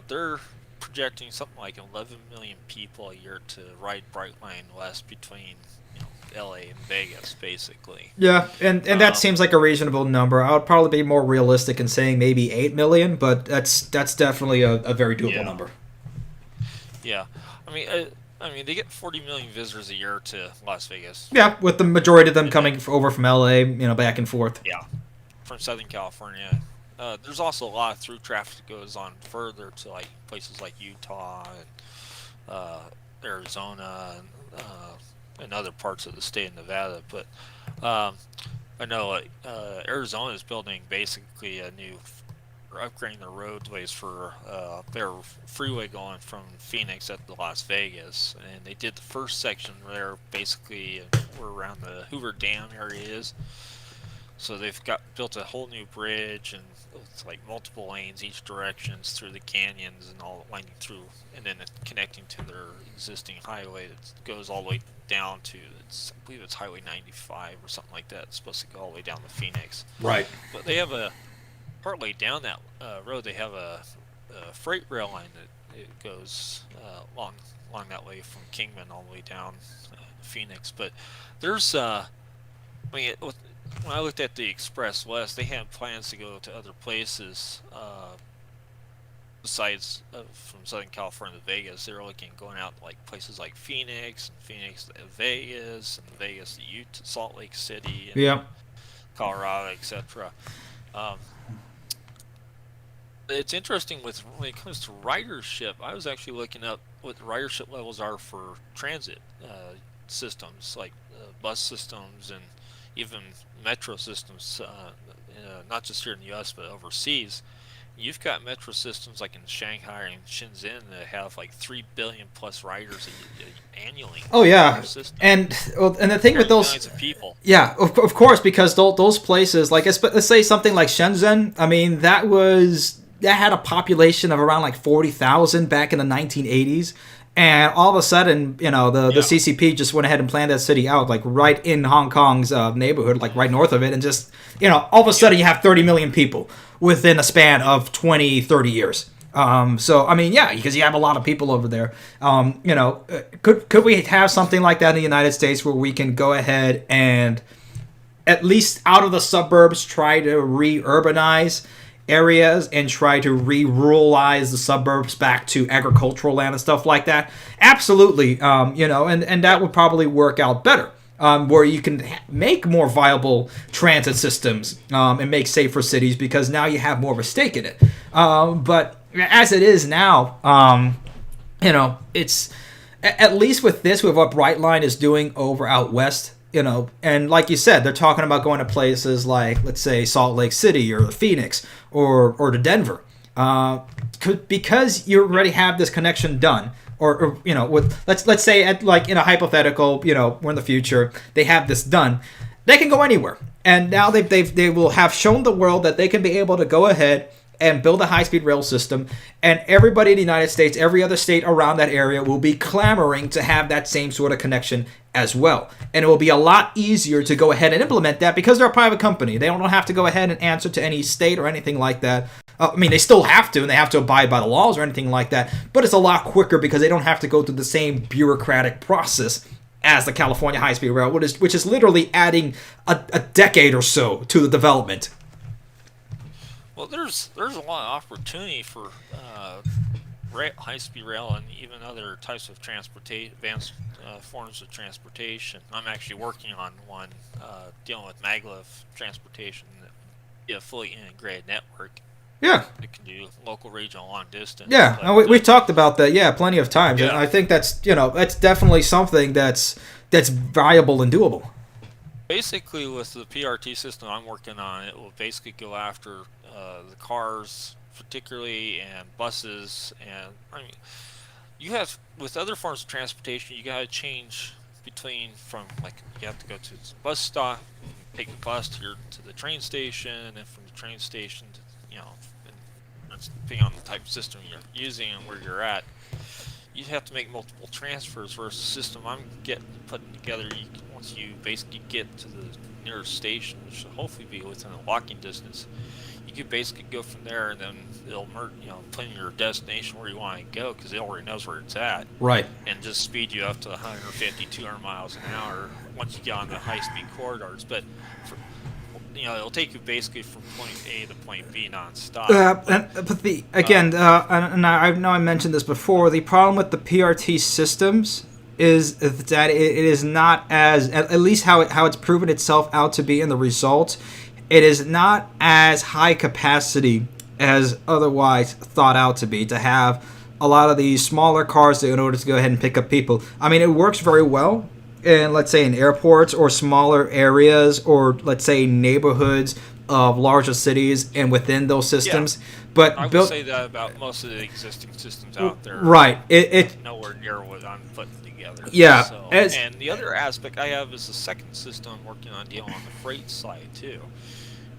they're projecting something like 11 million people a year to ride Brightline West between LA and Vegas, basically. Yeah, and that seems like a reasonable number. I would probably be more realistic in saying maybe 8 million, but that's definitely a very doable number. Yeah, I mean, they get 40 million visitors a year to Las Vegas. Yeah, with the majority of them coming over from LA, back and forth. Yeah, from Southern California. There's also a lot of through traffic that goes on further to like places like Utah and Arizona and other parts of the state of Nevada. But I know Arizona is building basically a new, or upgrading their roadways for their freeway going from Phoenix up to Las Vegas, and they did the first section there basically where around the Hoover Dam area is. So they've built a whole new bridge, and it's like multiple lanes each directions through the canyons and all winding through, and then connecting to their existing highway that goes all the way down to, I believe it's Highway 95 or something like that. It's supposed to go all the way down to Phoenix. Right. But they have partway down that road, they have a freight rail line that it goes along that way from Kingman all the way down Phoenix. But there's, when I looked at the Express West, they had plans to go to other places besides from Southern California to Vegas. They were looking at going out to like places like Phoenix to Vegas, and Vegas to Utah, Salt Lake City, and Colorado, etc. It's interesting when it comes to ridership. I was actually looking up what the ridership levels are for transit systems, like bus systems and even metro systems, not just here in the U.S. but overseas. You've got metro systems like in Shanghai and Shenzhen that have like 3 billion plus riders annually. Oh yeah, and the thing with those of people. Yeah, of course, because those places, like let's say something like Shenzhen. I mean, that had a population of around like 40,000 back in the 1980s. And all of a sudden, the CCP just went ahead and planned that city out, like right in Hong Kong's neighborhood, like right north of it. And just, all of a sudden you have 30 million people within a span of 20, 30 years. So, I mean, yeah, because you have a lot of people over there. Could we have something like that in the United States where we can go ahead and, at least out of the suburbs, try to re-urbanize areas and try to re-ruralize the suburbs back to agricultural land and stuff like that? Absolutely, and that would probably work out better, where you can make more viable transit systems and make safer cities, because now you have more of a stake in it. But as it is now, it's, at least with what Brightline is doing over out west, and like you said, they're talking about going to places like, let's say, Salt Lake City or Phoenix or to Denver, because you already have this connection done. Or with let's say at like in a hypothetical, we're in the future, they have this done, they can go anywhere, and now they will have shown the world that they can be able to go ahead and build a high-speed rail system, and everybody in the United States, every other state around that area, will be clamoring to have that same sort of connection as well. And it will be a lot easier to go ahead and implement that because they're a private company. They don't have to go ahead and answer to any state or anything like that. I mean, they still have to, and they have to abide by the laws or anything like that, but it's a lot quicker because they don't have to go through the same bureaucratic process as the California high-speed rail, which is literally adding a decade or so to the development. Well, there's a lot of opportunity for high-speed rail and even other types of advanced forms of transportation. I'm actually working on one dealing with maglev transportation, a fully integrated network. Yeah. It can do local, regional, long distance. Yeah, and we've talked about that, plenty of times. Yeah. And I think that's definitely something that's viable and doable. Basically, with the PRT system I'm working on, it will basically go after the cars, particularly, and buses. And I mean, you have, with other forms of transportation, you got to change from, like, you have to go to the bus stop, take the bus to the train station, and from the train station to, depending on the type of system you're using and where you're at, you have to make multiple transfers. Versus the system I'm putting together, once you basically get to the nearest station, which should hopefully be within a walking distance, you could basically go from there, and then it'll put in your destination where you want to go, because it already knows where it's at. Right. And just speed you up to 150, 200 miles an hour once you get on the high-speed corridors. But it'll take you basically from point A to point B nonstop. And I know I mentioned this before. The problem with the PRT systems is that it is not as, at least how it's proven itself out to be in the results. It is not as high capacity as otherwise thought out to be, to have a lot of these smaller cars in order to go ahead and pick up people. I mean, it works very well in, let's say, in airports or smaller areas, or let's say neighborhoods of larger cities and within those systems. Yeah. But I would say that about most of the existing systems out there. Right. It nowhere near what I'm putting together. Yeah. So, and the other aspect I have is the second system I'm working on dealing on the freight side too.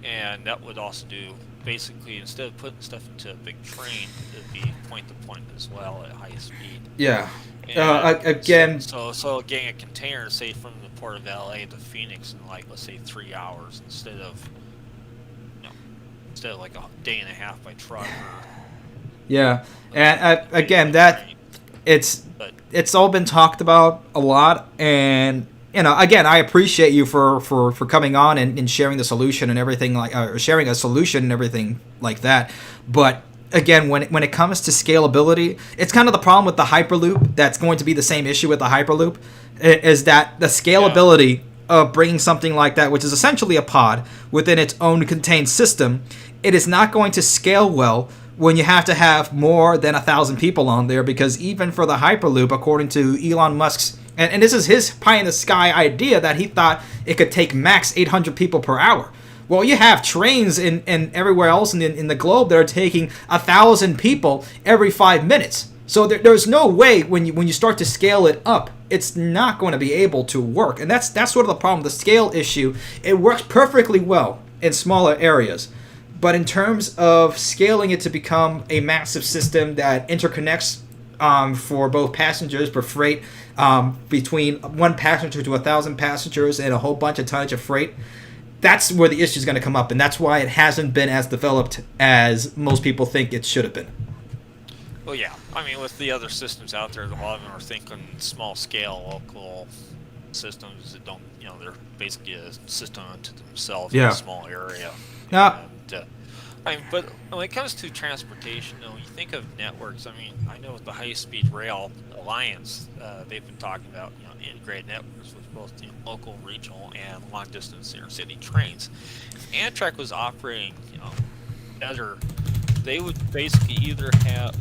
And that would also do, basically, instead of putting stuff into a big train, it'd be point to point as well at high speed. Yeah. Again. So getting a container, say from the port of LA to Phoenix in let's say 3 hours instead of like a day and a half by truck. Yeah. And again, it's all been talked about a lot, and again, I appreciate you for coming on and sharing the solution and everything, sharing a solution and everything like that. But again, when it comes to scalability, it's kind of the problem with the Hyperloop. That's going to be the same issue with the Hyperloop, is that the scalability of bringing something like that, which is essentially a pod within its own contained system, it is not going to scale well when you have to have more than 1,000 people on there, because even for the Hyperloop, according to Elon Musk's, and this is his pie-in-the-sky idea, that he thought it could take max 800 people per hour. Well, you have trains in everywhere else in the globe that are taking 1,000 people every 5 minutes. So there's no way when you start to scale it up, it's not going to be able to work. And that's sort of the problem, the scale issue. It works perfectly well in smaller areas. But in terms of scaling it to become a massive system that interconnects for both passengers, for freight, between one passenger to 1,000 passengers and a whole bunch of tonnage of freight, that's where the issue is going to come up. And that's why it hasn't been as developed as most people think it should have been. Well, yeah. I mean, with the other systems out there, a lot of them are thinking small scale, local systems that don't, they're basically a system unto themselves in a small area. Yeah. But when it comes to transportation, when you think of networks, I mean, I know with the High Speed Rail Alliance, they've been talking about integrated networks with both local, regional, and long distance intercity trains. If Amtrak was operating, better, they would basically either have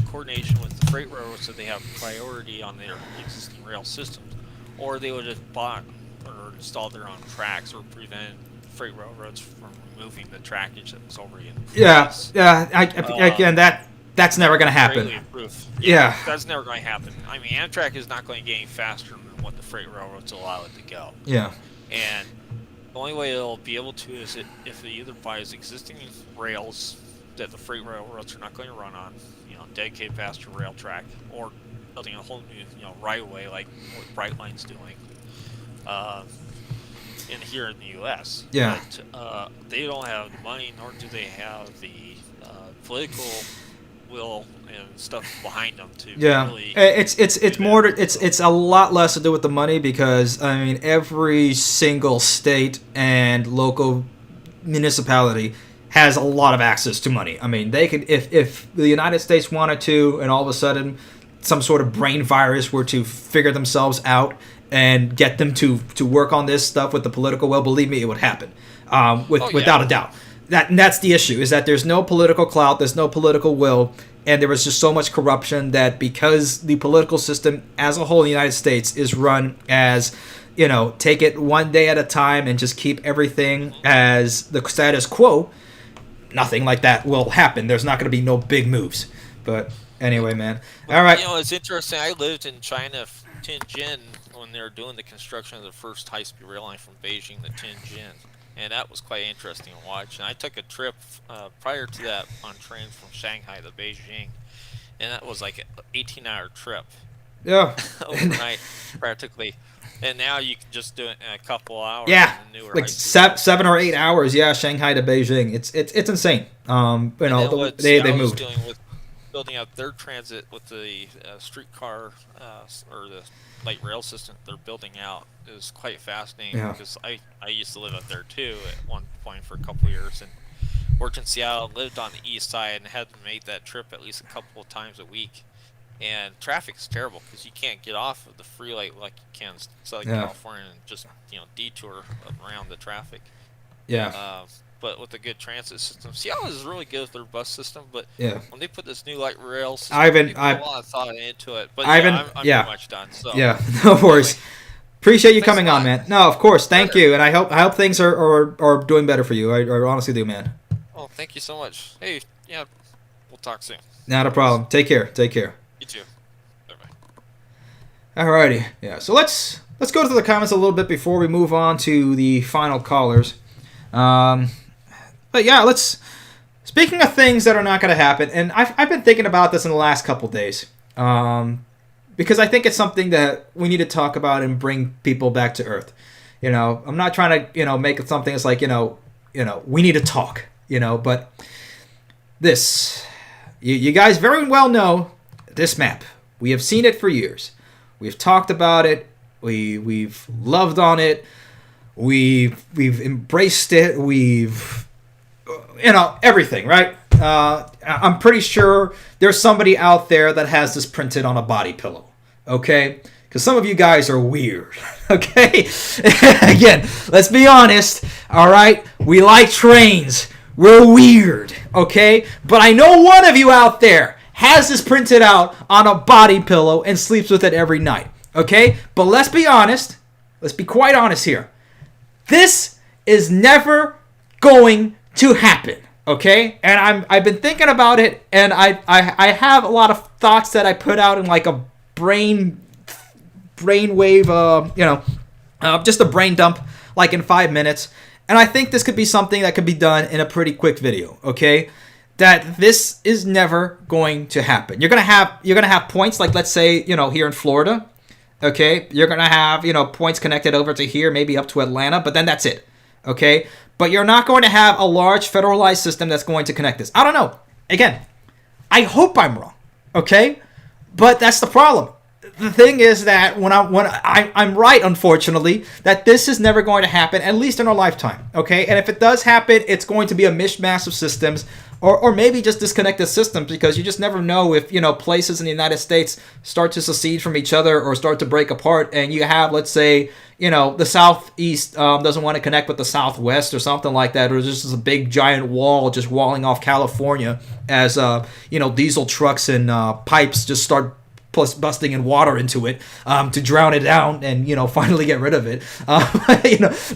coordination with the freight railroads, so they have priority on their existing rail systems, or they would have bought or installed their own tracks, or prevent freight railroads from removing the trackage that was already in place. Again, that's never going to happen. Yeah, that's never going to happen. I mean, Amtrak is not going to get any faster than what the freight railroads allow it to go. Yeah. And the only way it'll be able to is if it either buys existing rails that the freight railroads are not going to run on, dedicated passenger rail track, or building a whole new, right of way like what Brightline's doing. In here in the U.S. Yeah. But they don't have the money, nor do they have the political will and stuff behind them to really. It's a lot less to do with the money, because I mean every single state and local municipality has a lot of access to money. I mean, they could, if the United States wanted to, and all of a sudden some sort of brain virus were to figure themselves out and get them to work on this stuff with the political will, believe me, it would happen, without a doubt. That's the issue, is that there's no political clout, there's no political will, and there was just so much corruption that because the political system as a whole in the United States is run as, take it one day at a time and just keep everything as the status quo, nothing like that will happen. There's not going to be no big moves. But anyway, man. All right. It's interesting. I lived in China, Tianjin, when they were doing the construction of the first high-speed rail line from Beijing to Tianjin, and that was quite interesting to watch. And I took a trip prior to that on train from Shanghai to Beijing, and that was like an 18-hour trip. Yeah. Overnight, practically. And now you can just do it in a couple hours. Yeah, in the newer like high-speed 7 or 8 hours. Yeah, Shanghai to Beijing. It's insane. You know, they Seattle is moved. dealing with building out their transit with the streetcar or the light rail system they're building out is quite fascinating. Yeah. Because I used to live up there too at one point for a couple of years and worked in Seattle, lived on the east side, and had to make that trip at least a couple of times a week. And traffic's terrible because you can't get off of the freeway like you can in Southern California and just detour around the traffic. Yeah. But with a good transit system, Seattle is really good with their bus system. But yeah, when they put this new light rail system, I put a lot of thought into it. But I'm pretty much done. So yeah, no worries. Anyway, appreciate you coming on, man. No, of course, thank you, and I hope things are doing better for you. I honestly do, man. Oh, thank you so much. Hey, yeah, we'll talk soon. Not a problem. Take care. Take care. You too. Bye-bye. Alrighty. Yeah. So let's go to the comments a little bit before we move on to the final callers. But yeah, speaking of things that are not going to happen, and I've been thinking about this in the last couple days, because I think it's something that we need to talk about and bring people back to earth. You know, I'm not trying to make it something that's like we need to talk. But this, you guys very well know this map. We have seen it for years. We've talked about it. We've loved on it. We've embraced it. We've everything, right? I'm pretty sure there's somebody out there that has this printed on a body pillow, okay? Because some of you guys are weird, okay? Again, let's be honest, all right? We like trains. We're weird, okay? But I know one of you out there has this printed out on a body pillow and sleeps with it every night, okay? But let's be honest. Let's be quite honest here. This is never going to happen, okay? And I've been thinking about it, and I have a lot of thoughts that I put out in like a brainwave, just a brain dump, like in 5 minutes. And I think this could be something that could be done in a pretty quick video, okay? That this is never going to happen. You're gonna have points like, let's say, here in Florida, okay? You're gonna have points connected over to here, maybe up to Atlanta, but then that's it, okay? But you're not going to have a large federalized system that's going to connect this. I don't know. Again, I hope I'm wrong, okay? But that's the problem. The thing is that when I'm right, unfortunately, that this is never going to happen, at least in our lifetime, okay? And if it does happen, it's going to be a mishmash of systems, or maybe just disconnected systems, because you just never know if, places in the United States start to secede from each other or start to break apart, and you have, let's say, the Southeast doesn't want to connect with the Southwest or something like that, or there's just a big giant wall just walling off California as, diesel trucks and pipes just start busting in water into it to drown it down and finally get rid of it.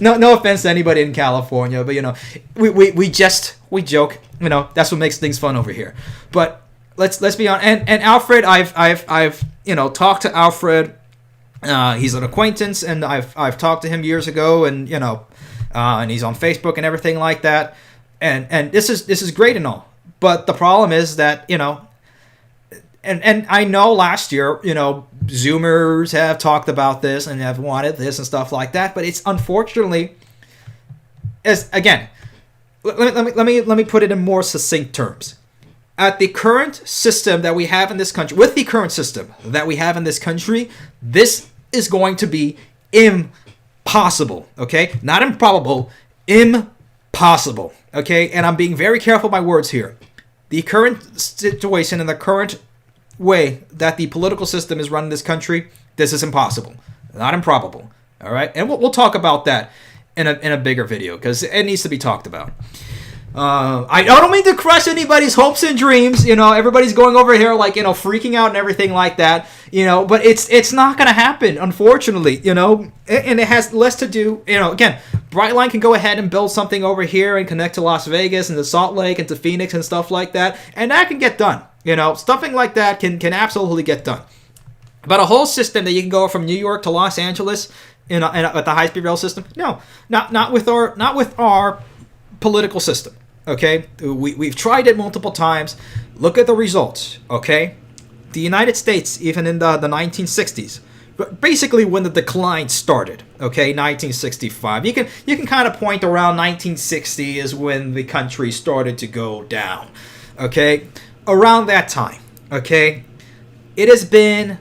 No offense to anybody in California, but we joke. That's what makes things fun over here. But let's be honest. And Alfred, I've talked to Alfred. He's an acquaintance, and I've talked to him years ago, and and he's on Facebook and everything like that. And this is great and all, but the problem is that And I know last year, Zoomers have talked about this and have wanted this and stuff like that, but it's unfortunately, again, let me put it in more succinct terms. At the current system that we have in this country, this is going to be impossible, okay? Not improbable, impossible, okay? And I'm being very careful with my words here. The current situation and the current way that the political system is run in this country, this is impossible, not improbable. All right, and we'll talk about that in a bigger video because it needs to be talked about. I don't mean to crush anybody's hopes and dreams. Everybody's going over here like freaking out and everything like that. But it's not gonna happen, unfortunately. And it has less to do. Again, Brightline can go ahead and build something over here and connect to Las Vegas and to Salt Lake and to Phoenix and stuff like that, and that can get done. Stuffing like that can absolutely get done. But a whole system that you can go from New York to Los Angeles with the high-speed rail system, no, not with our political system. Okay, we've tried it multiple times. Look at the results. Okay, the United States, even in the 1960s, basically when the decline started, okay, 1965. You can kind of point around 1960 is when the country started to go down, okay? Around that time, okay? It has been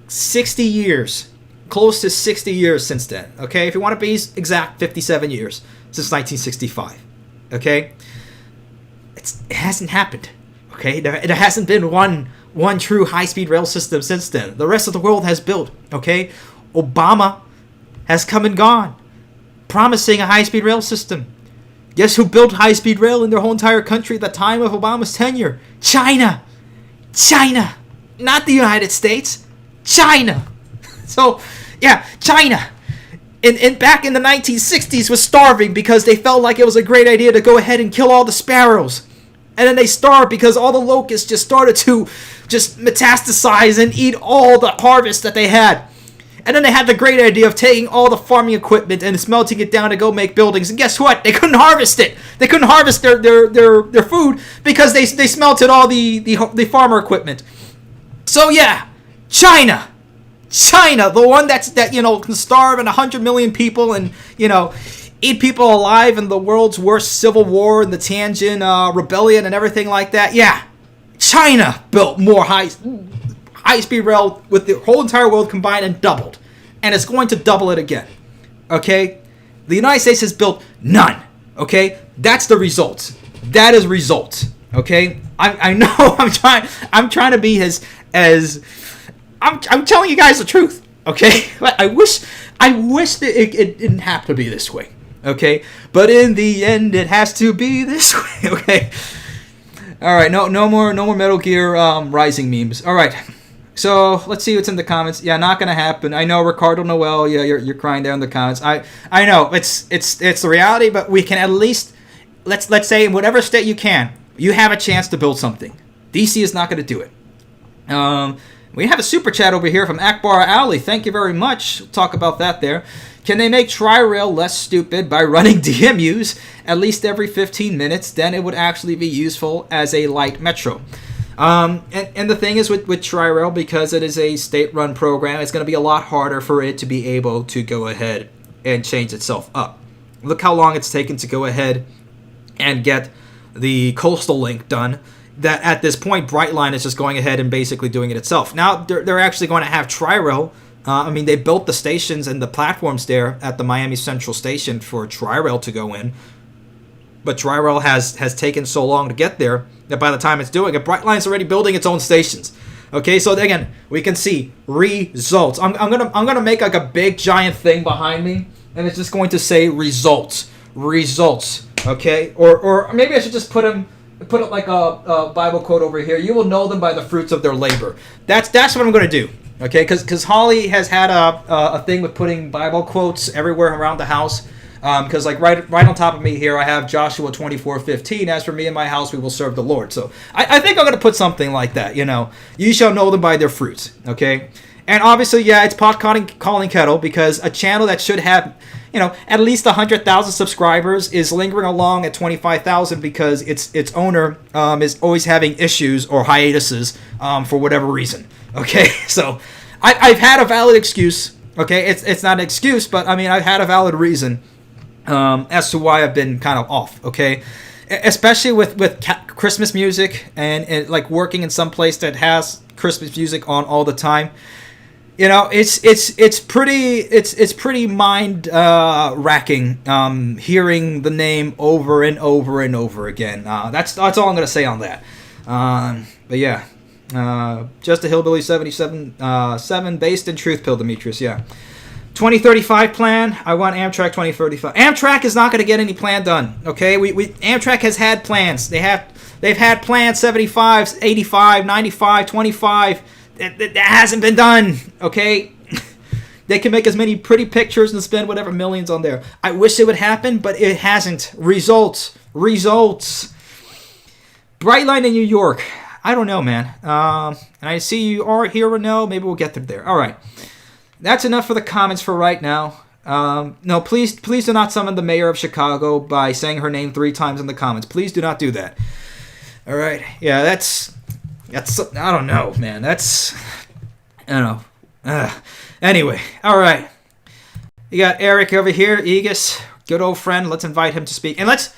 60 years, close to 60 years since then, okay? If you want to be exact, 57 years since 1965, okay? It hasn't happened, okay? There hasn't been one true high-speed rail system since then. The rest of the world has built, okay? Obama has come and gone, promising a high-speed rail system. Guess who built high-speed rail in their whole entire country at the time of Obama's tenure? China! China! Not the United States. China! So, yeah, China. And back in the 1960s was starving because they felt like it was a great idea to go ahead and kill all the sparrows. And then they starved because all the locusts just started to just metastasize and eat all the harvest that they had. And then they had the great idea of taking all the farming equipment and smelting it down to go make buildings. And guess what? They couldn't harvest it. They couldn't harvest their food because they smelted all the farmer equipment. So yeah, China, the one that can starve 100 million people and eat people alive in the world's worst civil war and the Tianjin rebellion and everything like that. Yeah, China built more high-speed rail with the whole entire world combined and doubled. And it's going to double it again. Okay? The United States has built none. Okay? That's the results. That is results. Okay? I know I'm trying to be as I'm telling you guys the truth. Okay? I wish that it didn't have to be this way. Okay? But in the end it has to be this way. Okay? Alright, no more Metal Gear Rising memes. Alright. So let's see what's in the comments. Yeah, not gonna happen. I know, Ricardo Noel. Yeah, you're crying down in the comments. I know it's the reality, but we can at least let's say in whatever state you have a chance to build something. DC is not gonna do it. We have a super chat over here from Akbar Ali. Thank you very much. We'll talk about that there. Can they make Tri-Rail less stupid by running DMUs at least every 15 minutes? Then it would actually be useful as a light metro. And the thing is with Tri-Rail, because it is a state-run program, it's going to be a lot harder for it to be able to go ahead and change itself up. Look how long it's taken to go ahead and get the coastal link done. That at this point, Brightline is just going ahead and basically doing it itself. Now, they're actually going to have Tri-Rail. They built the stations and the platforms there at the Miami Central Station for Tri-Rail to go in. But Tri-Rail has taken so long to get there that by the time it's doing it, Brightline's already building its own stations. Okay, so again, we can see results. I'm gonna make like a big giant thing behind me, and it's just going to say results. Okay, or maybe I should just put up like a Bible quote over here. You will know them by the fruits of their labor. That's what I'm gonna do. Okay, because Holly has had a thing with putting Bible quotes everywhere around the house. Because like right on top of me here, I have Joshua 24:15. As for me and my house, we will serve the Lord. So I think I'm going to put something like that. You shall know them by their fruits. Okay, and obviously, yeah, it's pot calling kettle, because a channel that should have at least 100,000 subscribers is lingering along at 25,000 because its owner is always having issues or hiatuses for whatever reason. Okay, so I've had a valid excuse. Okay, it's not an excuse, but I've had a valid reason as to why I've been kind of off. Okay, especially with Christmas music and like working in some place that has Christmas music on all the time. It's pretty mind racking hearing the name over and over and over again. That's all I'm gonna say on that. But yeah. Just a Hillbilly 77 based in Truth Pill, Demetrius. Yeah, 2035 plan. I want Amtrak 2035. Amtrak is not going to get any plan done. Okay, Amtrak has had plans. They've had plans 75, 85, 95, 25. That hasn't been done. Okay, they can make as many pretty pictures and spend whatever millions on there. I wish it would happen, but it hasn't. Results. Brightline in New York. I don't know, man. And I see you are here or no. Maybe we'll get there. All right. That's enough for the comments for right now. No, please do not summon the mayor of Chicago by saying her name 3 times in the comments. Please do not do that. All right. Yeah, that's I don't know, man. I don't know. Anyway, all right. You got Eric over here, Aegis, good old friend. Let's invite him to speak. And let's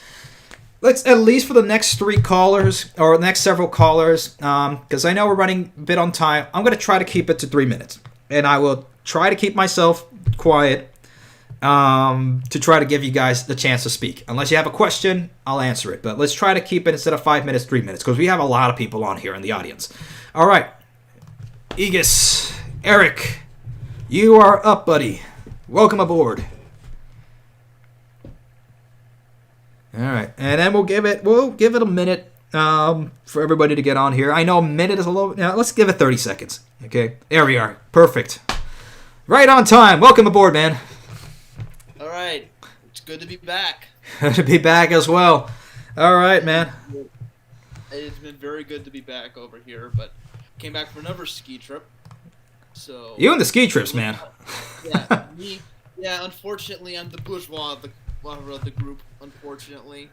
at least for the next 3 callers, or the next several callers, because I know we're running a bit on time, I'm going to try to keep it to 3 minutes. And I will try to keep myself quiet to try to give you guys the chance to speak. Unless you have a question, I'll answer it. But let's try to keep it, instead of 5 minutes, 3 minutes, because we have a lot of people on here in the audience. All right. Aegis, Eric, you are up, buddy. Welcome aboard. All right, and then we'll give it a minute for everybody to get on here. I know a minute is a little. Now let's give it 30 seconds. Okay, there we are. Perfect. Right on time. Welcome aboard, man. All right, it's good to be back. To be back as well. All right, man. It's been very good to be back over here, but came back from another ski trip. So you and the ski trips, man. Yeah, me. Yeah, unfortunately, I'm the bourgeois of the group. Unfortunately.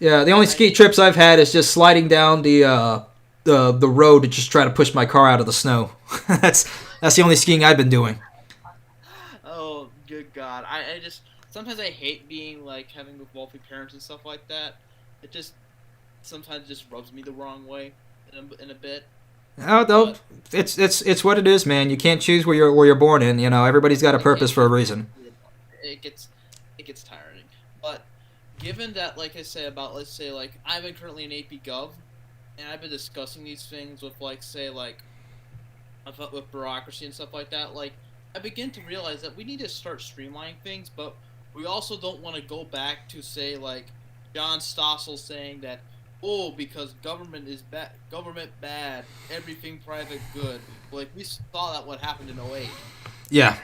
Yeah, the only ski trips I've had is just sliding down the road to just try to push my car out of the snow. That's the only skiing I've been doing. Oh, good God! I just sometimes I hate being like having with wealthy parents and stuff like that. It just sometimes just rubs me the wrong way in a bit. Oh, no, it's what it is, man. You can't choose where you're born in. You know, everybody's got a purpose for a reason. It gets tiring. But given that, like I say about, let's say, like I've been currently in AP Gov, and I've been discussing these things with, like, say, like with bureaucracy and stuff like that. Like, I begin to realize that we need to start streamlining things, but we also don't want to go back to, say, like John Stossel saying that, oh, because government is bad, bad, everything private good. Like, we saw that what happened in 08. Yeah.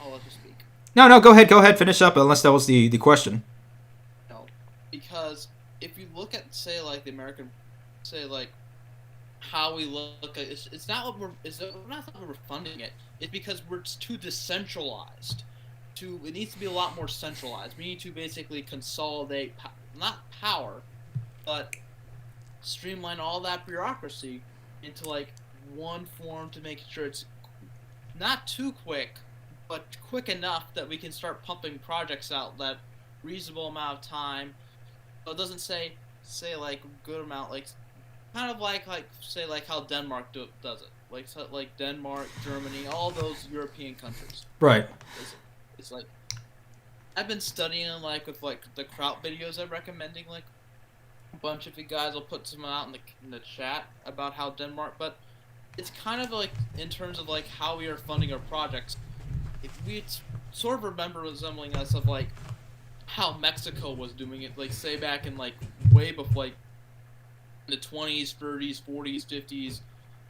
Let's just speak. No, go ahead, finish up, unless that was the question. No, because if you look at, say, like the American, say, like how we look at it's not what we're not that we're funding it. It's because we're too decentralized. It needs to be a lot more centralized. We need to basically consolidate, not power, but streamline all that bureaucracy into like one form to make sure it's not too quick, but quick enough that we can start pumping projects out that reasonable amount of time. So it doesn't say like good amount, like kind of like say like how Denmark does it, like Denmark, Germany, all those European countries. Right. It's like I've been studying like with like the Kraut videos I'm recommending, like a bunch of you guys will put some out in the chat about how Denmark, but it's kind of like in terms of like how we are funding our projects. It's sort of resembling us of like how Mexico was doing it, like say back in like way before, like in the 20s, 30s, 40s, 50s,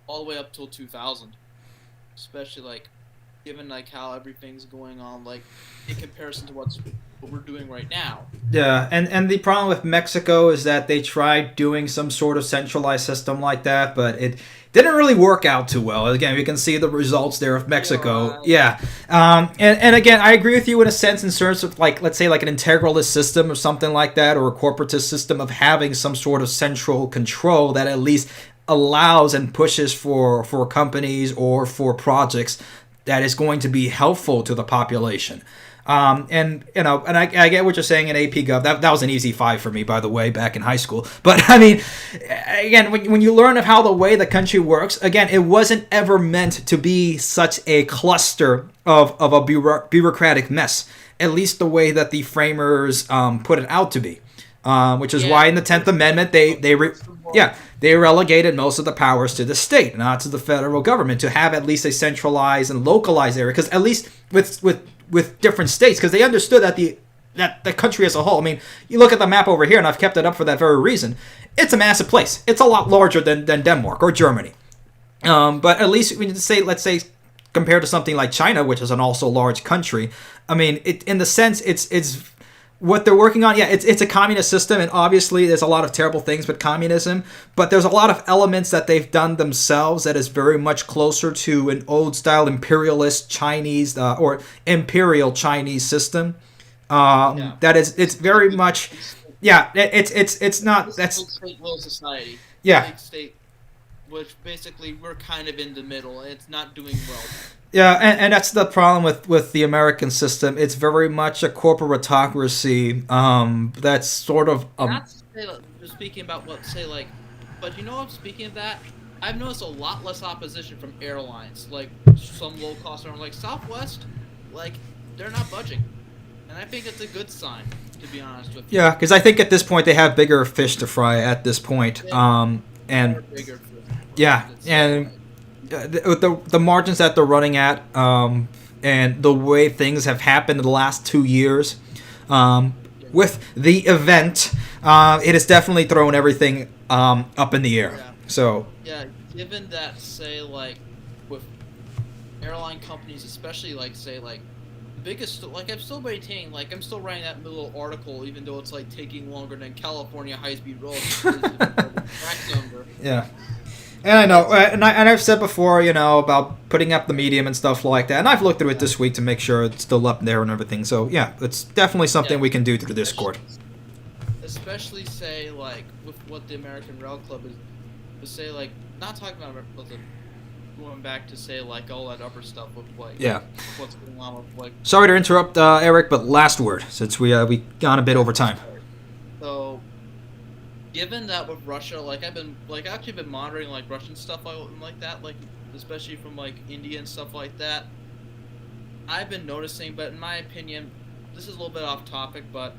all the way up till 2000, especially like given like how everything's going on, like in comparison to what we're doing right now. Yeah, and the problem with Mexico is that they tried doing some sort of centralized system like that, but it didn't really work out too well. Again, we can see the results there of Mexico. Yeah. And again, I agree with you in a sense in terms of, like, let's say like an integralist system or something like that, or a corporatist system of having some sort of central control that at least allows and pushes for companies or for projects that is going to be helpful to the population. And you know, and I get what you're saying in AP Gov. That was an easy 5 for me, by the way, back in high school. But I mean, again, when you learn of how the way the country works, again, it wasn't ever meant to be such a cluster of a bureaucratic mess. At least the way that the framers put it out to be, which is why in the 10th Amendment they relegated most of the powers to the state, not to the federal government, to have at least a centralized and localized area. Because at least with different states, because they understood that the country as a whole, I mean, you look at the map over here, and I've kept it up for that very reason, it's a massive place. It's a lot larger than Denmark or Germany. But at least we say, let's say, compared to something like China, which is an also large country, I mean, in the sense, it's what they're working on. Yeah, it's a communist system, and obviously there's a lot of terrible things with communism, but there's a lot of elements that they've done themselves that is very much closer to an old-style imperialist Chinese or imperial Chinese system. That is, it's very much, Yeah, it's not. That's big state, little society. Yeah. Big state, which basically we're kind of in the middle. It's not doing well. Yeah, and that's the problem with the American system. It's very much a corporatocracy. That's sort of Not to say, just speaking about what say like, but you know, speaking of that, I've noticed a lot less opposition from airlines, like some low cost airlines, like Southwest, like they're not budging, and I think it's a good sign, to be honest with you. Yeah, because I think at this point they have bigger fish to fry at this point. And yeah, and the margins that they're running at, and the way things have happened in the last 2 years, with the event, it has definitely thrown everything up in the air. Yeah. So yeah, given that, say like with airline companies, especially like say like biggest, like I'm still maintaining, like I'm still writing that little article, even though it's like taking longer than California high-speed roads. Yeah. And I know, and I've said before, you know, about putting up the medium and stuff like that. And I've looked through it this week to make sure it's still up there and everything. So yeah, it's definitely something we can do through Discord. Especially say like with what the American Rail Club is, to say like not talking about going back to say like all that upper stuff with like what's going on with like. Sorry to interrupt, Eric, but last word since we gone a bit over time. So, given that with Russia, like I've actually been monitoring like Russian stuff like that, like especially from like India and stuff like that. I've been noticing, but in my opinion, this is a little bit off topic, but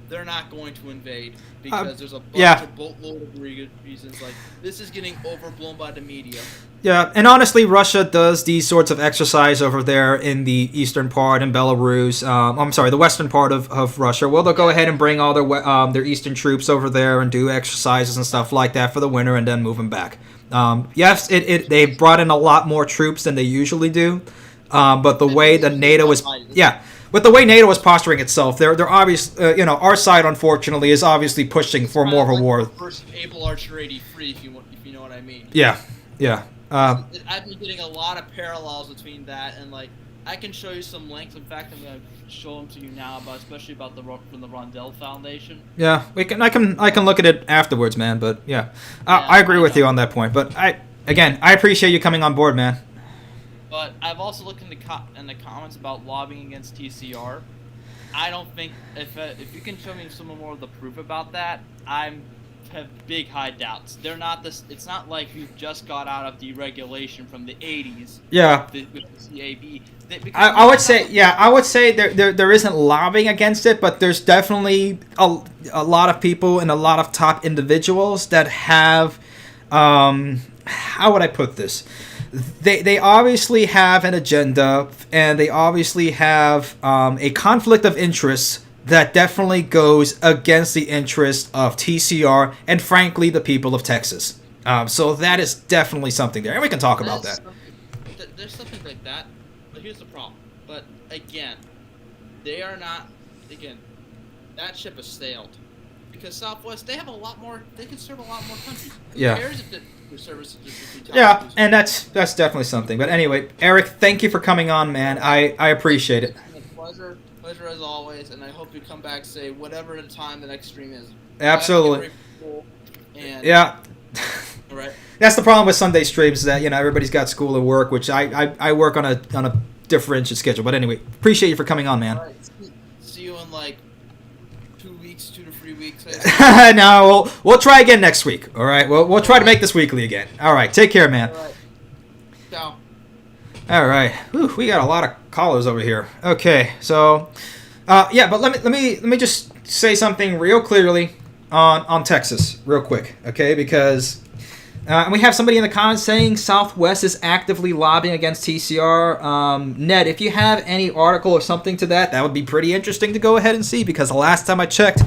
they're not going to invade because there's a bunch of boatload of reasons. Like this is getting overblown by the media. Yeah, and honestly, Russia does these sorts of exercise over there in the eastern part in Belarus. I'm sorry, the western part of Russia. Well, they'll go ahead and bring all their eastern troops over there and do exercises and stuff like that for the winter, and then move them back. Yes, they brought in a lot more troops than they usually do, but the way that NATO is, with the way NATO is posturing itself, they're obvious. Our side unfortunately is obviously pushing for more of a war. First Able Archer 83, if you know what I mean. Yeah. I've been getting a lot of parallels between that and like I can show you some links. In fact, I'm gonna show them to you now, especially about from the Rondell Foundation. Yeah, I can look at it afterwards, man. But I agree with you on that point. But I appreciate you coming on board, man. But I've also looked in the comments about lobbying against TCR. I don't think if you can show me some more of the proof about that, have big high doubts. They're not this. It's not like you just got out of deregulation from the 80s. Yeah. With the CAB. I would say there isn't lobbying against it, but there's definitely a lot of people and a lot of top individuals that have how would I put this? They obviously have an agenda, and they obviously have a conflict of interests that definitely goes against the interests of TCR and, frankly, the people of Texas. So that is definitely something there, and we can talk about that. There's something like that, but here's the problem. But again, they are not. Again, that ship has sailed because Southwest they have a lot more. They can serve a lot more countries. Who cares if the service is and that's definitely something. But anyway, Eric, thank you for coming on, man. I appreciate it. It's a pleasure as always, and I hope you come back, say whatever the time the next stream is. Absolutely. And all right. That's the problem with Sunday streams, that everybody's got school and work, which I work on a differentiated schedule. But anyway, appreciate you for coming on, man. All right. See you in like 2 to 3 weeks. No, we'll try again next week. All right. We'll try to make this weekly again. All right. Take care, man. All right. Ciao. All right. Whew, we got a lot of callers over here. Okay. So, but let me just say something real clearly on Texas, real quick. Okay, because we have somebody in the comments saying Southwest is actively lobbying against TCR. Ned, if you have any article or something to that would be pretty interesting to go ahead and see, because the last time I checked,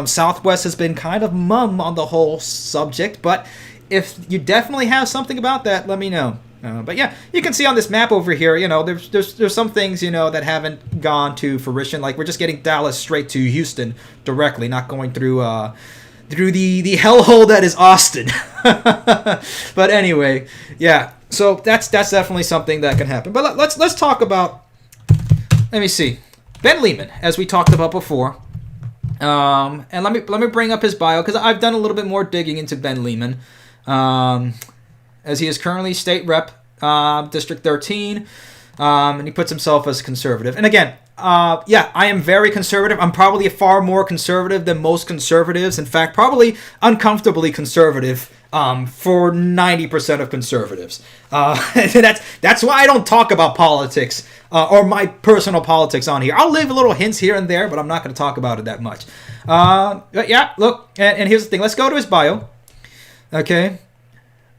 Southwest has been kind of mum on the whole subject. But if you definitely have something about that, let me know. But yeah, you can see on this map over here, there's some things, that haven't gone to fruition. Like we're just getting Dallas straight to Houston directly, not going through the hellhole that is Austin. But anyway, yeah. So that's definitely something that can happen. But let's talk about. Let me see. Ben Lehman, as we talked about before. And let me bring up his bio, because I've done a little bit more digging into Ben Lehman, as he is currently state rep, District 13, and he puts himself as a conservative. And again, yeah, I am very conservative. I'm probably far more conservative than most conservatives. In fact, probably uncomfortably conservative for 90% of conservatives. That's why I don't talk about politics or my personal politics on here. I'll leave a little hints here and there, but I'm not going to talk about it that much. But yeah, look, and here's the thing. Let's go to his bio. Okay.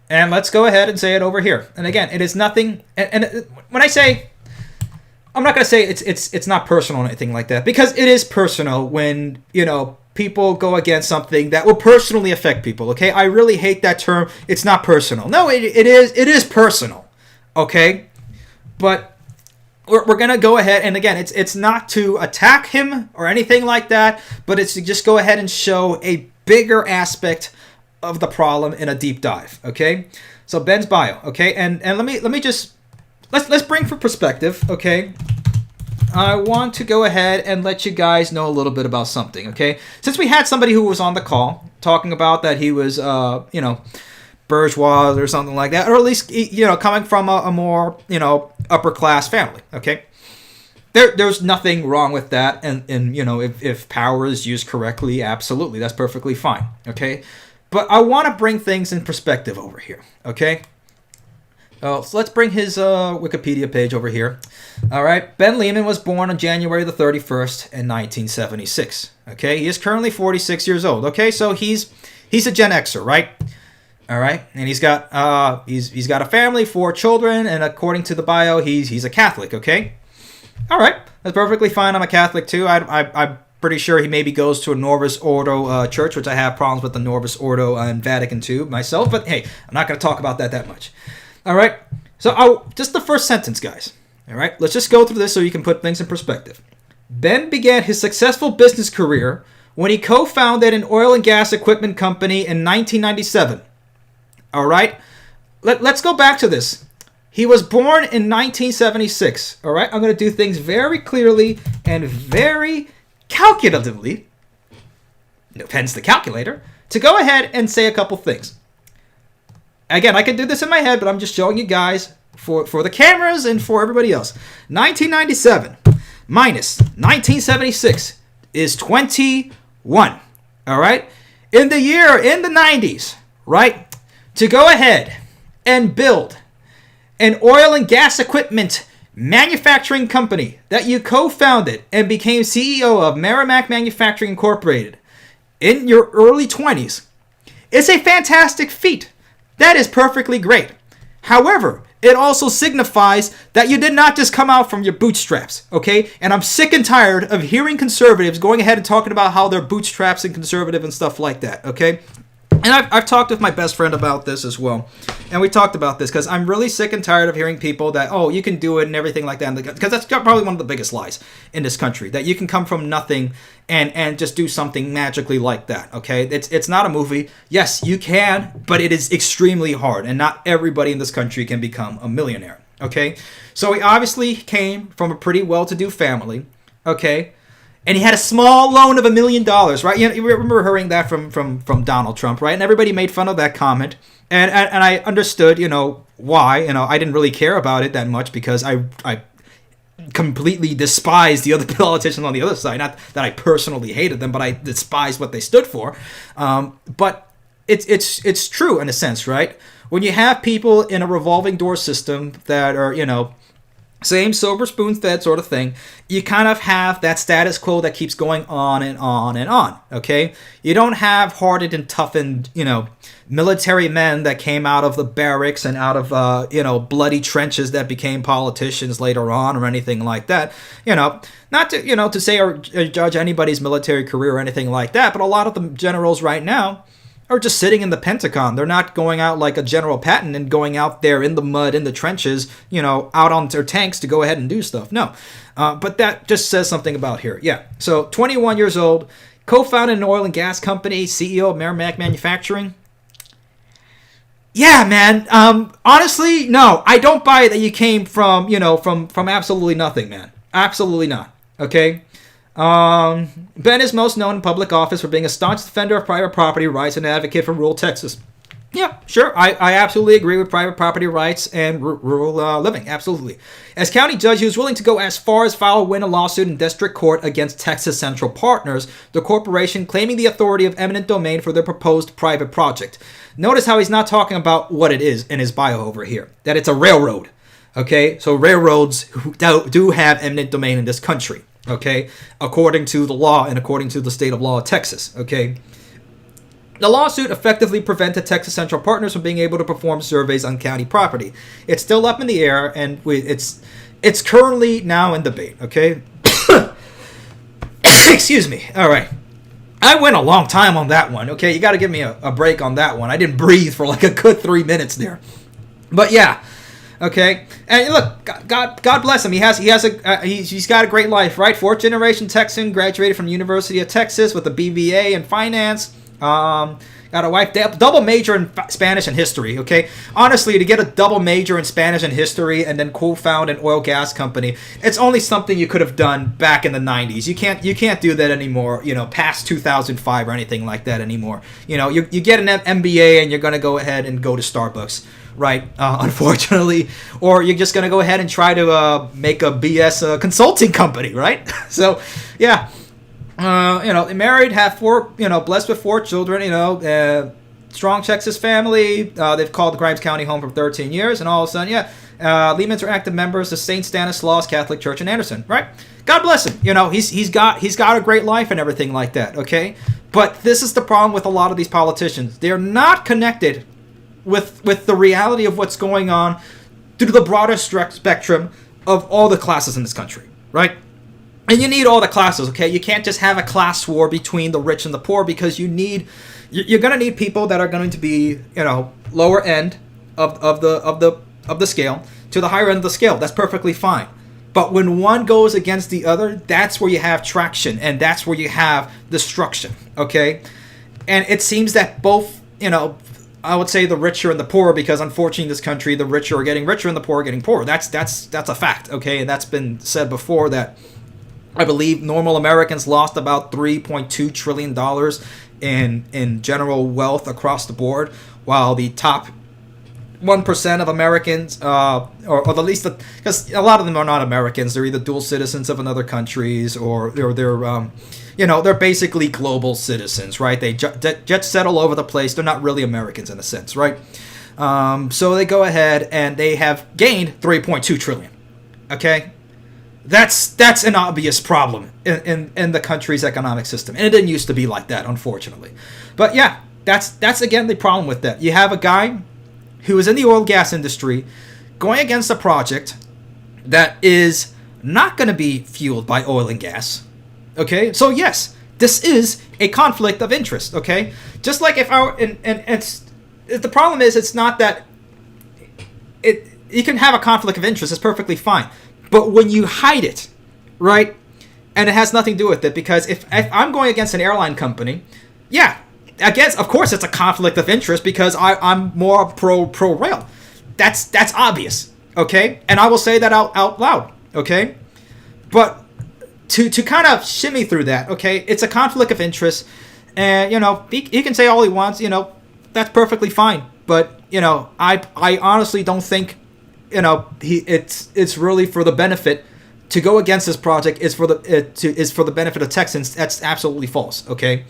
And let's go ahead and say it over here. And again, it is nothing. And when I say, I'm not going to say it's not personal or anything like that, because it is personal when, you know, people go against something that will personally affect people. Okay, I really hate that term. It's not personal. No, it is personal. Okay, but we're gonna go ahead, and again, it's not to attack him or anything like that, but it's to just go ahead and show a bigger aspect of the problem in a deep dive. Okay, so Ben's bio. Okay, and let me just let's bring for perspective. Okay, I want to go ahead and let you guys know a little bit about something. Okay, since we had somebody who was on the call talking about that he was you know, bourgeois or something like that, or at least, you know, coming from a more, you know, upper class family. Okay, there's nothing wrong with that, and you know, if power is used correctly, absolutely, that's perfectly fine. Okay, but I want to bring things in perspective over here. Okay, so let's bring his Wikipedia page over here. All right, Ben Lehman was born on January the 31st in 1976. Okay, he is currently 46 years old. Okay, so he's a Gen Xer, right? All right, and he's got a family, 4 children, and according to the bio, he's a Catholic. Okay, all right, that's perfectly fine. I'm a Catholic too. I'm pretty sure he maybe goes to a Novus Ordo church, which I have problems with the Novus Ordo in Vatican II myself. But hey, I'm not going to talk about that much. All right, so just the first sentence, guys. All right, let's just go through this so you can put things in perspective. Ben began his successful business career when he co-founded an oil and gas equipment company in 1997. All right, let's go back to this. He was born in 1976. All right, I'm going to do things very clearly and very calculatively, hence the calculator, to go ahead and say a couple things. Again, I can do this in my head, but I'm just showing you guys for the cameras and for everybody else. 1997 minus 1976 is 21. All right? In the 90s, right? To go ahead and build an oil and gas equipment manufacturing company that you co-founded and became CEO of Merrimack Manufacturing Incorporated in your early 20s is a fantastic feat. That is perfectly great. However, it also signifies that you did not just come out from your bootstraps, okay? And I'm sick and tired of hearing conservatives going ahead and talking about how they're bootstraps and conservative and stuff like that, okay? And I've talked with my best friend about this as well. And we talked about this because I'm really sick and tired of hearing people that, oh, you can do it and everything like that. Because that's probably one of the biggest lies in this country, that you can come from nothing and just do something magically like that, okay? It's not a movie. Yes, you can, but it is extremely hard. And not everybody in this country can become a millionaire, okay? So he obviously came from a pretty well-to-do family, okay? And he had a small loan of $1 million, right? You remember hearing that from Donald Trump, right? And everybody made fun of that comment. And I understood, you know, why. You know, I didn't really care about it that much because I completely despised the other politicians on the other side. Not that I personally hated them, but I despised what they stood for. But it's true in a sense, right? When you have people in a revolving door system that are, you know, same silver spoon fed sort of thing, you kind of have that status quo that keeps going on and on and on, okay? You don't have hardened and toughened, you know, military men that came out of the barracks and out of, you know, bloody trenches that became politicians later on or anything like that. You know, not to, you know, to say or judge anybody's military career or anything like that, but a lot of the generals right now are just sitting in the Pentagon. They're not going out like a General Patton and going out there in the mud, in the trenches, you know, out on their tanks to go ahead and do stuff. No. But that just says something about here. Yeah. So 21 years old, co-founded an oil and gas company, CEO of Merrimack Manufacturing. Yeah, man. Honestly, no. I don't buy that you came from, you know, from absolutely nothing, man. Absolutely not. Okay? Ben is most known in public office for being a staunch defender of private property rights and an advocate for rural Texas. Yeah, sure. I absolutely agree with private property rights and rural living. Absolutely. As county judge, he was willing to go as far as file a win a lawsuit in district court against Texas Central Partners, the corporation claiming the authority of eminent domain for their proposed private project. Notice how he's not talking about what it is in his bio over here, that it's a railroad. Okay, so railroads do have eminent domain in this country. Okay, according to the law and according to the state of law of Texas. Okay. The lawsuit effectively prevented Texas Central Partners from being able to perform surveys on county property. It's still up in the air, and it's currently now in debate, okay? Excuse me. All right. I went a long time on that one, okay? You got to give me a break on that one. I didn't breathe for like a good 3 minutes there. But yeah, okay? And look, God bless him. He's got a great life, right? Fourth generation Texan, graduated from the University of Texas with a BBA in finance. Got a wife, double major in Spanish and history, okay? Honestly, to get a double major in Spanish and history and then co-found an oil gas company, it's only something you could have done back in the 90s. You can't do that anymore, past 2005 or anything like that anymore. You get an MBA and you're going to go ahead and go to Starbucks, right? Unfortunately. Or you're just going to go ahead and try to make a BS consulting company, right? So, yeah. Married, have four, blessed with 4 children, strong Texas family. They've called the Grimes County home for 13 years, and all of a sudden, Lehman's are active members of St. Stanislaus Catholic Church in Anderson, right? God bless him. He's got a great life and everything like that, okay? But this is the problem with a lot of these politicians. They're not connected with the reality of what's going on due to the broader spectrum of all the classes in this country, right? And you need all the classes, okay? You can't just have a class war between the rich and the poor, because you're going to need people that are going to be, lower end of the scale to the higher end of the scale. That's perfectly fine. But when one goes against the other, that's where you have traction, and that's where you have destruction, okay? And it seems that both, I would say the richer and the poorer, because unfortunately in this country, the richer are getting richer and the poor are getting poorer. That's a fact, okay? And that's been said before, that I believe normal Americans lost about $3.2 trillion in general wealth across the board, while the top 1% of Americans, or at least, because a lot of them are not Americans, they're either dual citizens of another countries, or they're basically global citizens, right? They jet set all over the place. They're not really Americans in a sense, right? So they go ahead and they have gained $3.2 trillion, okay? That's an obvious problem in the country's economic system, and it didn't used to be like that, unfortunately. But yeah, that's again the problem with that. You have a guy who is in the oil and gas industry going against a project that is not going to be fueled by oil and gas. Okay, so yes, this is a conflict of interest. Okay, just like if the problem is, it's not that you can have a conflict of interest. It's perfectly fine. But when you hide it, right, and it has nothing to do with it, because if I'm going against an airline company, yeah, of course it's a conflict of interest, because I'm more pro rail. That's obvious, okay? And I will say that out loud, okay? But to kind of shimmy through that, okay, it's a conflict of interest, and, he can say all he wants, that's perfectly fine. But, I honestly don't think, it's really for the benefit to go against this project is for the benefit of Texans. That's absolutely false. Okay,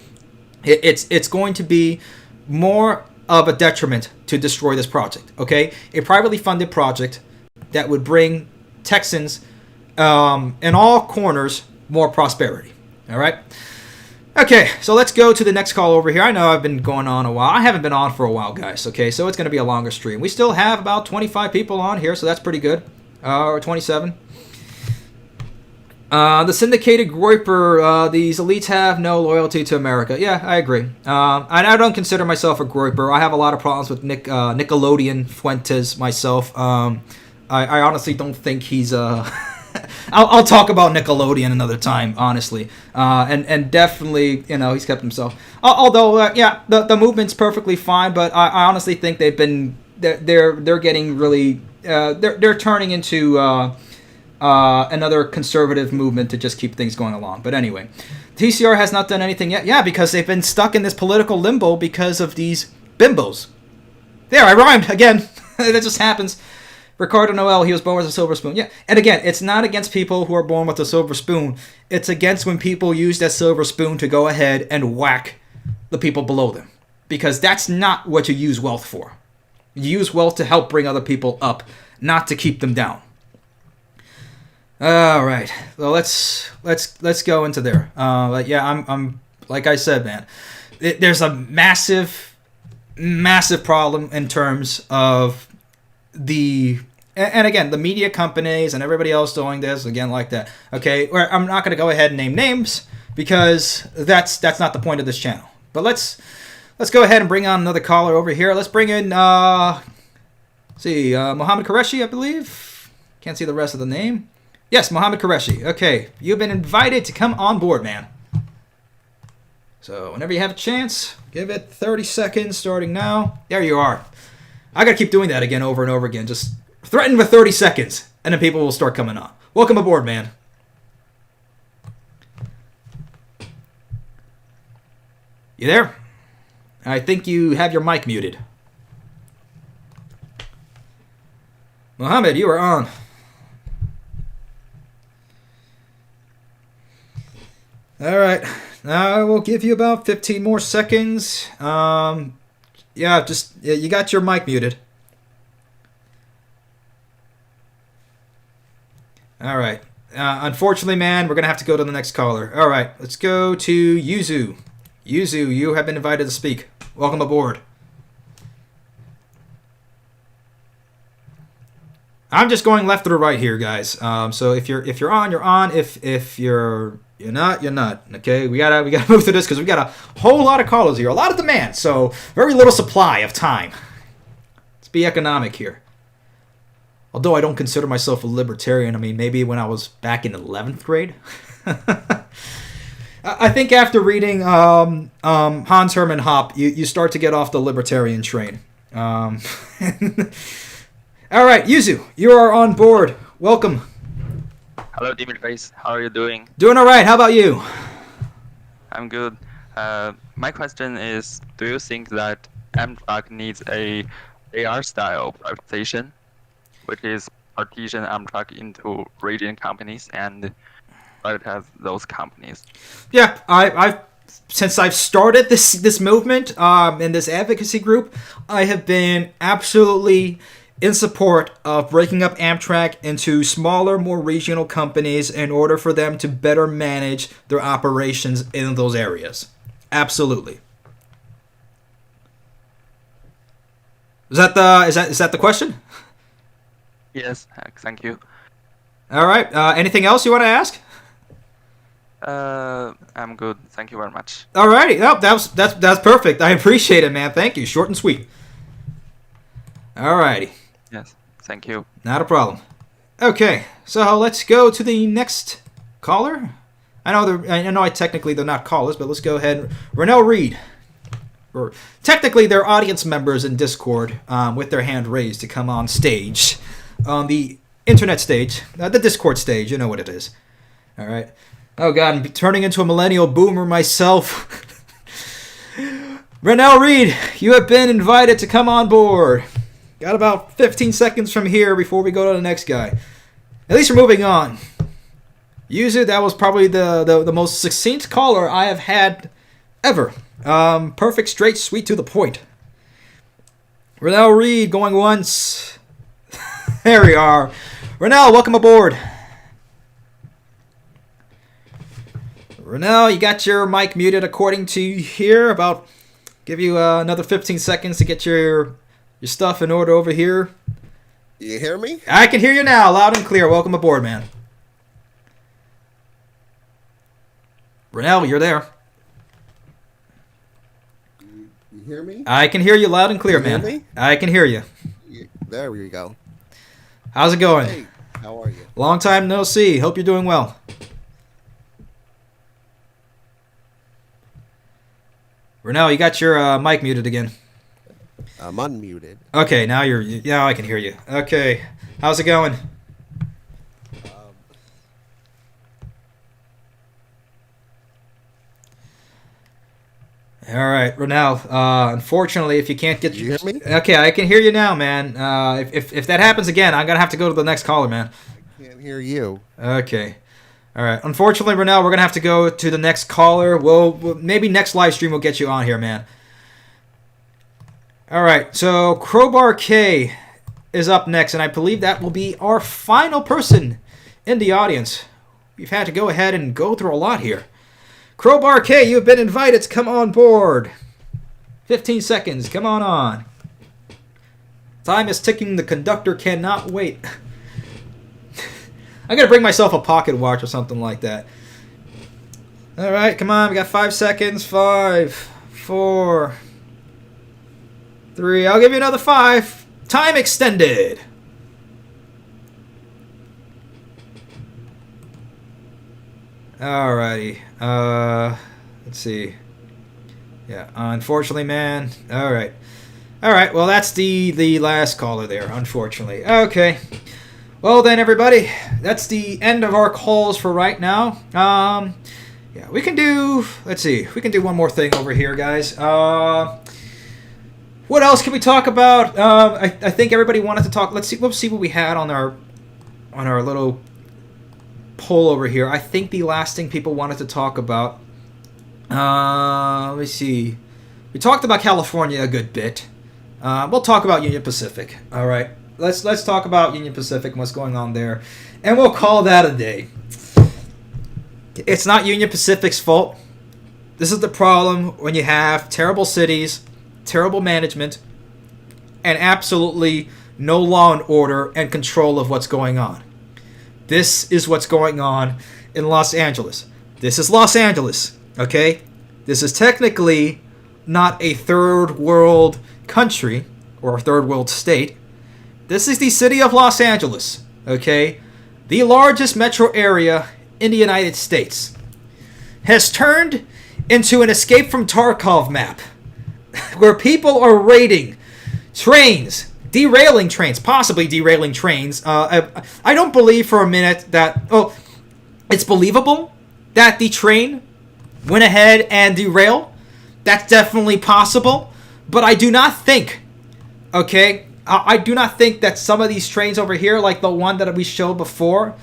it's going to be more of a detriment to destroy this project. Okay, a privately funded project that would bring Texans in all corners more prosperity. All right. Okay, so let's go to the next call over here. I know I've been going on a while. I haven't been on for a while, guys. Okay, so it's going to be a longer stream. We still have about 25 people on here, so that's pretty good. Or 27. The syndicated groyper, these elites have no loyalty to America. Yeah, I agree. I don't consider myself a groyper. I have a lot of problems with Nickelodeon Fuentes myself. I honestly don't think he's I'll talk about Nickelodeon another time, honestly, and definitely, he's kept himself. Although, the movement's perfectly fine, but I honestly think they're getting really, they're turning into another conservative movement to just keep things going along. But anyway, TCR has not done anything yet. Yeah, because they've been stuck in this political limbo because of these bimbos. There, I rhymed again. That just happens. Ricardo Noel, he was born with a silver spoon. Yeah, and again, it's not against people who are born with a silver spoon. It's against when people use that silver spoon to go ahead and whack the people below them. Because that's not what you use wealth for. You use wealth to help bring other people up, not to keep them down. All right, well let's go into there. Yeah, I'm like I said, man. There's a massive problem in terms of and again, the media companies and everybody else doing this again like that. Okay, where I'm not going to go ahead and name names because that's not the point of this channel. But let's go ahead and bring on another caller over here. Let's bring in Mohammed Qureshi, I believe. Can't see the rest of the name. Yes, Mohammed Qureshi. Okay, you've been invited to come on board, man. So whenever you have a chance, give it 30 seconds starting now. There you are. I gotta keep doing that again over and over again. Just threaten with 30 seconds, and then people will start coming on. Welcome aboard, man. You there? I think you have your mic muted. Mohammed, you are on. All right. Now I will give you about 15 more seconds. You got your mic muted. All right. Unfortunately, man, we're going to have to go to the next caller. All right. Let's go to Yuzu. Yuzu, you have been invited to speak. Welcome aboard. I'm just going left or right here, guys. So if you're on, you're on. If you're not, you're not. Okay, we gotta move through this because we got a whole lot of callers here, a lot of demand, so very little supply of time. Let's be economic here. Although I don't consider myself a libertarian. I mean, maybe when I was back in 11th grade. I think after reading Hans Hermann Hoppe, you start to get off the libertarian train. All right, Yuzu, you are on board. Welcome. Hello, Dimitris. How are you doing? Doing all right. How about you? I'm good. My question is, do you think that Amtrak needs a AR-style privatization, which is partition Amtrak into region companies and privatize those companies? Yeah, I've since I've started this movement and this advocacy group, I have been absolutely in support of breaking up Amtrak into smaller, more regional companies in order for them to better manage their operations in those areas. Absolutely. Is that the question? Yes, thank you. All right. Anything else you want to ask? I'm good. Thank you very much. All righty. Oh, that's perfect. I appreciate it, man. Thank you. Short and sweet. All righty. Yes, thank you. Not a problem. Okay, so let's go to the next caller. I know technically they're not callers, but let's go ahead. Renell Reed. Or technically they're audience members in Discord with their hand raised to come on stage. On the internet stage. The Discord stage, you know what it is. All right. Oh god, I'm turning into a millennial boomer myself. Renell Reed, you have been invited to come on board. Got about 15 seconds from here before we go to the next guy. At least we're moving on. Yuzu, that was probably the most succinct caller I have had ever. Perfect, straight, sweet, to the point. Renell Reed going once. There we are. Renell, welcome aboard. Renell, you got your mic muted according to here. Give you another 15 seconds to get your stuff in order over here. You hear me? I can hear you now, loud and clear. Welcome aboard, man. Renell, you're there. You hear me? I can hear you loud and clear, man. Me? I can hear you. There we go. How's it going? Hey, how are you? Long time no see. Hope you're doing well. Renell, you got your mic muted again. I'm unmuted. Okay, now I can hear you. Okay, how's it going? All right, Ronell. Unfortunately, if you can't get... You hear me? Okay, I can hear you now, man. If that happens again, I'm going to have to go to the next caller, man. I can't hear you. Okay. All right. Unfortunately, Ronell, we're going to have to go to the next caller. We'll maybe next live stream we'll get you on here, man. All right. So Crowbar K is up next, and I believe that will be our final person in the audience. We've had to go ahead and go through a lot here. Crowbar K, you've been invited to come on board. 15 seconds. Come on. Time is ticking. The conductor cannot wait. I gotta bring myself a pocket watch or something like that. All right, come on. We got 5 seconds. 5, 4, 3. I'll give you another 5. Time extended. Alrighty. Let's see. Yeah, unfortunately, man. Alright. Alright, well, that's the last caller there, unfortunately. Okay. Well, then, everybody, that's the end of our calls for right now. Yeah, we can do... Let's see. We can do one more thing over here, guys. What else can we talk about? I think everybody wanted to talk... Let's see what we had on our little... poll over here. I think the last thing people wanted to talk about, let me see. We talked about California a good bit. We'll talk about Union Pacific. All right, let's talk about Union Pacific and what's going on there, and we'll call that a day. It's not Union Pacific's fault. This is the problem when you have terrible cities, terrible management, and absolutely no law and order and control of what's going on. This is what's going on in Los Angeles. This is Los Angeles, okay? This is technically not a third world country or a third world state. This is the city of Los Angeles, okay? The largest metro area in the United States. Has turned into an Escape from Tarkov map where people are raiding trains, derailing trains, possibly derailing trains. I don't believe for a minute that... Oh, it's believable that the train went ahead and derailed. That's definitely possible. But I do not think... Okay? I do not think that some of these trains over here, like the one that we showed before,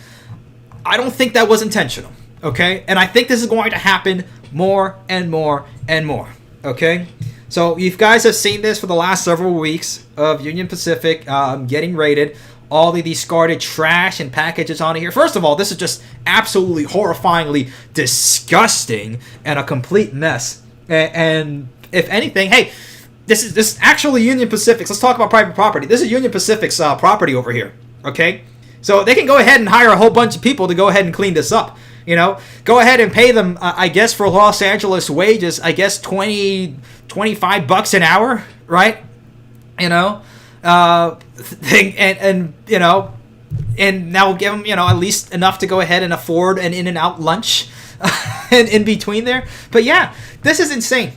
I don't think that was intentional. Okay? And I think this is going to happen more and more and more. Okay? So you guys have seen this for the last several weeks of Union Pacific getting raided. All of these discarded trash and packages on here. First of all, this is just absolutely horrifyingly disgusting and a complete mess. And if anything, hey, this is actually Union Pacific's. Let's talk about private property. This is Union Pacific's property over here. Okay? So they can go ahead and hire a whole bunch of people to go ahead and clean this up. You know, go ahead and pay them, I guess, for Los Angeles wages, I guess $25 an hour, right? You know, and you know, and now we'll give them, you know, at least enough to go ahead and afford an in-and-out lunch in between there. But yeah, this is insane.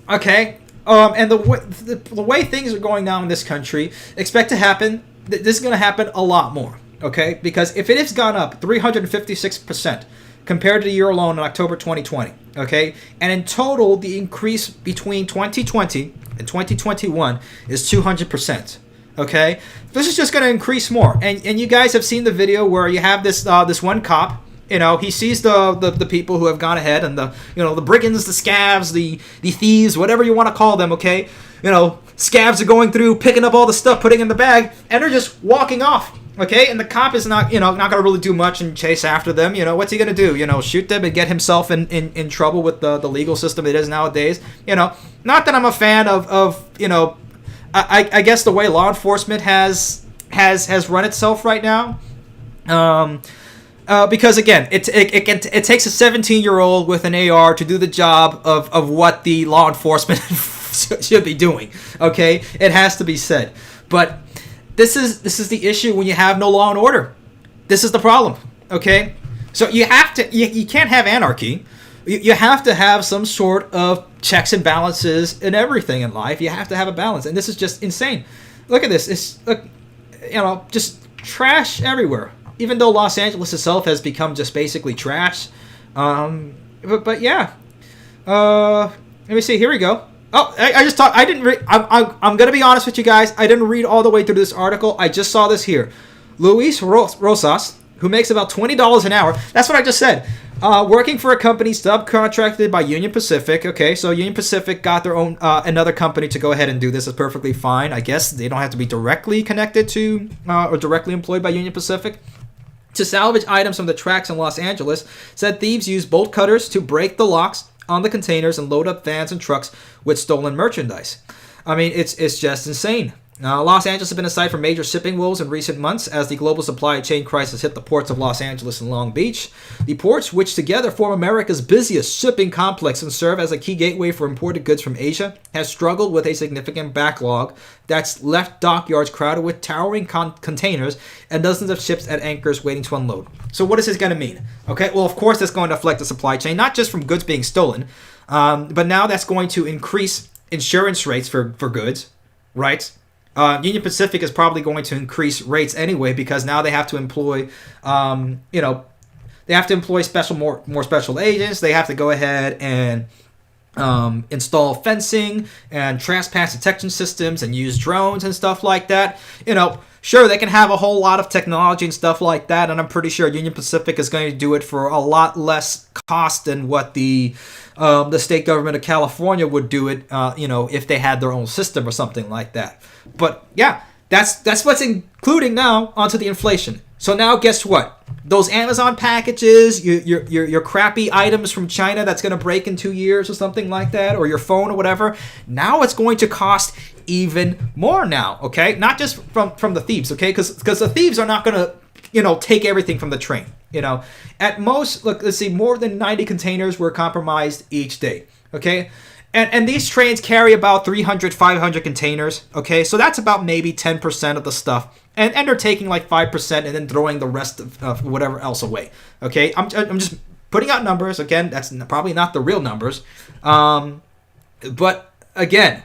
Okay, and the way things are going now in this country, expect to happen. This is going to happen a lot more. Okay, because if it has gone up 356%. Compared to the year alone in October 2020, okay? And in total, the increase between 2020 and 2021 is 200%, okay? This is just going to increase more. And you guys have seen the video where you have this this one cop, you know, he sees the people who have gone ahead and the, you know, the brigands, the scavs, the thieves, whatever you want to call them, okay? You know, scavs are going through, picking up all the stuff, putting it in the bag, and they're just walking off. Okay, and the cop is not going to really do much and chase after them. You know, what's he going to do? You know, shoot them and get himself in trouble with the legal system it is nowadays. You know, not that I'm a fan of you know, I guess the way law enforcement has run itself right now. Because again, it takes a 17-year-old with an AR to do the job of what the law enforcement should be doing. Okay, it has to be said, but. This is the issue when you have no law and order. This is the problem, okay? So you have to you can't have anarchy. You have to have some sort of checks and balances in everything in life. You have to have a balance, and this is just insane. Look at this. It's you know, just trash everywhere. Even though Los Angeles itself has become just basically trash. But yeah. Let me see. Here we go. Oh, I just thought I didn't read. I'm gonna be honest with you guys. I didn't read all the way through this article. I just saw this here. Luis Rosas, who makes about $20 an hour. That's what I just said. Working for a company subcontracted by Union Pacific. Okay, so Union Pacific got their own another company to go ahead and do this. Is perfectly fine. I guess they don't have to be directly connected to or directly employed by Union Pacific. To salvage items from the tracks in Los Angeles, said thieves used bolt cutters to break the locks on the containers and load up vans and trucks with stolen merchandise. I mean, it's just insane. Los Angeles has been a site for major shipping woes in recent months as the global supply chain crisis hit the ports of Los Angeles and Long Beach. The ports, which together form America's busiest shipping complex and serve as a key gateway for imported goods from Asia, has struggled with a significant backlog that's left dockyards crowded with towering containers and dozens of ships at anchors waiting to unload. So what is this going to mean? Okay, well, of course, that's going to affect the supply chain, not just from goods being stolen, but now that's going to increase insurance rates for goods, right? Union Pacific is probably going to increase rates anyway because now they have to employ, they have to employ more special agents. They have to go ahead and install fencing and trespass detection systems and use drones and stuff like that. Sure, they can have a whole lot of technology and stuff like that, and I'm pretty sure Union Pacific is going to do it for a lot less cost than what the state government of California would do it, if they had their own system or something like that. But yeah, that's what's including now onto the inflation. So now guess what? Those Amazon packages, your crappy items from China that's going to break in 2 years or something like that, or your phone or whatever, now it's going to cost even more now, okay? Not just from the thieves, okay? Because the thieves are not going to, take everything from the train, At most, look, let's see, more than 90 containers were compromised each day, okay? And these trains carry about 300, 500 containers, okay? So that's about maybe 10% of the stuff. And they're taking like 5% and then throwing the rest of whatever else away, okay? I'm just putting out numbers. Again, that's probably not the real numbers. But again,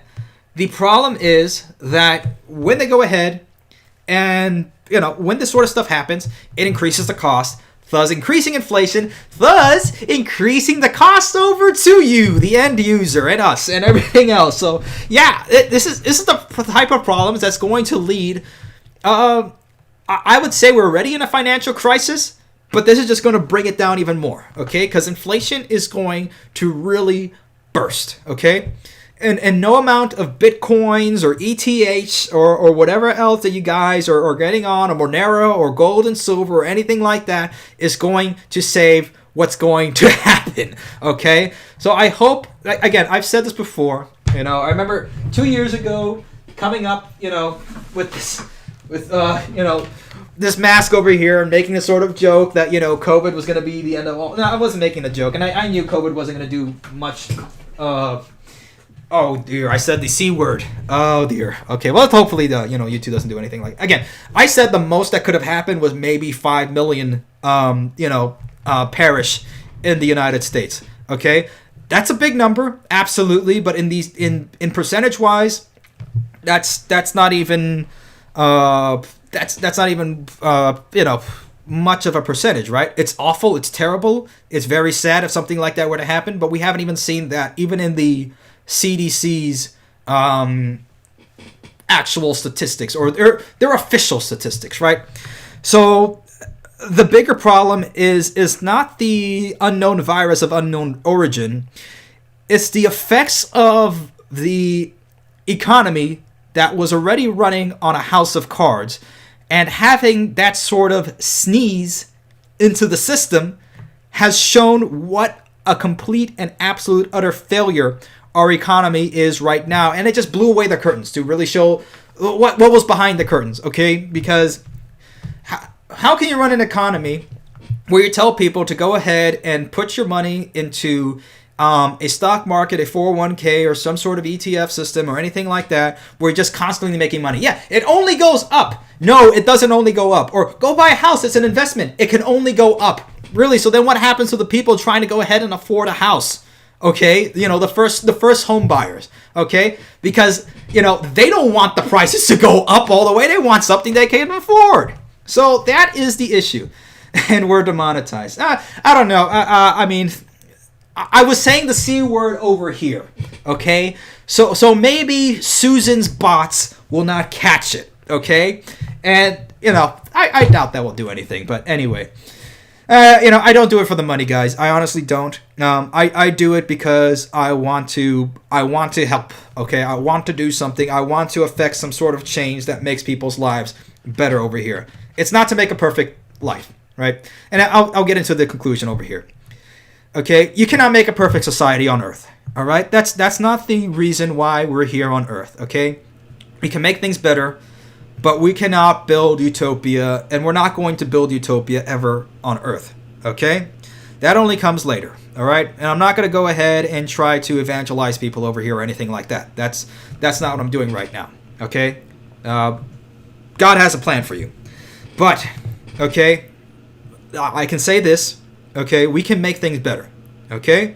the problem is that when they go ahead and, when this sort of stuff happens, it increases the cost, thus increasing inflation, thus increasing the cost over to you, the end user, and us, and everything else. So, yeah, this is the type of problems that's going to lead. I would say we're already in a financial crisis, but this is just going to bring it down even more, okay? Because inflation is going to really burst, okay? And no amount of Bitcoins or ETH or whatever else that you guys are getting on, or Monero or gold and silver or anything like that is going to save what's going to happen, okay? So I hope, again, I've said this before, I remember 2 years ago coming up, with this mask over here and making a sort of joke that, COVID was going to be the end of all. No, I wasn't making a joke, and I knew COVID wasn't going to do much. Oh dear, I said the C word. Oh dear. Okay, well, hopefully the YouTube doesn't do anything like. Again, I said the most that could have happened was maybe 5 million perish in the United States. Okay, that's a big number, absolutely, but in percentage wise, that's not even that's not even much of a percentage, right? It's awful, it's terrible, it's very sad if something like that were to happen, but we haven't even seen that even in the CDC's actual statistics or their official statistics, right? So the bigger problem is not the unknown virus of unknown origin. It's the effects of the economy that was already running on a house of cards, and having that sort of sneeze into the system has shown what a complete and absolute utter failure our economy is right now. And it just blew away the curtains to really show what was behind the curtains, okay? Because how can you run an economy where you tell people to go ahead and put your money into a stock market, a 401k, or some sort of ETF system or anything like that, where you're just constantly making money? Yeah, it only goes up. No, it doesn't only go up. Or go buy a house, it's an investment. It can only go up. Really, so then what happens to the people trying to go ahead and afford a house? Okay, the first home buyers, okay? Because, they don't want the prices to go up all the way. They want something they can afford. So that is the issue. And we're demonetized. I don't know. I mean, I was saying the C word over here, okay? So maybe Susan's bots will not catch it, okay? And, I doubt that will do anything, but anyway. I don't do it for the money, guys. I honestly don't. I do it because I want to help, okay? I want to do something. I want to affect some sort of change that makes people's lives better over here. It's not to make a perfect life, right? And I'll get into the conclusion over here. Okay, you cannot make a perfect society on Earth. All right, that's not the reason why we're here on Earth. Okay, we can make things better, but we cannot build utopia, and we're not going to build utopia ever on Earth. Okay, that only comes later. All right, and I'm not going to go ahead and try to evangelize people over here or anything like that. That's not what I'm doing right now. Okay, God has a plan for you, but okay, I can say this. Okay, we can make things better. Okay,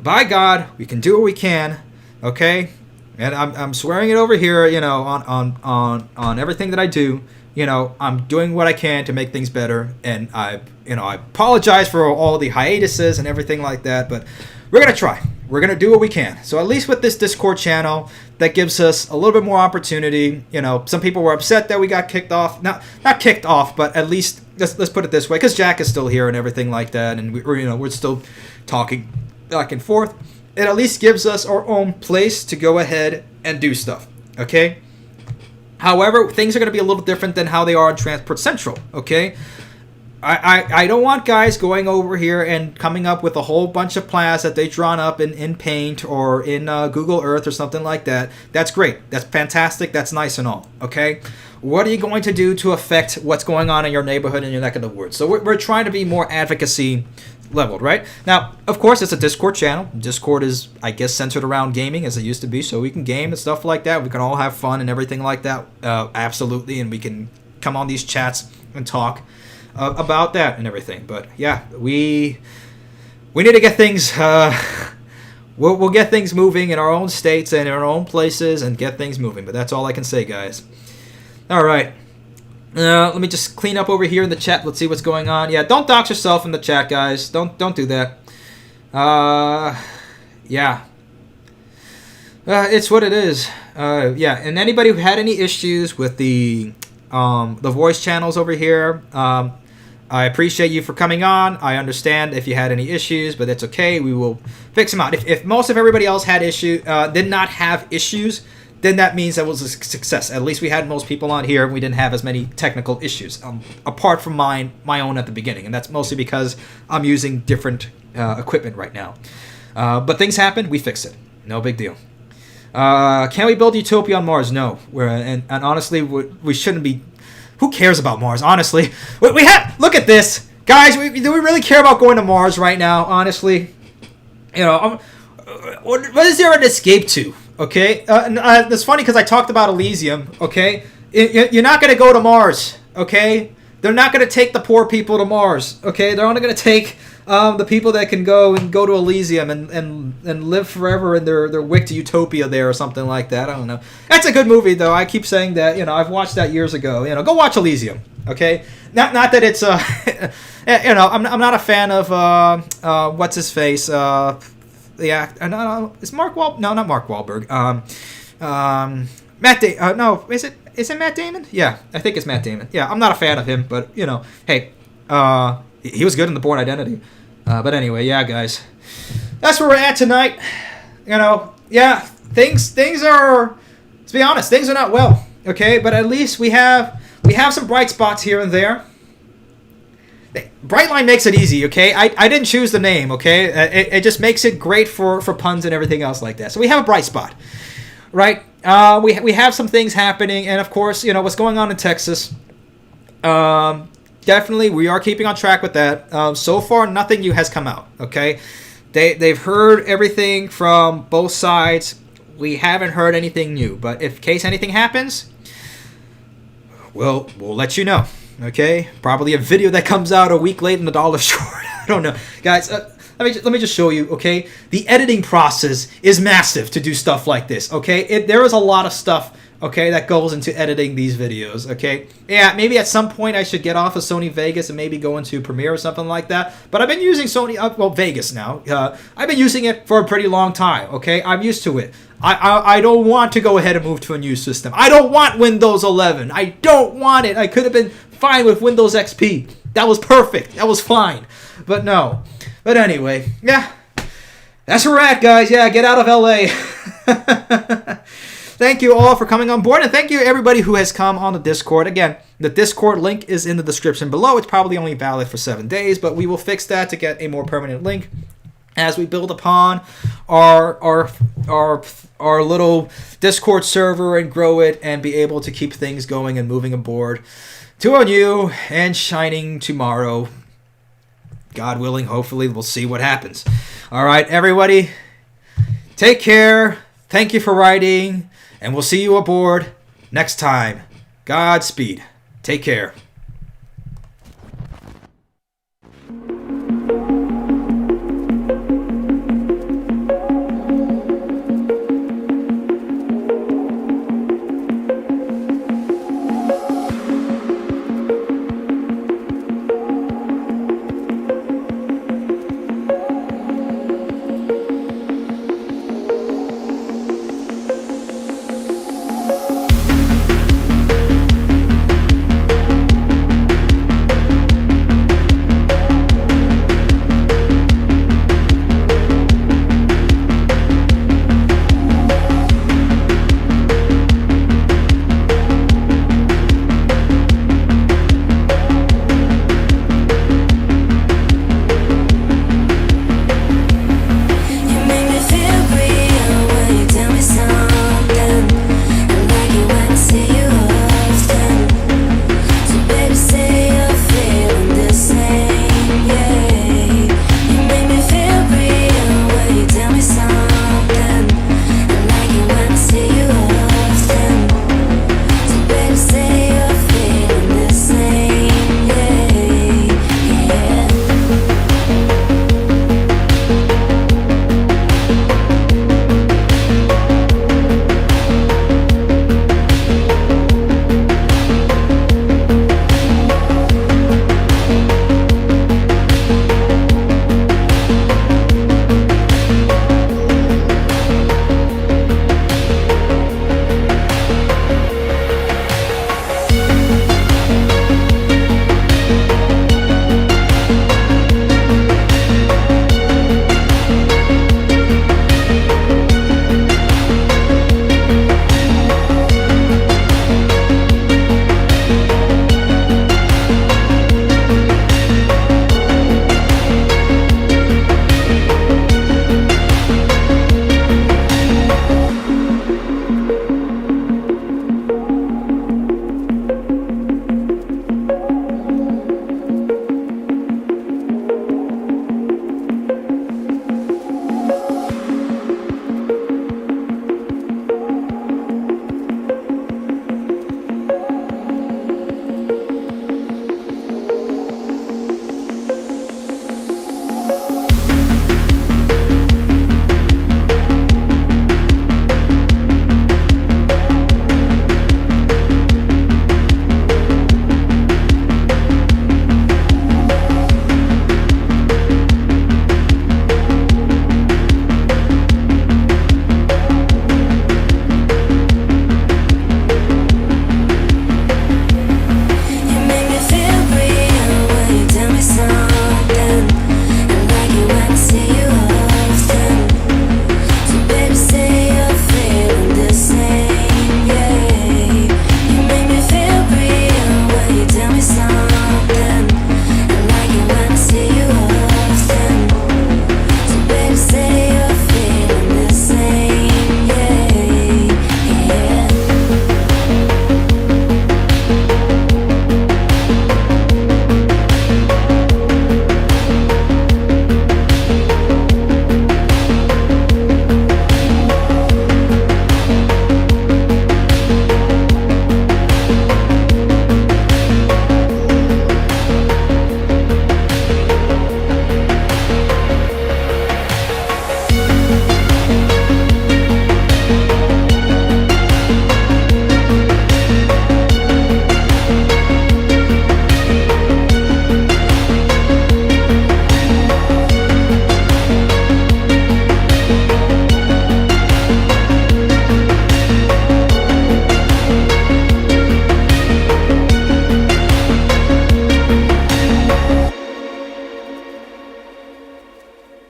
by God, we can do what we can. Okay, and I'm swearing it over here. On everything that I do. I'm doing what I can to make things better, and I apologize for all the hiatuses and everything like that. But we're gonna try. We're gonna do what we can. So at least with this Discord channel, that gives us a little bit more opportunity. Some people were upset that we got kicked off. Not kicked off, but at least let's put it this way, because Jack is still here and everything like that, and we're still talking back and forth. It at least gives us our own place to go ahead and do stuff. Okay. However, things are going to be a little different than how they are on Transport Central. Okay. I don't want guys going over here and coming up with a whole bunch of plans that they've drawn up in Paint or in Google Earth or something like that. That's great. That's fantastic. That's nice and all. Okay. What are you going to do to affect what's going on in your neighborhood and your neck of the woods? So we're trying to be more advocacy leveled, right? Now, of course, it's a Discord channel. Discord is, I guess, centered around gaming as it used to be, so we can game and stuff like that. We can all have fun and everything like that. Absolutely, and we can come on these chats and talk about that and everything. But yeah, we need to get things. We'll get things moving in our own states and in our own places and get things moving. But that's all I can say, guys. All right. Let me just clean up over here in the chat. Let's see what's going on. Yeah, don't dox yourself in the chat, guys. Don't do that. Yeah. It's what it is. Yeah, and anybody who had any issues with the voice channels over here, I appreciate you for coming on. I understand if you had any issues, but that's okay. We will fix them out. If most of everybody else had did not have issues, then that means that was a success. At least we had most people on here and we didn't have as many technical issues, apart from my own at the beginning. And that's mostly because I'm using different equipment right now. But things happen, we fix it. No big deal. Can we build utopia on Mars? No. And honestly, we shouldn't be. Who cares about Mars, honestly? We have. Look at this. Guys, do we really care about going to Mars right now, honestly? What is there an escape to? Okay, it's funny because I talked about Elysium. Okay, you're not going to go to Mars. Okay, they're not going to take the poor people to Mars. Okay, they're only going to take the people that can go to Elysium and live forever in their wicked utopia there or something like that. I don't know. That's a good movie though. I keep saying that. I've watched that years ago. Go watch Elysium. Okay, not that it's I'm not a fan of what's his face. Yeah, no, it's Mark Wahlberg. No, not Mark Wahlberg. Matt no, is it Matt Damon? Yeah, I think it's Matt Damon. Yeah, I'm not a fan of him, but hey, he was good in The Bourne Identity. But anyway, yeah, guys, that's where we're at tonight. Yeah, things are, to be honest, things are not well. Okay, but at least we have some bright spots here and there. Brightline makes it easy, okay? I didn't choose the name, okay? It just makes it great for puns and everything else like that. So we have a bright spot, right? We have some things happening, and of course, what's going on in Texas. Definitely, we are keeping on track with that. So far, nothing new has come out, okay? They've heard everything from both sides. We haven't heard anything new, but in case anything happens, we'll let you know. Okay, probably a video that comes out a week late and a dollar short. I don't know, guys. Let me just show you. Okay, the editing process is massive to do stuff like this. Okay, there is a lot of stuff okay, that goes into editing these videos, okay? Yeah, maybe at some point I should get off of Sony Vegas and maybe go into Premiere or something like that. But I've been using Sony, Vegas now. I've been using it for a pretty long time, okay? I'm used to it. I don't want to go ahead and move to a new system. I don't want Windows 11. I don't want it. I could have been fine with Windows XP. That was perfect. That was fine. But no. But anyway, yeah. That's a wrap, guys. Yeah, get out of LA. Thank you all for coming on board, and thank you everybody who has come on the Discord. Again, the Discord link is in the description below. It's probably only valid for 7 days, but we will fix that to get a more permanent link as we build upon our little Discord server and grow it and be able to keep things going and moving aboard to a new and shining tomorrow. God willing, hopefully we'll see what happens. All right, everybody, take care. Thank you for writing, and we'll see you aboard next time. Godspeed. Take care.